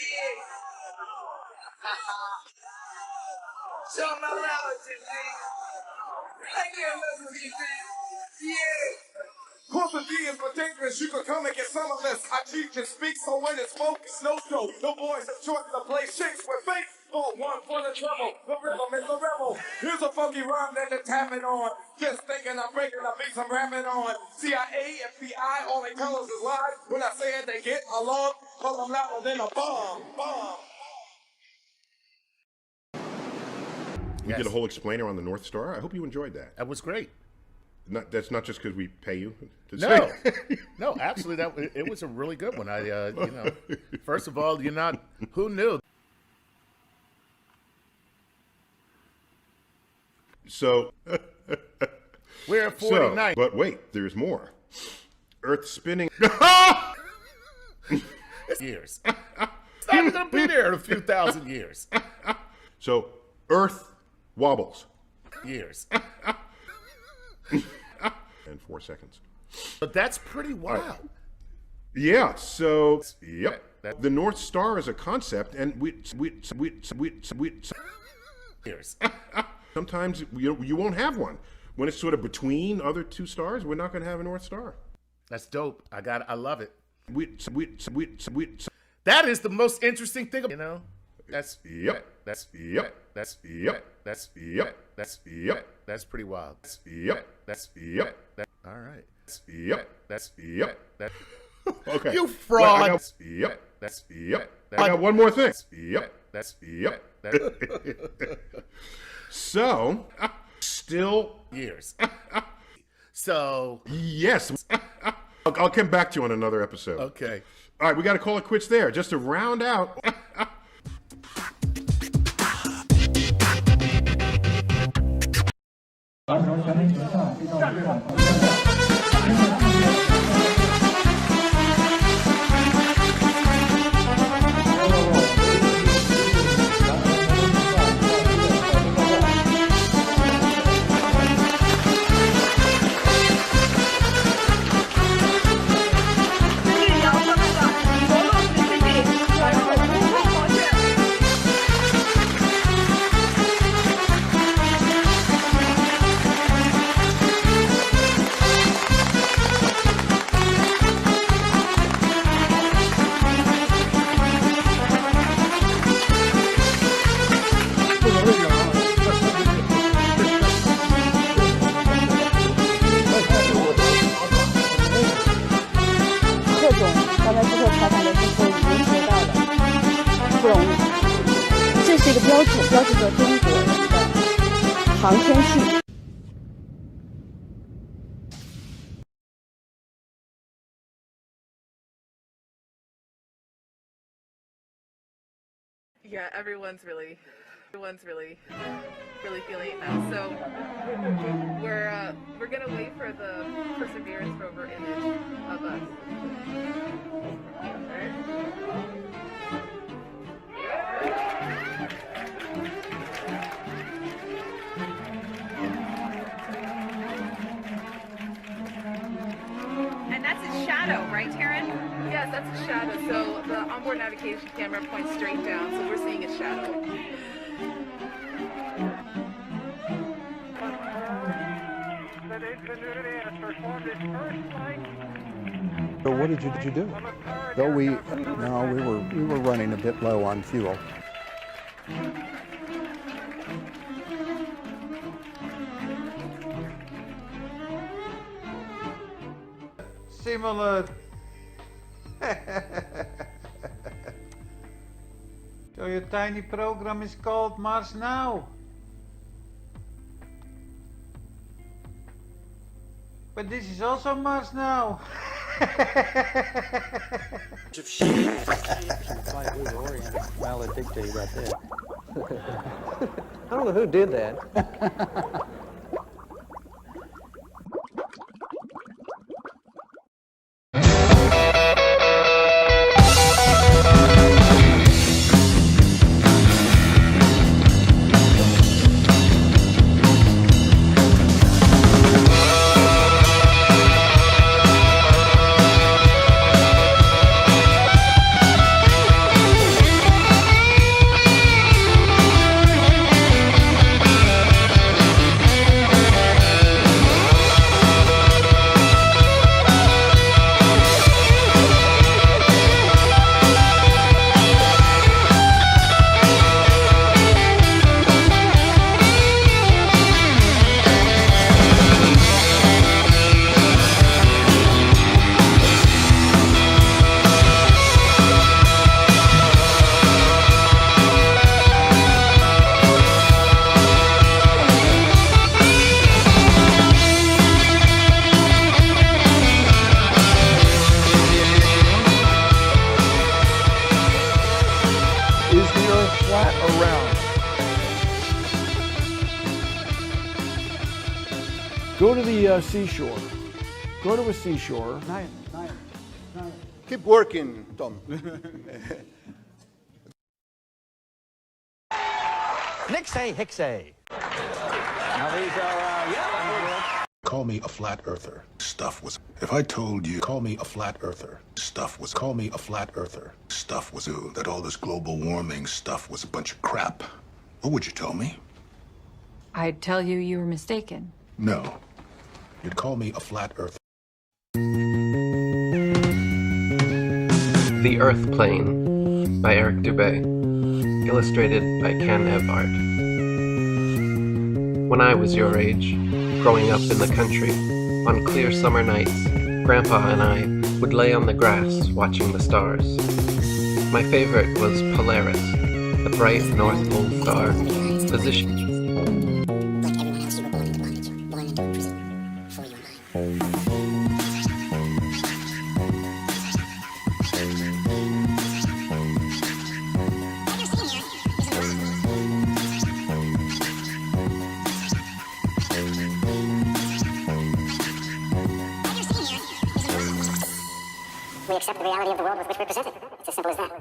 yeah. Show my relative, man. I can't listen to you, man. Yeah. Corporate D is for dangerous, you can come and get some of this. I teach and speak, so when it's smoke, it's no show. No boys have choice to play shakes with faith. Oh, one for the trouble, the rhythm is the rebel. Here's a funky rhyme that they're tapping on. Just thinking I'm breaking the beats I'm rapping on. CIA, FBI, all they tell us is lies. When I say it, they get along, cause I'm louder than a bomb, bomb. We did a whole explainer on the North Star. I hope you enjoyed that. That was great. That's not just because we pay you to No, say. no, absolutely. It was a really good one. First of all, who knew? So we're at 49. But wait, there's more. Earth spinning. Years. It's not going to be there in a few thousand years. So Earth wobbles. Years. And 4 seconds. But that's pretty wild. Right. Yeah. So yep. The North Star is a concept, and we years. Sometimes you won't have one. When it's sort of between other two stars, we're not going to have a North Star. That's dope. I love it. That is the most interesting thing. That's yep. That's yep. That's yep. That's yep. That's yep. That's pretty wild. Yep. That's yep. All right. Yep. That's yep. That. Okay. You fraud. Yep. That's yep. I got one more thing. Yep. That's yep. So, still years. So yes, I'll come back to you on another episode. Okay. All right, we got to call it quits there, just to round out. Yeah, everyone's really feeling it now. So we're gonna wait for the Perseverance rover image of us. And that's its shadow, right, Taryn? Yes, that's a shadow. So the onboard navigation camera points straight down, so we're seeing its shadow. So what did you do? Though we were running a bit low on fuel. Similar So your tiny program is called Mars Now. But this is also Mars Now. Valedictory right there. I don't know who did that. Is the Earth flat or round? Go to the seashore. Go to a seashore. Keep working, Tom. Nixay Hixay. Now these are, Call me a flat earther. Stuff was. If I told you, call me a flat earther. Stuff was. Call me a flat earther. Stuff was. That all this global warming stuff was a bunch of crap. What would you tell me? I'd tell you you were mistaken. No. You'd call me a flat earther. The Earth Plane by Eric Dubé. Illustrated by Ken Evart. When I was your age, growing up in the country, on clear summer nights, Grandpa and I would lay on the grass watching the stars. My favorite was Polaris, the bright North Pole star, positioned. We accept the reality of the world with which we're presented. It's as simple as that.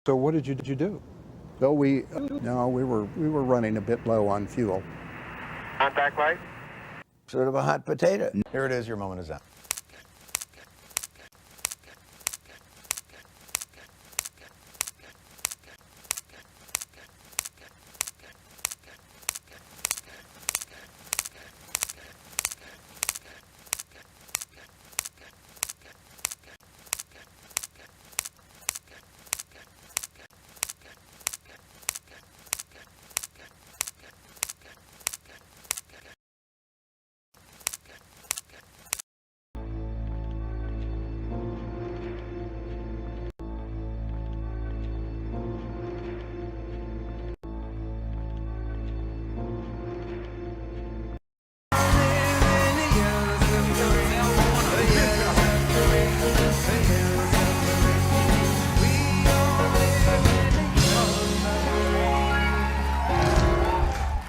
So what did you do? No, we were running a bit low on fuel. Contact light. Sort of a hot potato. Here it is. Your moment is up.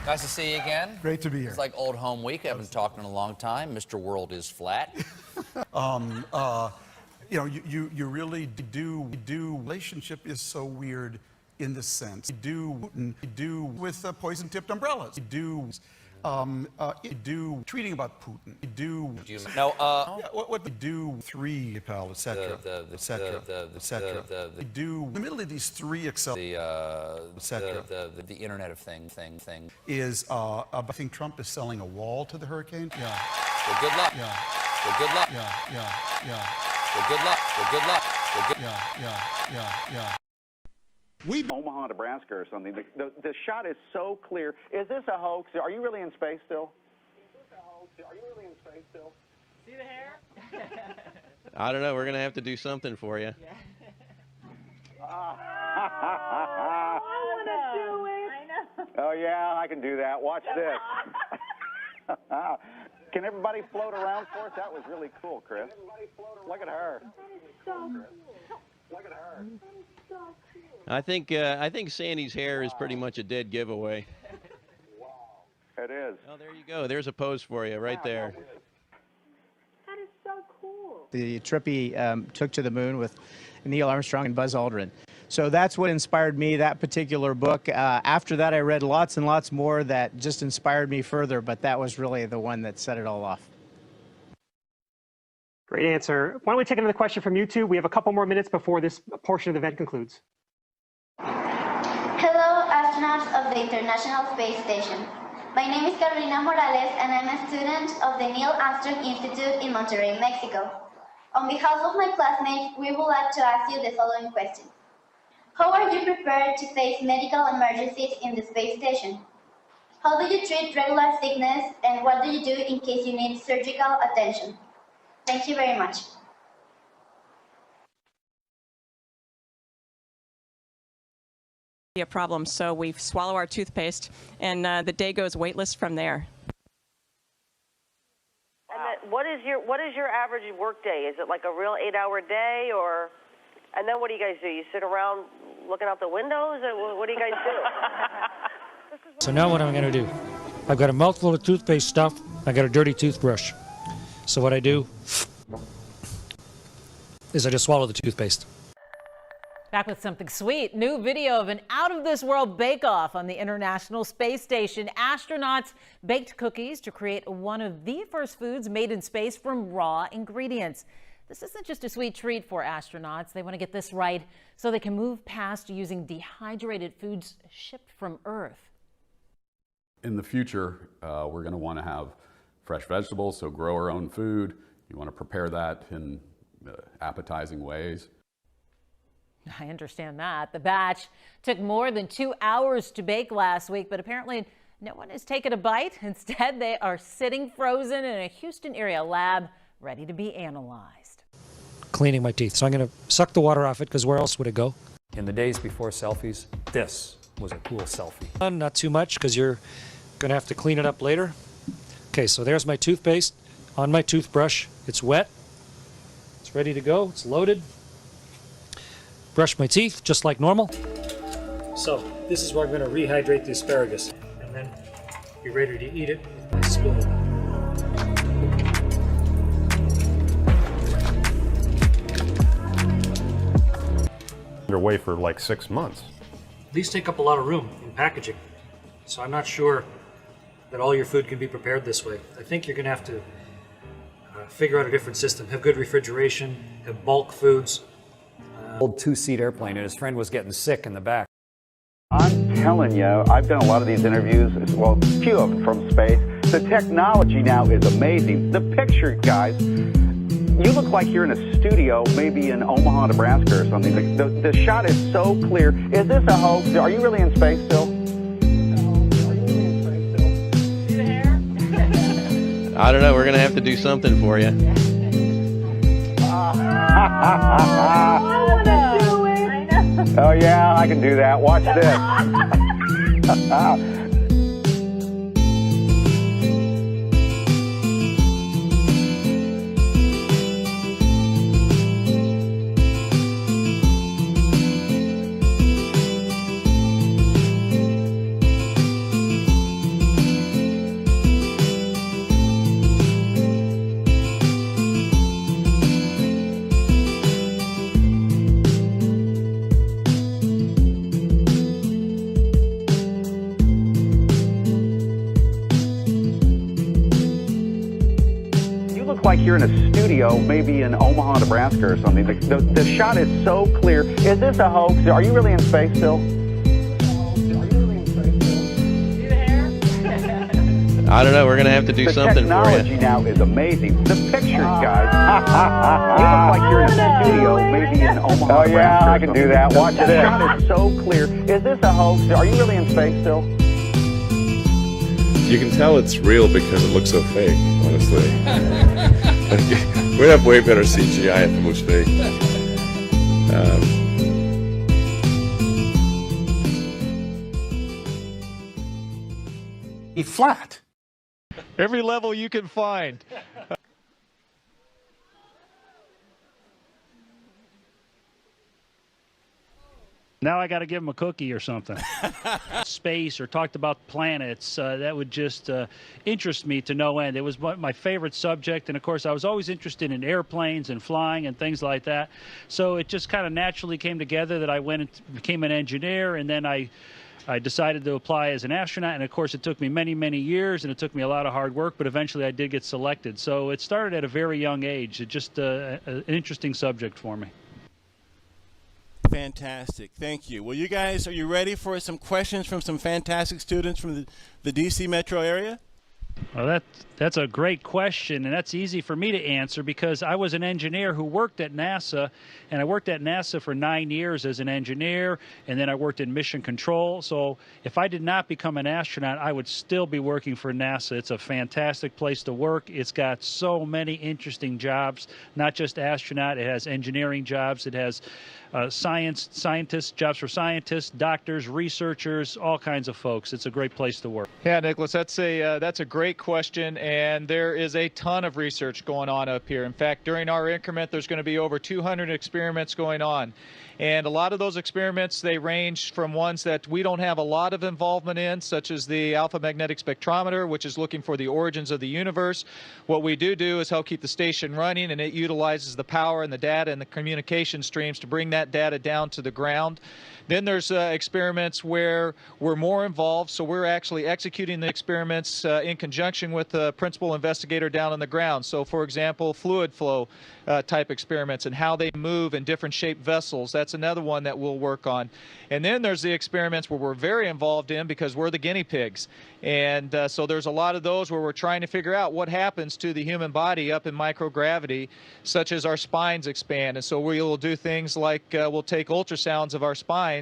Nice to see you again. Great to be here. It's like old home week. I haven't talked in a long time. Mr. World is flat. You know, you really do. Relationship is so weird in this sense. You do with poison-tipped umbrellas. You do tweeting about Putin. You do. No. What you do? 3 PAL, etc. etc. etc. You do. In the middle of these 3 etc. The Internet of Thing. Is I think Trump is selling a wall to the hurricane. Yeah. Well, good luck. Yeah. Well, good luck. Yeah. Well, good luck. Well, good luck. Well, good. Yeah. We Omaha, Nebraska, or something. The shot is so clear. Is this a hoax? Are you really in space still? See the hair? I don't know. We're gonna have to do something for you. I want to do it. I know. Oh yeah, I can do that. Watch this. Can everybody float around for us? That was really cool, Chris. Look at her. Look at her. I think Sandy's hair is pretty much a dead giveaway. It is. Oh, there you go. There's a pose for you right there. That is so cool. The trip he took to the moon with Neil Armstrong and Buzz Aldrin. So that's what inspired me, that particular book. After that, I read lots and lots more that just inspired me further, but that was really the one that set it all off. Great answer. Why don't we take another question from YouTube? We have a couple more minutes before this portion of the event concludes. Hello, astronauts of the International Space Station. My name is Carolina Morales, and I'm a student of the Neil Armstrong Institute in Monterrey, Mexico. On behalf of my classmates, we would like to ask you the following question. How are you prepared to face medical emergencies in the space station? How do you treat regular sickness, and what do you do in case you need surgical attention? Thank you very much. A problem, so we swallow our toothpaste, and the day goes waitless from there. And then what is your average work day? Is it like a real 8-hour day, or? And then what do you guys do? You sit around looking out the windows, or what do you guys do? So now what I'm going to do? I've got a mouthful of toothpaste stuff. I got a dirty toothbrush. So what I do is I just swallow the toothpaste. Back with something sweet. New video of an out-of-this-world bake-off on the International Space Station. Astronauts baked cookies to create one of the first foods made in space from raw ingredients. This isn't just a sweet treat for astronauts. They want to get this right so they can move past using dehydrated foods shipped from Earth. In the future, we're going to want to have fresh vegetables, so grow our own food. You want to prepare that in appetizing ways. I understand that. The batch took more than 2 hours to bake last week, but apparently no one has taken a bite. Instead, they are sitting frozen in a Houston area lab ready to be analyzed. Cleaning my teeth. So I'm going to suck the water off it, because where else would it go? In the days before selfies, this was a cool selfie. Not too much, because you're going to have to clean it up later. Okay, so there's my toothpaste on my toothbrush. It's wet. It's ready to go. It's loaded. Brush my teeth just like normal. So this is where I'm going to rehydrate the asparagus and then be ready to eat it with my spoon. Underway for like 6 months. These take up a lot of room in packaging, so I'm not sure that all your food can be prepared this way. I think you're going to have to figure out a different system. Have good refrigeration, have bulk foods. Old 2-seat airplane, and his friend was getting sick in the back. I'm telling you, I've done a lot of these interviews, well, a few of them from space. The technology now is amazing. The picture, guys, you look like you're in a studio, maybe in Omaha, Nebraska or something. The shot is so clear. Is this a hoax? Are you really in space still? See the hair? I don't know. We're going to have to do something for you. Oh yeah, I can do that. Watch this. look like you're in a studio, maybe in Omaha, Nebraska or something. The shot is so clear. Is this a hoax? Are you really in space still? I don't know. We're going to have to do something for you. The technology now is amazing. The pictures, guys. You look like you're in a studio, maybe in Omaha. Oh, yeah, I can do that. Watch it. The shot is so clear. Is this a hoax? Are you really in space still? You can tell it's real because it looks so fake, honestly. We have way better CGI if it looks fake. Flat. Every level you can find. Now I got to give him a cookie or something. Space or talked about planets, that would just interest me to no end. It was my favorite subject, and of course I was always interested in airplanes and flying and things like that. So it just kind of naturally came together that I went and became an engineer, and then I decided to apply as an astronaut, and of course it took me many, many years, and it took me a lot of hard work, but eventually I did get selected. So it started at a very young age. It's just an interesting subject for me. Fantastic. Thank you. Well, you guys, are you ready for some questions from some fantastic students from the D.C. metro area? Well, that's a great question, and that's easy for me to answer because I was an engineer who worked at NASA, and I worked at NASA for 9 years as an engineer, and then I worked in mission control. So if I did not become an astronaut, I would still be working for NASA. It's a fantastic place to work. It's got so many interesting jobs, not just astronaut. It has engineering jobs. It has scientists, jobs for scientists, doctors, researchers, all kinds of folks. It's a great place to work. Yeah, Nicholas, that's a great question, and there is a ton of research going on up here. In fact, during our increment, there's going to be over 200 experiments going on. And a lot of those experiments, they range from ones that we don't have a lot of involvement in, such as the alpha magnetic spectrometer, which is looking for the origins of the universe. What we do is help keep the station running, and it utilizes the power and the data and the communication streams to bring that data down to the ground. Then there's experiments where we're more involved, so we're actually executing the experiments in conjunction with the principal investigator down on the ground. So, for example, fluid flow type experiments and how they move in different shaped vessels. That's another one that we'll work on. And then there's the experiments where we're very involved in because we're the guinea pigs. And so there's a lot of those where we're trying to figure out what happens to the human body up in microgravity, such as our spines expand. And so we will do things like we'll take ultrasounds of our spines,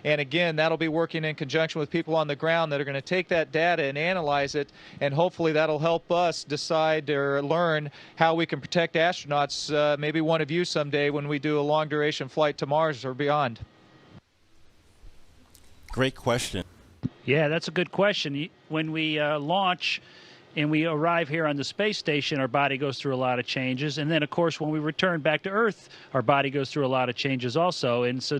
and again, that'll be working in conjunction with people on the ground that are going to take that data and analyze it, and hopefully that'll help us decide or learn how we can protect astronauts, maybe one of you someday when we do a long duration flight to Mars or beyond. Great question. Yeah, that's a good question. When we launch and we arrive here on the space station, our body goes through a lot of changes. And then, of course, when we return back to Earth, our body goes through a lot of changes also. And so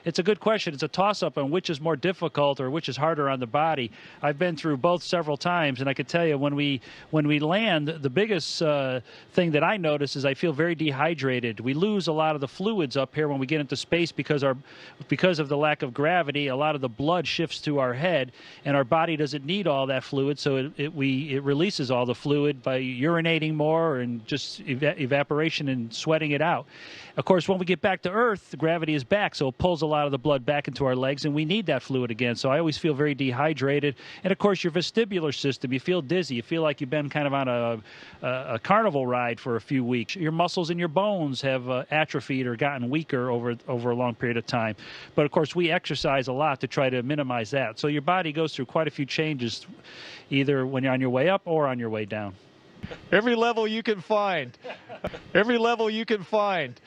it's a good question. It's a toss-up on which is more difficult or which is harder on the body. I've been through both several times, and I can tell you when we land, the biggest thing that I notice is I feel very dehydrated. We lose a lot of the fluids up here when we get into space because of the lack of gravity. A lot of the blood shifts to our head, and our body doesn't need all that fluid, so it releases all the fluid by urinating more and just evaporation and sweating it out. Of course, when we get back to Earth, the gravity is back, so it pulls a lot of the blood back into our legs, and we need that fluid again. So I always feel very dehydrated. And of course, your vestibular system, you feel dizzy. You feel like you've been kind of on a carnival ride for a few weeks. Your muscles and your bones have atrophied or gotten weaker over a long period of time. But of course, we exercise a lot to try to minimize that. So your body goes through quite a few changes, either when you're on your way up or on your way down. Every level you can find. Every level you can find.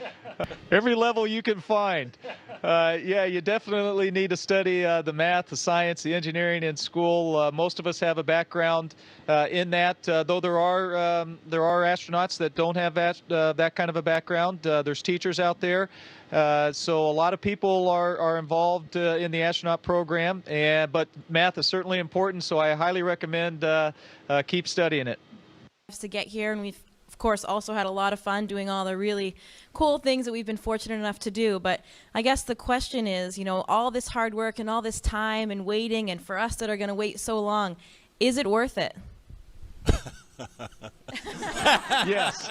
Every level you can find. Yeah, you definitely need to study the math, the science, the engineering in school. Most of us have a background in that, though there are astronauts that don't have that kind of a background. There's teachers out there. So a lot of people are involved in the astronaut program, but math is certainly important, so I highly recommend keep studying it. To get here, and we've of course also had a lot of fun doing all the really cool things that we've been fortunate enough to do. But I guess the question is, you know, all this hard work and all this time and waiting, and for us that are going to wait so long, is it worth it? Yes.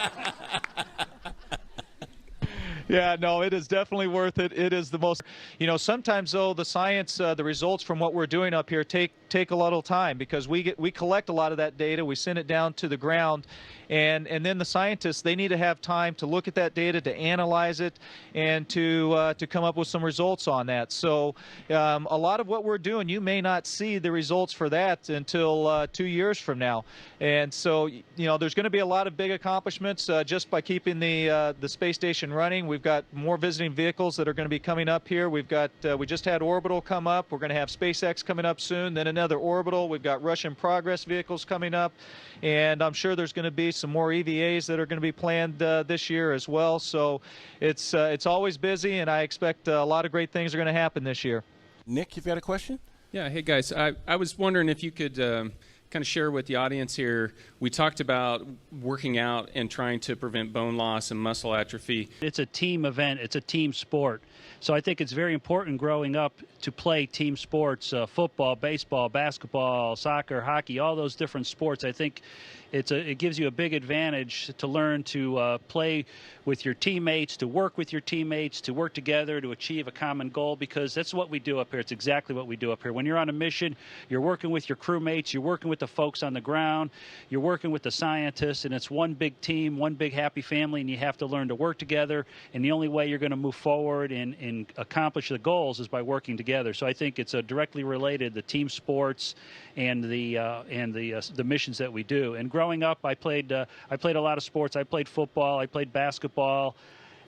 Yeah, no, it is definitely worth it. It is the most, you know, sometimes though the science, the results from what we're doing up here take a little time, because we collect a lot of that data, we send it down to the ground, and then the scientists, they need to have time to look at that data, to analyze it, and to come up with some results on that. So a lot of what we're doing, you may not see the results for that until 2 years from now. And so, you know, there's going to be a lot of big accomplishments just by keeping the space station running. We've got more visiting vehicles that are going to be coming up here. We've got, we just had Orbital come up. We're going to have SpaceX coming up soon, then another Orbital. We've got Russian Progress vehicles coming up, and I'm sure there's going to be some more EVAs that are going to be planned this year as well. So it's always busy, and I expect a lot of great things are going to happen this year. Nick, you've got a question? Yeah, hey guys, I was wondering if you could kind of share with the audience here. We talked about working out and trying to prevent bone loss and muscle atrophy. It's a team event. It's a team sport. So I think it's very important growing up to play team sports, football, baseball, basketball, soccer, hockey, all those different sports. I think it gives you a big advantage to learn to play with your teammates, to work with your teammates, to work together to achieve a common goal, because that's what we do up here. It's exactly what we do up here. When you're on a mission, you're working with your crewmates, you're working with the folks on the ground, you're working with the scientists, and it's one big team, one big happy family, and you have to learn to work together. And the only way you're going to move forward and accomplish the goals is by working together. So I think it's directly related, the team sports and the missions that we do. And growing up, I played a lot of sports. I played football, I played basketball,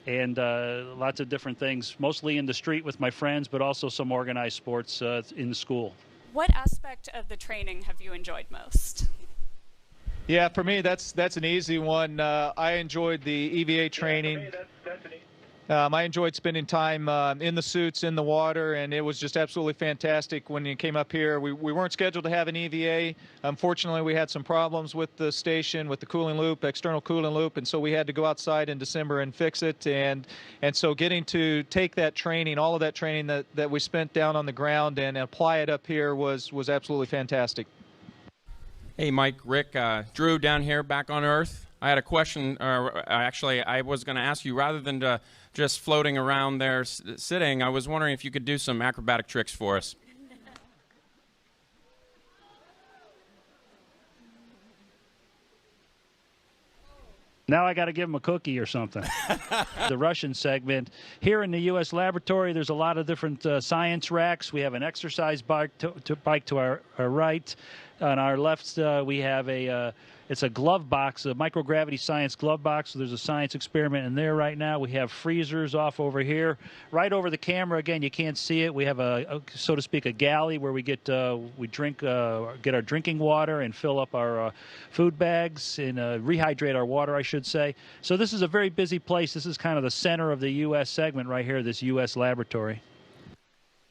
and lots of different things, mostly in the street with my friends, but also some organized sports in the school. What aspect of the training have you enjoyed most? Yeah, for me, that's an easy one. I enjoyed the EVA training. Yeah, for me, that's an easy. I enjoyed spending time in the suits, in the water, and it was just absolutely fantastic when you came up here. We weren't scheduled to have an EVA. Unfortunately, we had some problems with the station, with the cooling loop, external cooling loop, and so we had to go outside in December and fix it. And so getting to take that training, all of that training that we spent down on the ground, and apply it up here was absolutely fantastic. Hey, Mike, Rick, Drew down here back on Earth. I had a question, actually, I was going to ask you, rather than just floating around there sitting, I was wondering if you could do some acrobatic tricks for us. Now I got to give them a cookie or something. The Russian segment. Here in the U.S. laboratory, there's a lot of different science racks. We have an exercise bike to our right. On our left, we have it's a glove box, a microgravity science glove box. So there's a science experiment in there right now. We have freezers off over here. Right over the camera, again, you can't see it. We have so to speak, a galley where we get we drink, get our drinking water and fill up our food bags and rehydrate our water, I should say. So this is a very busy place. This is kind of the center of the U.S. segment right here, this U.S. laboratory.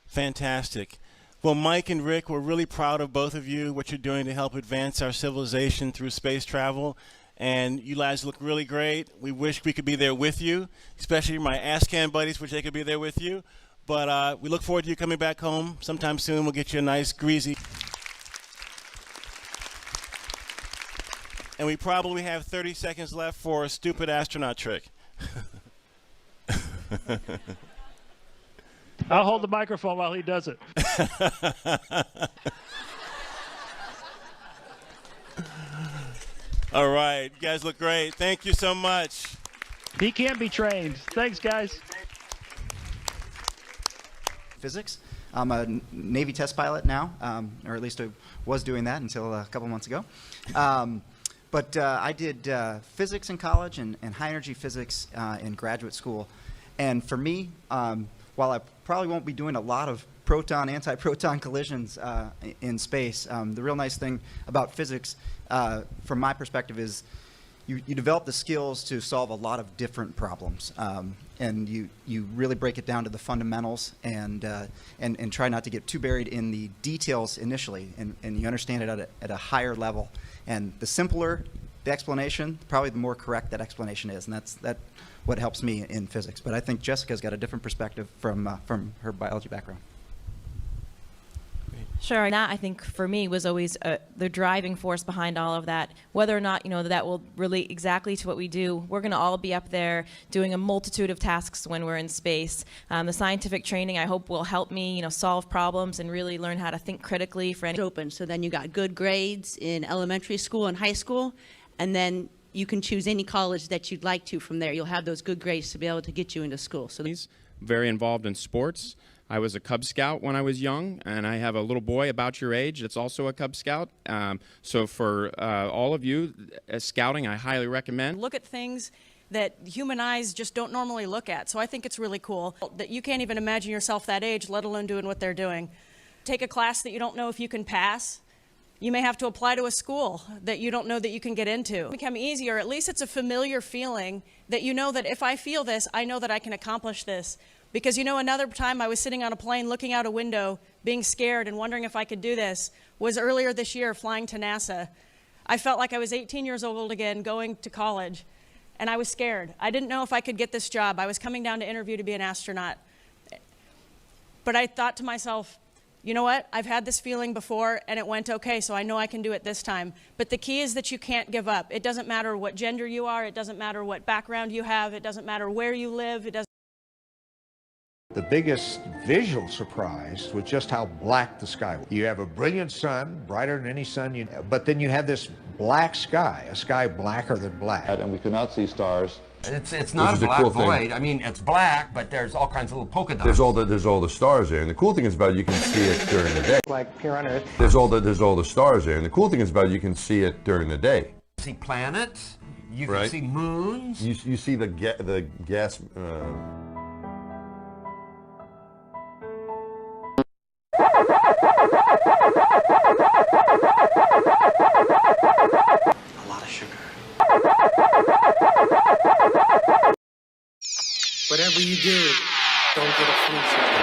Fantastic. Well, Mike and Rick, we're really proud of both of you, what you're doing to help advance our civilization through space travel. And you guys look really great. We wish we could be there with you, especially my ASCAN buddies, wish they could be there with you. But we look forward to you coming back home sometime soon. We'll get you a nice, greasy. And we probably have 30 seconds left for a stupid astronaut trick. I'll hold the microphone while he does it. All right. You guys look great. Thank you so much. He can be trained. Thanks, guys. Physics. I'm a Navy test pilot now, or at least I was doing that until a couple months ago. But I did physics in college and high-energy physics in graduate school. And for me, while I probably won't be doing a lot of proton, anti-proton collisions in space, the real nice thing about physics, from my perspective, is you develop the skills to solve a lot of different problems. And you really break it down to the fundamentals and try not to get too buried in the details initially, and you understand it at a higher level. And the simpler the explanation, probably the more correct that explanation is, and that's what helps me in physics. But I think Jessica's got a different perspective from her biology background. Sure, and that I think for me was always the driving force behind all of that. Whether or not that will relate exactly to what we do, we're going to all be up there doing a multitude of tasks when we're in space. The scientific training I hope will help me solve problems and really learn how to think critically for any. Open, so then you got good grades in elementary school and high school, and then you can choose any college that you'd like to from there. You'll have those good grades to be able to get you into school. So He's very involved in sports. I was a Cub Scout when I was young, and I have a little boy about your age that's also a Cub Scout. So for all of you, scouting I highly recommend. Look at things that human eyes just don't normally look at. So I think it's really cool that you can't even imagine yourself that age, let alone doing what they're doing. Take a class that you don't know if you can pass. You may have to apply to a school that you don't know that you can get into. It'll become easier, at least it's a familiar feeling that you know that if I feel this, I know that I can accomplish this. Because another time I was sitting on a plane looking out a window, being scared and wondering if I could do this, was earlier this year flying to NASA. I felt like I was 18 years old again, going to college, and I was scared. I didn't know if I could get this job. I was coming down to interview to be an astronaut. But I thought to myself, you know what? I've had this feeling before, and it went okay, so I know I can do it this time. But the key is that you can't give up. It doesn't matter what gender you are. It doesn't matter what background you have. It doesn't matter where you live. It doesn't. The biggest visual surprise was just how black the sky was. You have a brilliant sun, brighter than any sun, but then you have this black sky, a sky blacker than black. And we could not see stars. It's not a black void. I mean, it's black, but there's all kinds of little polka dots. There's all the stars there, and the cool thing is about it, you can see it during the day. Like here on Earth. There's all the stars there, and the cool thing is about it, you can see it during the day. You see planets. You can see moons. You see the gas. A lot of sugar. Whatever you do, don't get a flu shot.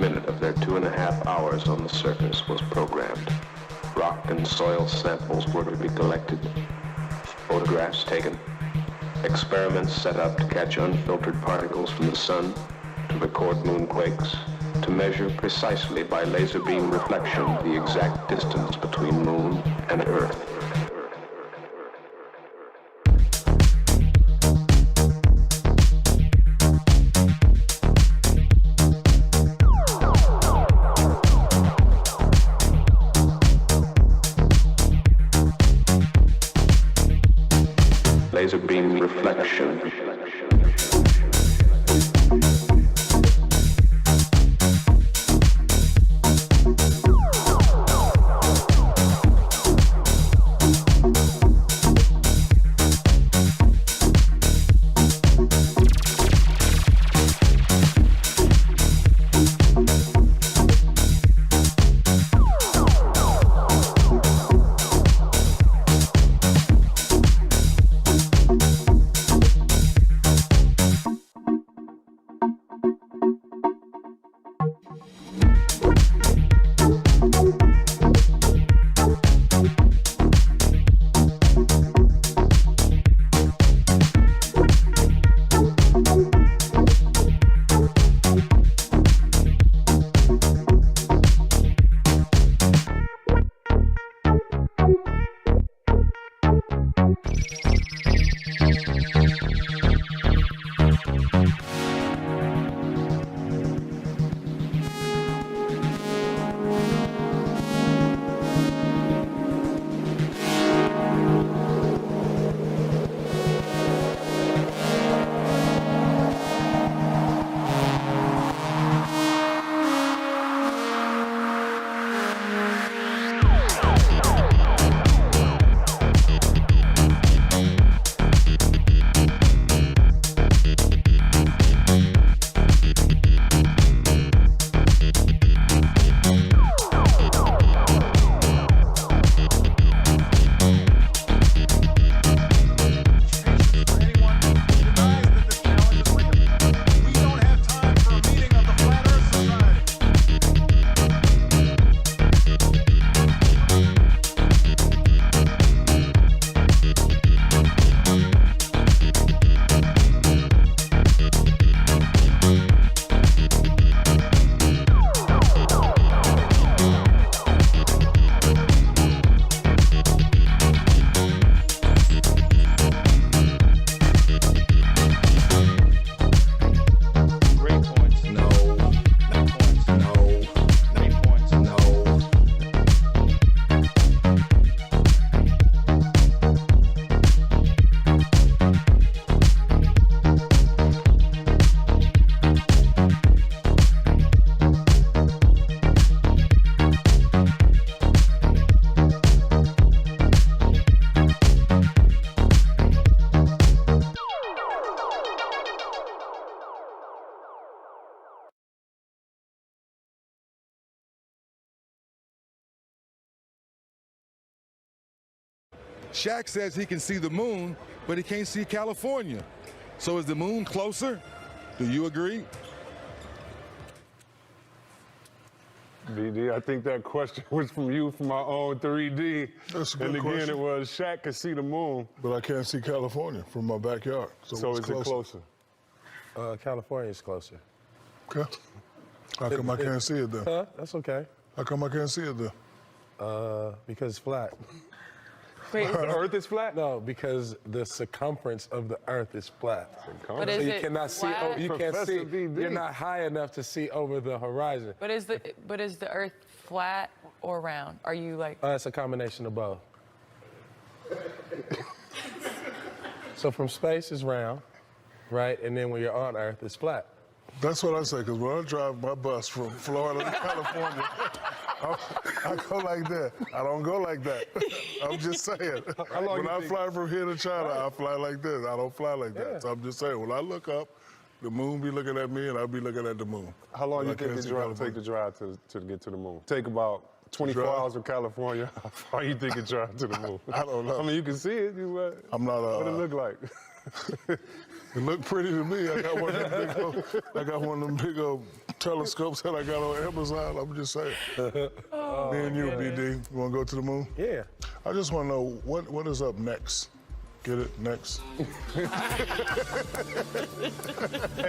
minute of their 2.5 hours on the surface was programmed. Rock and soil samples were to be collected, photographs taken, experiments set up to catch unfiltered particles from the sun, to record moonquakes, to measure precisely by laser beam reflection the exact distance between moon and Earth. Laser beam reflection. Shaq says he can see the moon, but he can't see California. So is the moon closer? Do you agree? BD, I think that question was from you from my own 3D. That's a good and again, question. it was Shaq can see the moon. But I can't see California from my backyard. So is it closer? California is closer. Okay. How come I can't see it then? Huh? That's okay. How come I can't see it then? Because it's flat. Wait, the Earth is flat? No, because the circumference of the Earth is flat. But is so you it cannot flat? see. You can't see. Professor BD. You're not high enough to see over the horizon. But is the Earth flat or round? Are you like? It's a combination of both. So from space is round, right? And then when you're on Earth, it's flat. That's what I say, because when I drive my bus from Florida to California, I go like that. I don't go like that. I'm just saying. When I fly from here to China, I fly like this. I don't fly like that. So I'm just saying, when I look up, the moon be looking at me and I'll be looking at the moon. How long do you think it take the drive to get to the moon? Take about 24 hours from California. How far you think it drive to the moon? I don't know. I mean, you can see it. I'm not What it look like? It looked pretty to me. I got one of them big old telescopes that I got on Amazon. I'm just saying. Me and you, BD, you want to go to the moon? Yeah. I just want to know what is up next. Get it? Next. Hey,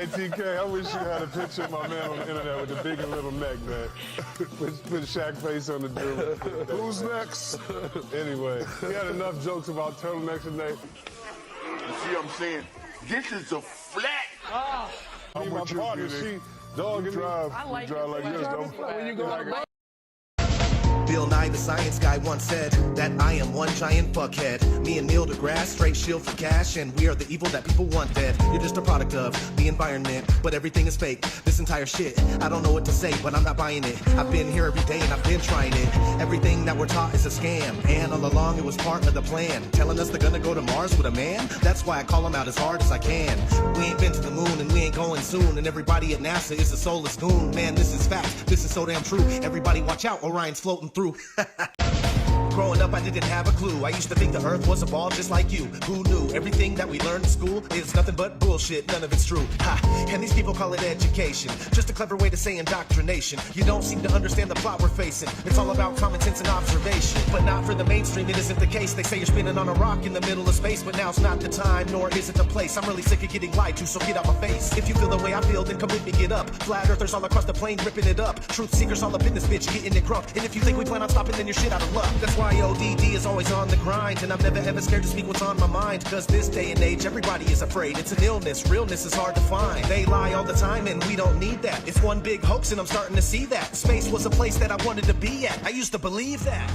TK, I wish you had a picture of my man on the internet with the big and little neck, man. Put Shaq face on the dude. Who's next? Anyway, he had enough jokes about turtlenecks and they. You see what I'm saying? This is a flat. I'm my with you, partner, BD. she dogging You drive, I like you drive it. like this, don't When you go on a boat. Bill Nye, the science guy, once said that I am one giant fuckhead. Me and Neil deGrasse, straight shield for cash, and we are the evil that people want dead. You're just a product of the environment, but everything is fake. This entire shit, I don't know what to say, but I'm not buying it. I've been here every day and I've been trying it. Everything that we're taught is a scam, and all along it was part of the plan. Telling us they're gonna go to Mars with a man? That's why I call them out as hard as I can. We ain't been to the moon and we ain't going soon, and everybody at NASA is a soulless goon. Man, this is fact, this is so damn true. Everybody watch out, Orion's floating through. Growing up, I didn't have a clue. I used to think the earth was a ball just like you. Who knew? Everything that we learned in school is nothing but bullshit. None of it's true. Ha! And these people call it education. Just a clever way to say indoctrination. You don't seem to understand the plot we're facing. It's all about common sense and observation. But not for the mainstream, it isn't the case. They say you're spinning on a rock in the middle of space, but now's not the time, nor is it the place. I'm really sick of getting lied to, so get out my face. If you feel the way I feel, then come with me, get up. Flat earthers all across the plane, ripping it up. Truth seekers all up in this bitch, getting it crunk. And if you think we plan on stopping, then you're shit out of luck. That's why ODD is always on the grind, and I'm never ever scared to speak what's on my mind. Cause this day and age, everybody is afraid. It's an illness, realness is hard to find. They lie all the time, and we don't need that. It's one big hoax, and I'm starting to see that. Space was a place that I wanted to be at. I used to believe that.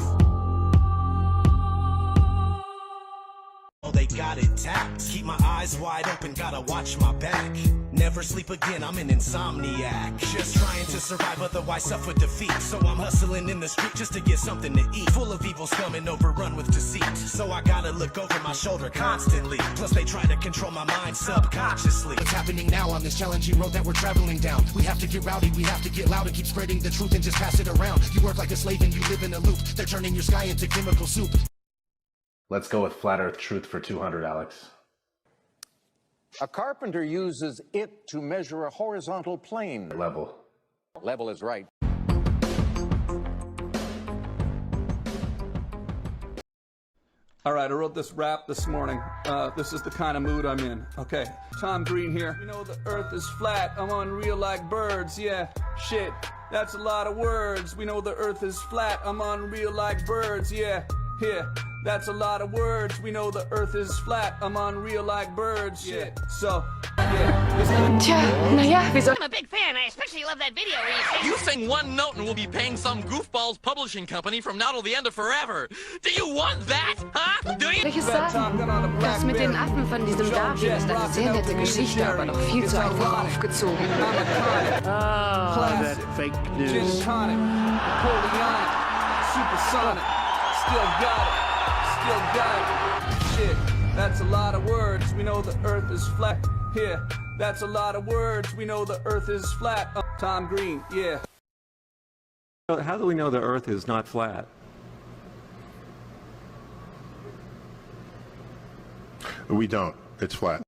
Oh, they got it tapped. Keep my eyes wide open, gotta watch my back. Never sleep again, I'm an insomniac. Just trying to survive, otherwise suffer defeat. So I'm hustling in the street just to get something to eat. Full of evil scum and overrun with deceit. So I gotta look over my shoulder constantly. Plus they try to control my mind subconsciously. What's happening now on this challenging road that we're traveling down? We have to get rowdy, we have to get loud and keep spreading the truth and just pass it around. You work like a slave and you live in a loop. They're turning your sky into chemical soup. Let's go with flat earth truth for 200, Alex. A carpenter uses it to measure a horizontal plane. Level. Level is right. All right, I wrote this rap this morning. This is the kind of mood I'm in. Okay, Tom Green here. You know the earth is flat, I'm unreal like birds, yeah. Shit, that's a lot of words. We know the earth is flat, I'm unreal like birds, yeah. Here, that's a lot of words. We know the earth is flat, I'm unreal like birds, shit. So, yeah. Tja, naja, wieso? I'm a big fan. I especially love that video where you sing one note and we'll be paying some goofballs publishing company from now till the end of forever. Do you want that? Huh? Do you? Soll ich es sagen? Das mit den Affen von diesem Darwin ist eine sehr nette Geschichte, aber noch viel zu einfach aufgezogen. Oh, that fake news. Gin tonic, Napoleonic, supersonic. Still got it. Shit, that's a lot of words. We know the earth is flat. Here, that's a lot of words. We know the earth is flat. Tom Green, yeah. How do we know the earth is not flat? We don't. It's flat.